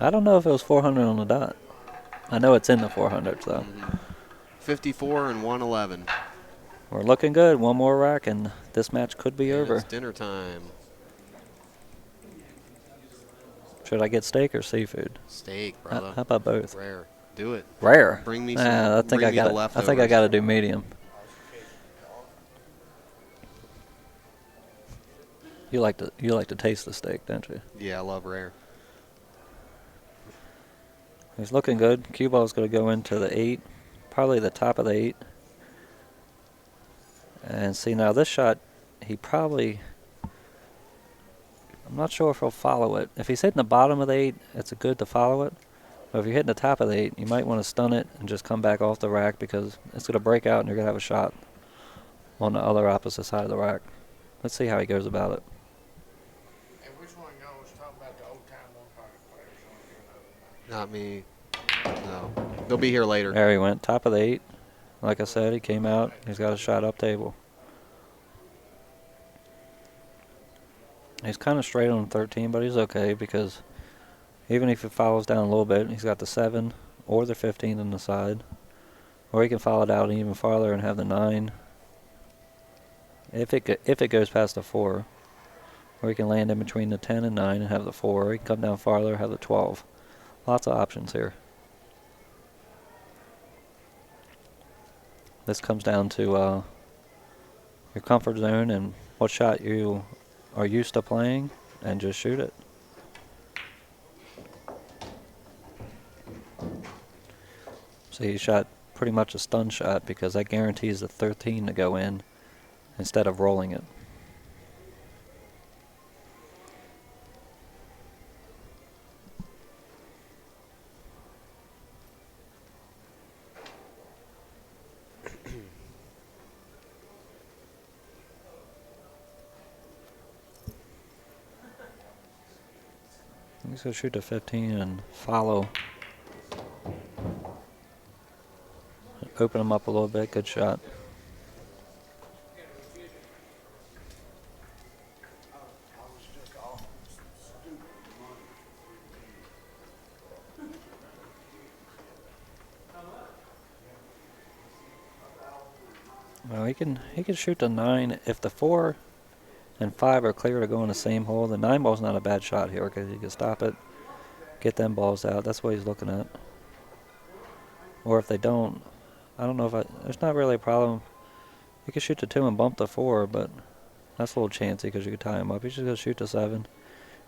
S2: I don't know if it was 400 on the dot. I know it's in the 400s, though.
S1: Mm-hmm. 54 and 111.
S2: We're looking good. One more rack, and this match could be
S1: And
S2: over.
S1: It's dinner time.
S2: Should I get steak or seafood?
S1: Steak, brother.
S2: How about both?
S1: Rare. Do it.
S2: Rare.
S1: Bring me
S2: Nah,
S1: some.
S2: I think
S1: bring
S2: I
S1: me
S2: got.
S1: the
S2: I
S1: leftovers.
S2: think I got to do medium. You like to taste the steak, don't you?
S1: Yeah, I love rare.
S2: He's looking good. Cue ball's going to go into the 8, probably the top of the 8. And see, now this shot, he probably, I'm not sure if he'll follow it. If he's hitting the bottom of the 8, it's good to follow it. But if you're hitting the top of the 8, you might want to stun it and just come back off the rack, because it's going to break out and you're going to have a shot on the other opposite side of the rack. Let's see how he goes about it.
S3: And which one y'all was talking about, the old time one-pocket players?
S1: Not me. No. They'll be here later.
S2: There he went, top of the 8. Like I said, he came out. He's got a shot up table. He's kind of straight on 13, but he's okay, because even if he follows down a little bit, he's got the 7 or the 15 on the side. Or he can follow it out even farther and have the 9. If it goes past the 4. Or he can land in between the 10 and 9 and have the 4. Or he can come down farther and have the 12. Lots of options here. This comes down to your comfort zone and what shot you are used to playing, and just shoot it. So he shot pretty much a stun shot, because that guarantees the 13 to go in instead of rolling it. He's going to shoot a 15 and follow. Open him up a little bit. Good shot. Well, he can shoot the 9 if the 4 and 5 are clear to go in the same hole. The 9 ball's not a bad shot here because he can stop it, get them balls out. That's what he's looking at. Or if they don't, I don't know if there's not really a problem. He could shoot the 2 and bump the 4, but that's a little chancy because you could tie him up. He's just going to shoot the 7.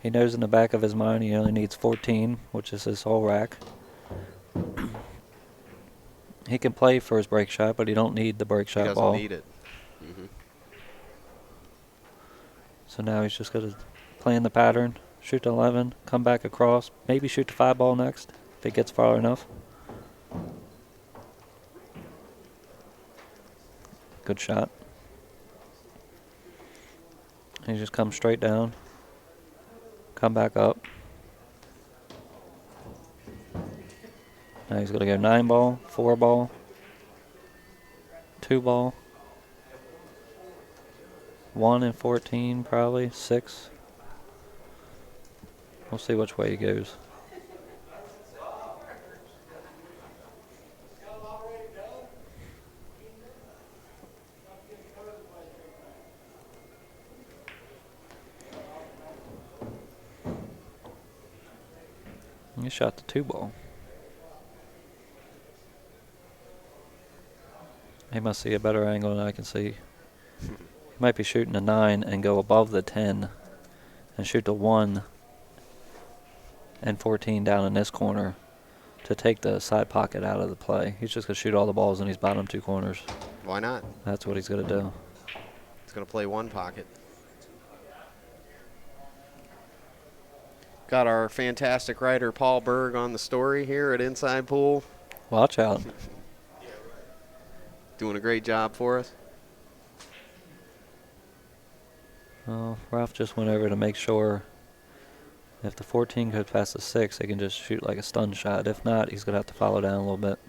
S2: He knows in the back of his mind he only needs 14, which is his whole rack. He can play for his break shot, but he don't need the break shot
S1: He doesn't
S2: ball.
S1: need it. Mm-hmm.
S2: So now he's just going to play in the pattern, shoot the 11, come back across, maybe shoot the 5 ball next if it gets far enough. Good shot. He just comes straight down, come back up. Now he's going to go 9 ball, 4 ball, 2 ball, 1 and 14 probably, 6. We'll see which way he goes. He shot the 2 ball. He must see a better angle than I can see. He might be shooting a 9 and go above the 10 and shoot the 1 and 14 down in this corner to take the side pocket out of the play. He's just going to shoot all the balls in these bottom 2 corners.
S1: Why not?
S2: That's what he's going to do.
S1: He's going to play 1 pocket. Got our fantastic writer Paul Berg on the story here at Inside Pool.
S2: Watch out.
S1: Doing a great job for us.
S2: Well, Ralph just went over to make sure if the 14 goes past the 6, they can just shoot like a stun shot. If not, he's going to have to follow down a little bit.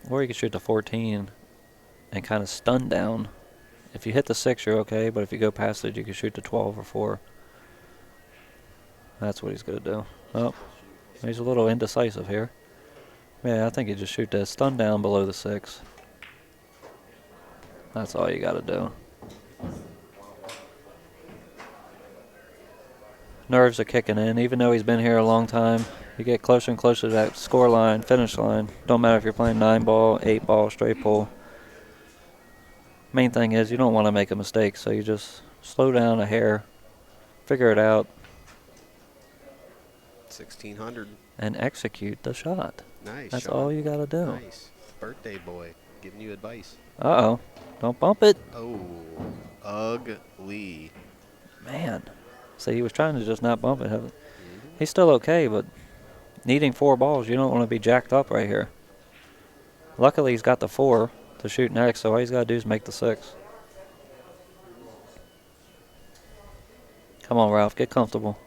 S2: Or you can shoot the 14 and kind of stun down. If you hit the 6, you're okay, but if you go past it, you can shoot the 12 or 4. That's what he's going to do. Oh, he's a little indecisive here. Yeah, I think you just shoot the stun down below the 6. That's all you got to do. Nerves are kicking in. Even though he's been here a long time, you get closer and closer to that score line, finish line. Don't matter if you're playing 9 ball, 8 ball, straight pull. Main thing is you don't want to make a mistake, so you just slow down a hair, figure it out,
S1: 1600.
S2: and execute the shot.
S1: Nice.
S2: That's
S1: Sean.
S2: all you got to do.
S1: Nice. Birthday boy giving you advice.
S2: Uh-oh. Don't bump it.
S1: Oh, ugly.
S2: Man. See, he was trying to just not bump it. He's still okay, but needing 4 balls, you don't want to be jacked up right here. Luckily, he's got the 4 to shoot next, so all he's got to do is make the 6. Come on, Ralph. Get comfortable.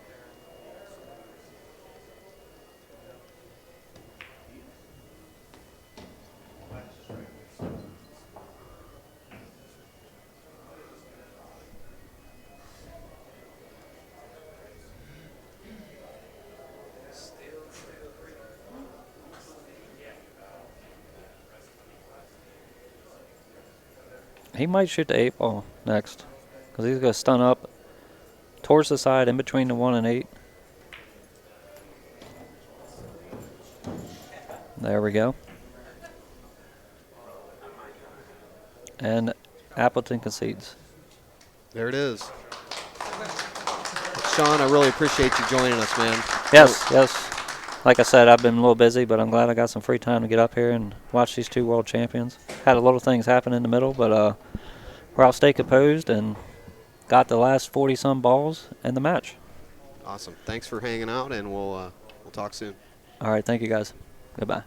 S2: He might shoot the 8 ball next because he's going to stun up towards the side in between the 1 and 8. There we go. And Appleton concedes.
S1: There it is. Sean, I really appreciate you joining us, man.
S2: Yes, yes. Like I said, I've been a little busy, but I'm glad I got some free time to get up here and watch these 2 world champions. Had a little things happen in the middle, but Ralph stayed composed and got the last 40-some balls in the match.
S1: Awesome. Thanks for hanging out, and we'll talk soon.
S2: All right, thank you guys. Goodbye.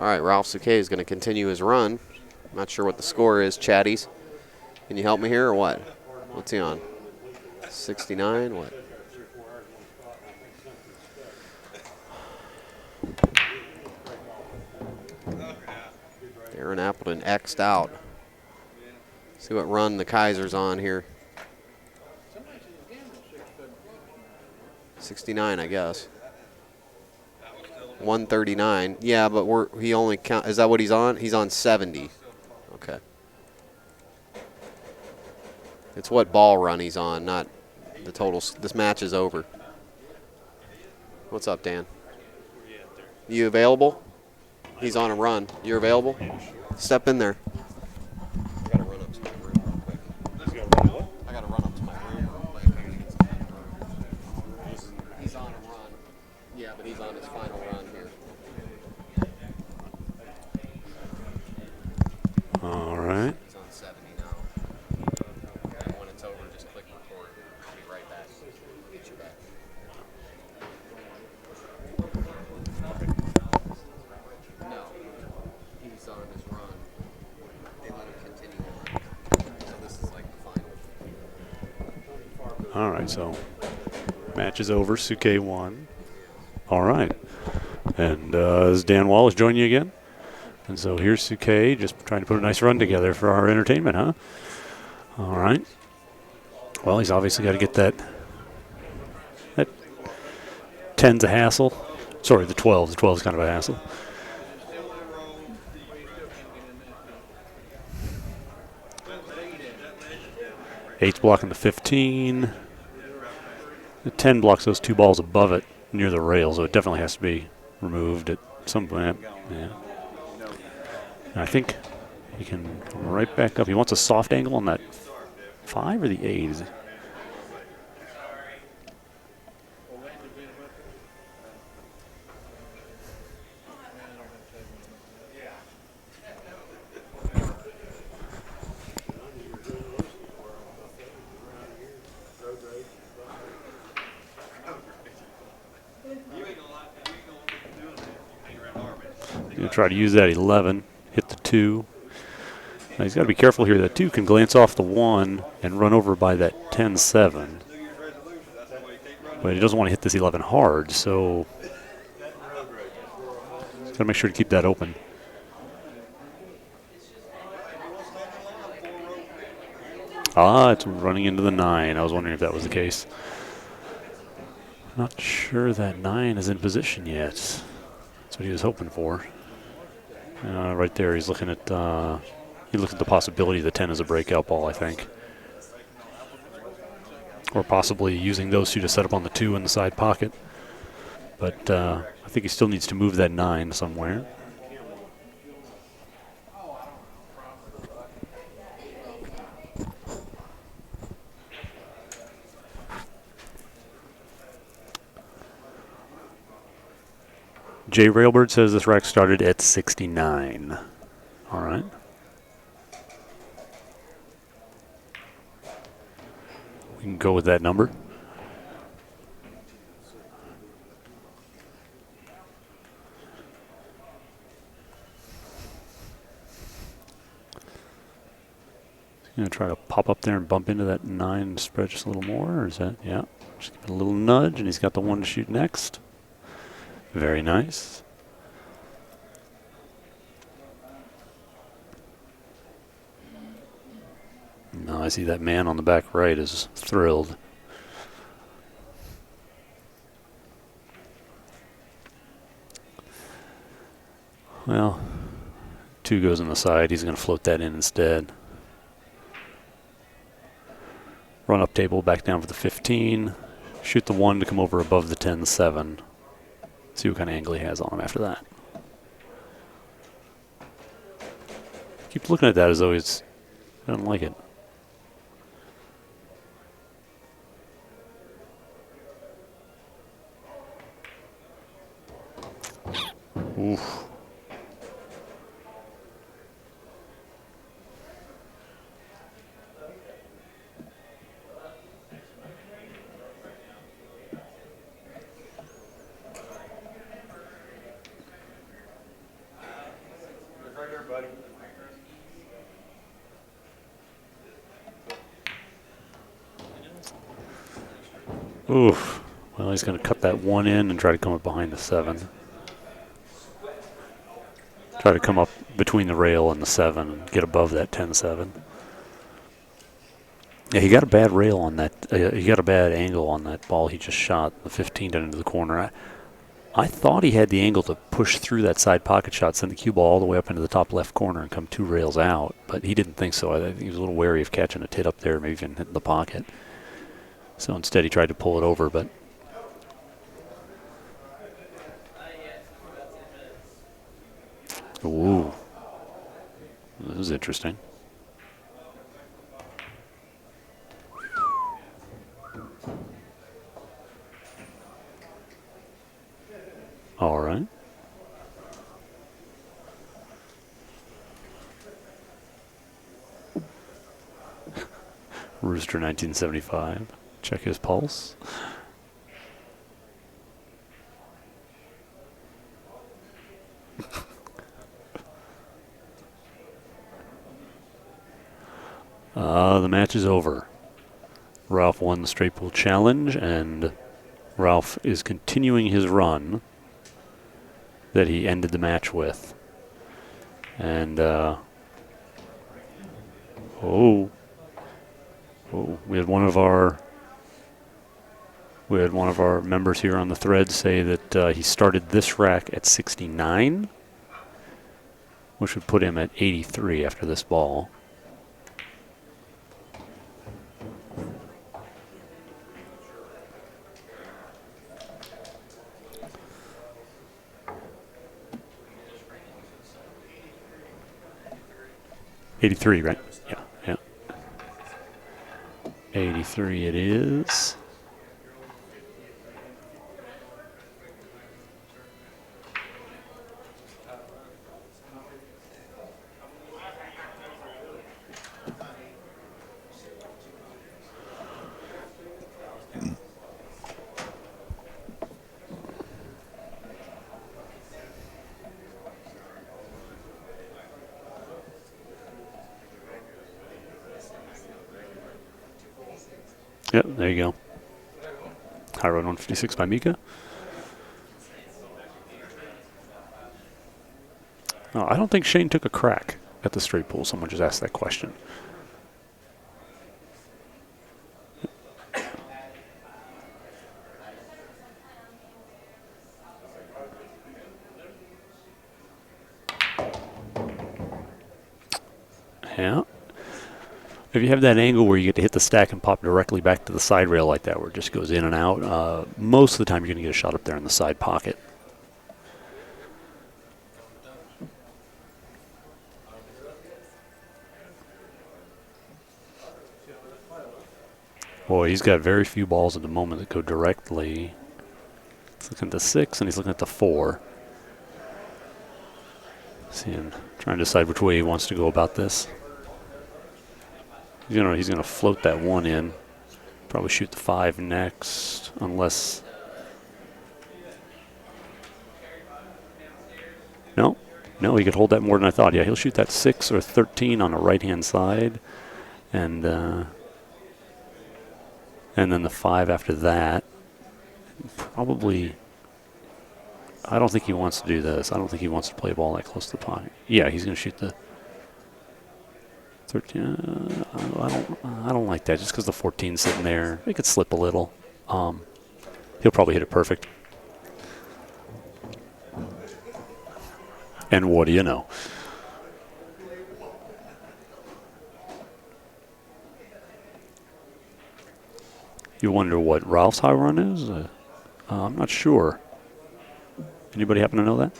S1: All right, Ralf Souquet is going to continue his run. Not sure what the score is, chatties. Can you help me here or what? What's he on? 69? What? Darren Appleton X'd out. See what run the Kaiser's on here. 69, I guess. 139. Yeah, but he only count. Is that what he's on? He's on 70. Okay. It's what ball run he's on, not the total. This match is over. What's up, Dan? You available? He's on a run. You're available? Step in there. I gotta run up to my room real quick. I gotta run up to my room real quick. I gotta get some. He's on a run. Yeah, but he's on his final run here.
S4: All right.
S1: He's on 70 now. And when it's over, just click record. I'll be right back. Get you back. No. He's on his run. They let him continue on. So this is like the final.
S4: All right, so match is over. Souquet won. All right. And as Dan Wallace join you again. And so here's Souquet just trying to put a nice run together for our entertainment, huh? All right. Well, he's obviously got to get that 10's a hassle. Sorry, the 12. The 12 is kind of a hassle. Eight's blocking the 15. The 10 blocks those two balls above it near the rail, so it definitely has to be removed at some point. Yeah. And I think he can come right back up. He wants a soft angle on that 5 or the 8. Is it? Going to try to use that 11, hit the 2. Now he's got to be careful here. That 2 can glance off the 1 and run over by that 10-7. But he doesn't want to hit this 11 hard, so he's got to make sure to keep that open. Ah, it's running into the 9. I was wondering if that was the case. Not sure that 9 is in position yet. That's what he was hoping for. Right there, he's looking at he looked at the possibility the 10 is a breakout ball, I think. Or possibly using those two to set up on the 2 in the side pocket. But I think he still needs to move that 9 somewhere. Jay Railbird says this rack started at 69. All right. We can go with that number. Going to try to pop up there and bump into that 9 spread just a little more, or is that, yeah. Just give it a little nudge, and he's got the 1 to shoot next. Very nice. Now I see that man on the back right is thrilled. Well, 2 goes on the side. He's going to float that in instead. Run up table, back down for the 15. Shoot the 1 to come over above the 10-7. See what kind of angle he has on him after that. Keep looking at that as though he's doesn't like it. Oof.
S7: buddy.
S4: Oof. Well, he's going to cut that one in and try to come up behind the 7. Try to come up between the rail and the 7 and get above that 10-7. Yeah, he got a bad rail on that. He got a bad angle on that ball he just shot, the 15 down into the corner. I thought he had the angle to push through that side pocket shot, send the cue ball all the way up into the top left corner and come 2 rails out, but he didn't think so. I think he was a little wary of catching a tit up there, maybe even hitting the pocket. So instead he tried to pull it over, but ooh, this is interesting. All right. Rooster 1975. Check his pulse. The match is over. Ralf won the straight pool challenge, and Ralf is continuing his run that he ended the match with. And, we had one of our members here on the thread say that he started this rack at 69, which would put him at 83 after this ball. '83, right? Yeah. 83 it is. Yep, there you go. High Road 156 by Mika. Oh, I don't think Shane took a crack at the straight pool. Someone just asked that question. Yeah. If you have that angle where you get to hit the stack and pop directly back to the side rail like that, where it just goes in and out, most of the time you're going to get a shot up there in the side pocket. Boy, he's got very few balls at the moment that go directly. He's looking at the 6 and he's looking at the 4. Seeing, trying to decide which way he wants to go about this. He's gonna float that 1 in. Probably shoot the 5 next, unless. No, he could hold that more than I thought. Yeah, he'll shoot that 6 or 13 on the right-hand side, and then the 5 after that. Probably. I don't think he wants to do this. I don't think he wants to play a ball that close to the pocket. Yeah, he's gonna shoot the 13. I don't like that just because the 14's sitting there. It could slip a little. He'll probably hit it perfect. And what do you know? You wonder what Ralph's high run is? I'm not sure. Anybody happen to know that?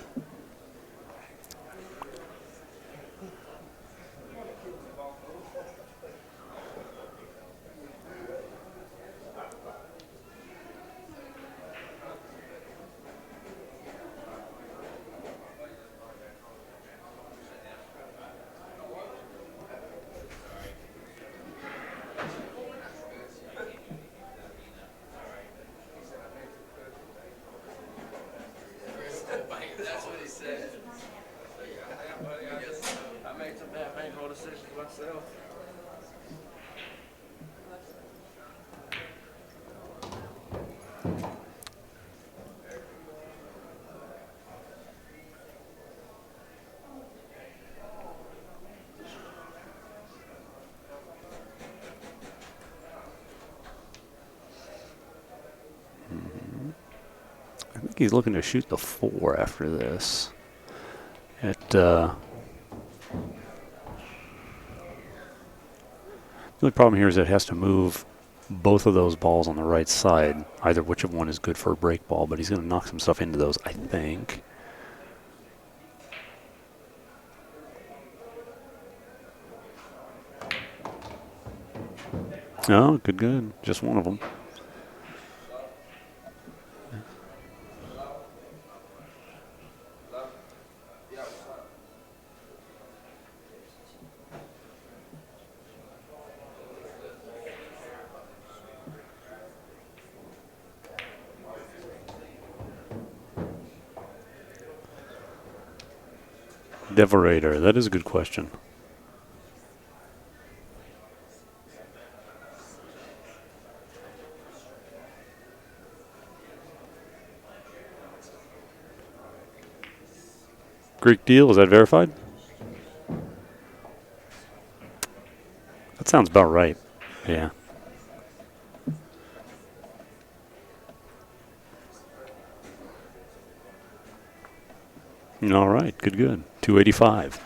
S3: I made some bad painful decisions myself.
S4: I think he's looking to shoot the 4 after this. The only problem here is it has to move both of those balls on the right side, either which of one is good for a break ball, but he's going to knock some stuff into those, I think. Oh, good, good. Just one of them. Devorator, that is a good question. Greek deal, is that verified? That sounds about right. Yeah. All right, good, good. 285.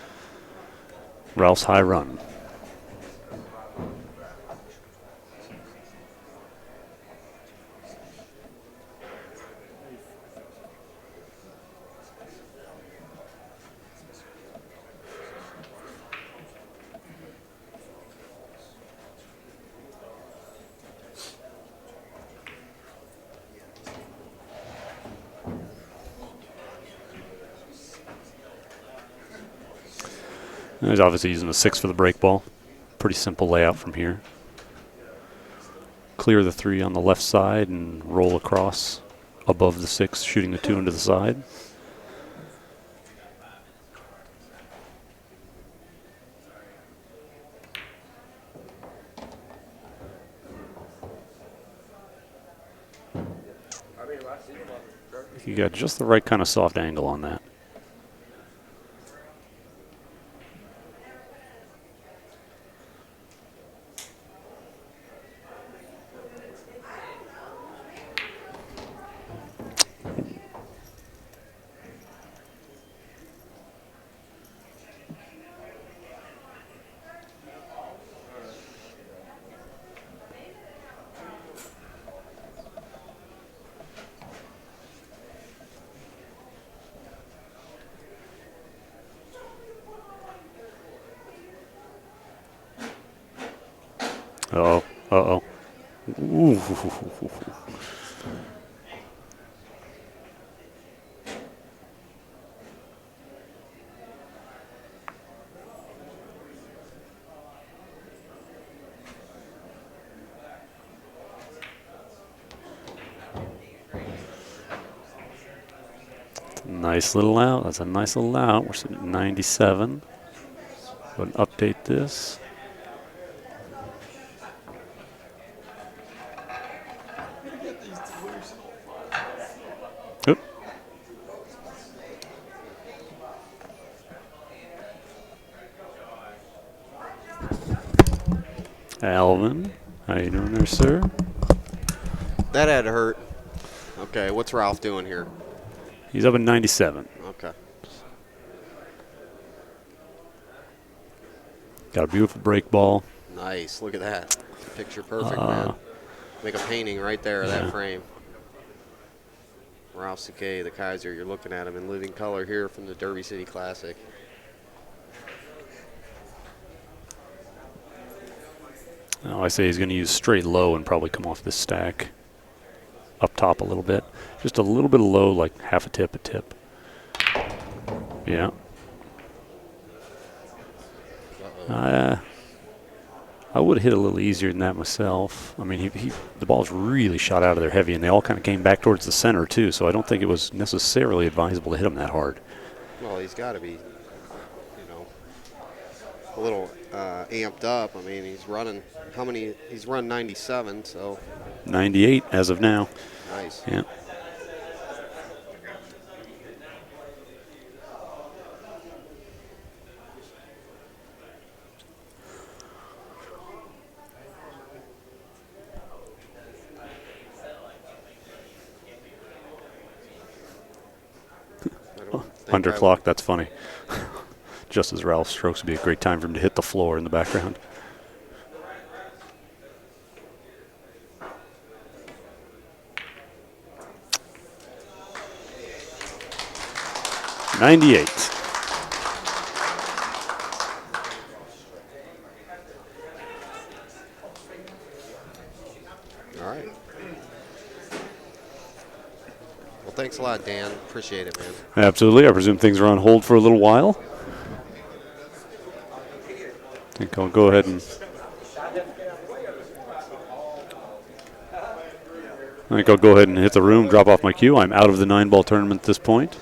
S4: Ralph's high run. He's obviously using a 6 for the break ball. Pretty simple layout from here. Clear the 3 on the left side and roll across above the 6, shooting the 2 into the side. You got just the right kind of soft angle on that. Uh-oh. Uh-oh. Ooh. Nice little out. That's a nice little out. We're sitting at 97. Go and update this. Oop. Alvin, how you doing there, sir?
S1: That had to hurt. Okay, what's Ralph doing here?
S4: He's up at 97.
S1: Okay.
S4: Got a beautiful break ball.
S1: Nice. Look at that. Picture perfect, man. Make a painting right there of that frame. Ralf Souquet, the Kaiser. You're looking at him in living color here from the Derby City Classic.
S4: Now I say he's going to use straight low and probably come off this stack up top a little bit. Just a little bit of low, like half a tip, Yeah. I would have hit a little easier than that myself. I mean, the balls really shot out of there heavy, and they all kind of came back towards the center, too, so I don't think it was necessarily advisable to hit them that hard.
S1: Well, he's got to be a little amped up. I mean, he's running how many? He's run 97, so
S4: 98 as of now.
S1: nice.
S4: Yeah.
S1: I don't think I
S4: Underclock, that's funny. Just as Ralph strokes would be a great time for him to hit the floor in the background. '98.
S1: All right. Well, thanks a lot, Dan. Appreciate it, man.
S4: Absolutely. I presume things are on hold for a little while. I think I'll go ahead and hit the room, drop off my cue. I'm out of the 9-ball tournament at this point.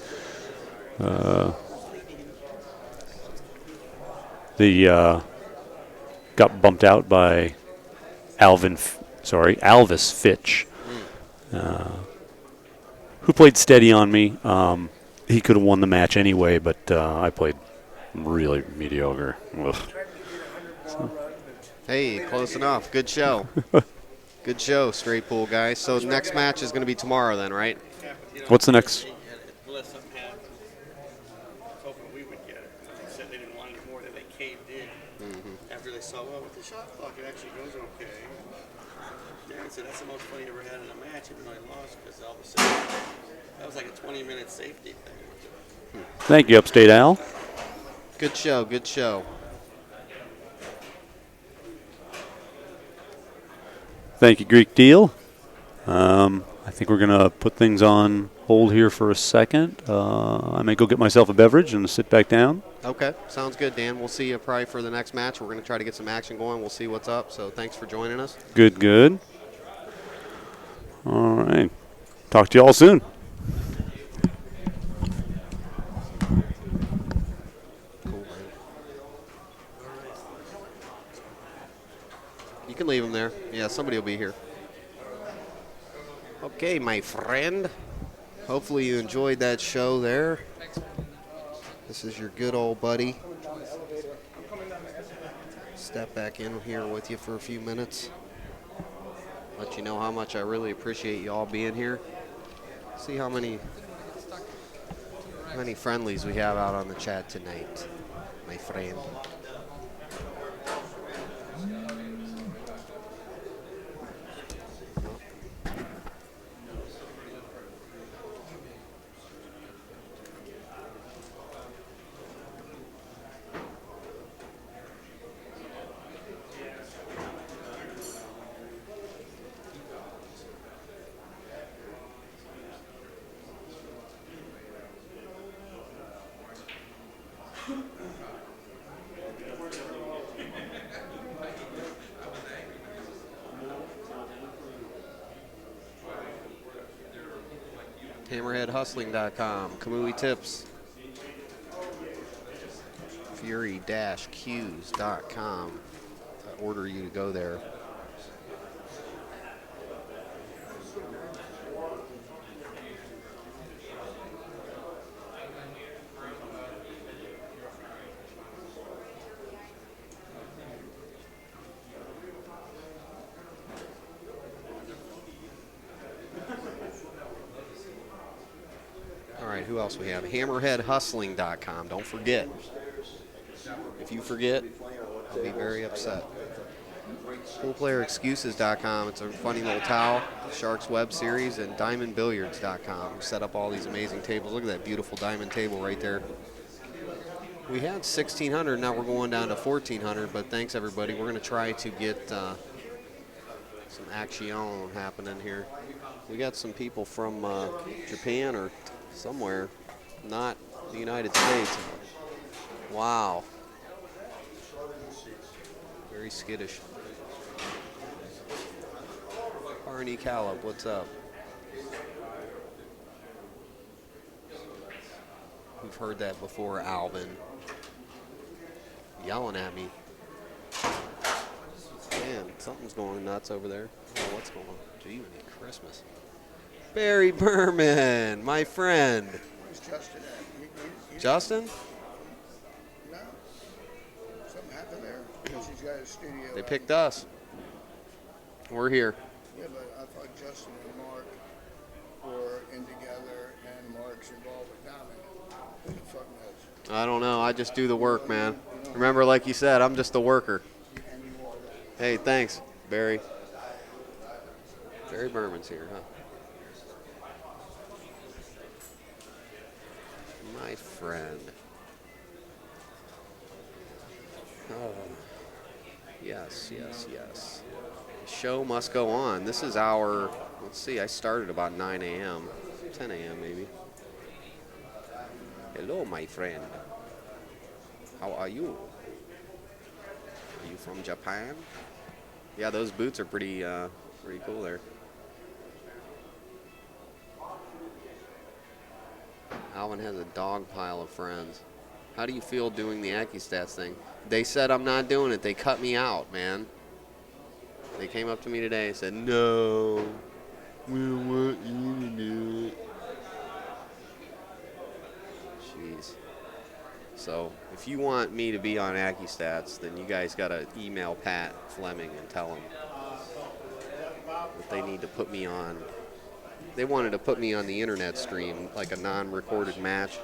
S4: Got bumped out by Alvis Fitch, who played steady on me. He could have won the match anyway, but I played really mediocre. Ugh.
S1: Hey, close enough. Good show. Good show, straight pool guys. So the next match is going to be tomorrow then, right?
S4: What's the next?
S7: Unless something happened. I was hoping we would get it. They said they didn't want any more, then they caved in. After they saw, well, with the shot clock, it actually goes okay. Darren said that's the most fun he ever had in a match, even though he lost, because all of a sudden, that was like a 20-minute safety thing.
S4: Thank you, Upstate Al.
S1: Good show, good show.
S4: Thank you, Greek Deal. I think we're going to put things on hold here for a second. I may go get myself a beverage and sit back down.
S1: Okay, sounds good, Dan. We'll see you probably for the next match. We're going to try to get some action going. We'll see what's up. So thanks for joining us.
S4: Good, good. All right. Talk to you all soon.
S1: Cool, man. You can leave them there. Yeah, somebody will be here. Okay, my friend. Hopefully you enjoyed that show there. This is your good old buddy. Step back in here with you for a few minutes. Let you know how much I really appreciate you all being here. See how many friendlies we have out on the chat tonight, my friend. HammerheadHustling.com, Kamui Tips, Fury-Qs.com. I order you to go there. Who else we have? HammerheadHustling.com. Don't forget. If you forget, I'll be very upset. PoolPlayerExcuses.com. It's a funny little towel. Sharks web series, and DiamondBilliards.com. We set up all these amazing tables. Look at that beautiful diamond table right there. We had 1,600. Now we're going down to 1,400. But thanks everybody. We're going to try to get some action happening here. We got some people from Japan or somewhere, not the United States. Wow. Very skittish. Arnie Callop, what's up? We've heard that before, Alvin. yelling at me. Man, something's going nuts over there. I don't know what's going on. Gee, Christmas. Barry Berman, my friend.
S9: Where's Justin at?
S1: Justin?
S9: No. Something happened there. Because he's got his studio.
S1: They
S9: out.
S1: picked us. We're here.
S9: Yeah, but I thought Justin and Mark were in together, and Mark's involved with Diamond. Who the fuck knows?
S1: I don't know. I just do the work, man. Remember, like you said, I'm just the worker.
S9: And you are.
S1: Hey, thanks, Barry. Barry Berman's here, huh? My friend. Oh, yes, yes, yes. The show must go on. This is our, let's see, I started about 9 a.m., 10 a.m. maybe. Hello, my friend. How are you? Are you from Japan? Yeah, those boots are pretty cool there. Alvin has a dog pile of friends. How do you feel doing the AccuStats thing? They said I'm not doing it. They cut me out, man. They came up to me today and said, no, we don't want you to do it. Jeez. So if you want me to be on AccuStats, then you guys got to email Pat Fleming and tell him that they need to put me on. They wanted to put me on the internet stream, like a non-recorded match.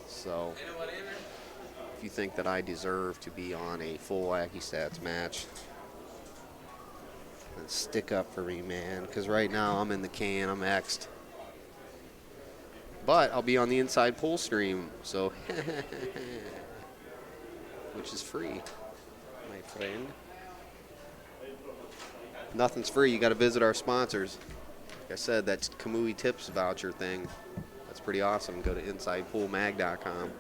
S1: So if you think that I deserve to be on a full AccuStats match, then stick up for me, man. Because right now I'm in the can, I'm X'd. But I'll be on the Inside Pool stream, so which is free, my friend. Nothing's free. You got to visit our sponsors. Like I said, that Kamui Tips voucher thing, that's pretty awesome. Go to InsidePoolMag.com.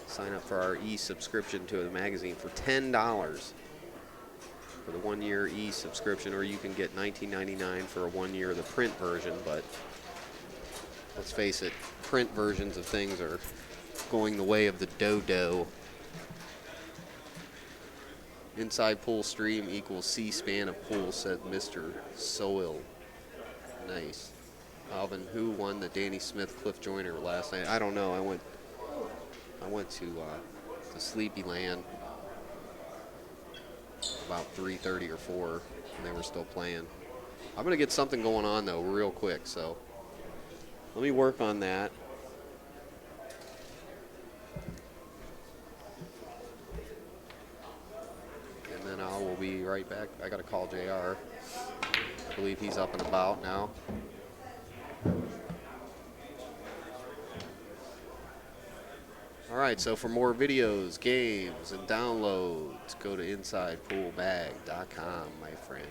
S1: Sign up for our e-subscription to the magazine for $10 for the 1-year e-subscription, or you can get $19.99 for a 1 year of the print version. But let's face it, print versions of things are going the way of the dodo. Inside Pool stream equals C-SPAN of pool, said Mr. Soil. Nice. Alvin, who won the Danny Smith Cliff Joyner last night? I don't know. I went to Sleepy Land about 3:30 or 4, and they were still playing. I'm gonna get something going on though, real quick. So let me work on that. And then I will be right back. I gotta call JR. I believe he's up and about now. All right, so for more videos, games, and downloads, go to InsidePoolBag.com, my friend.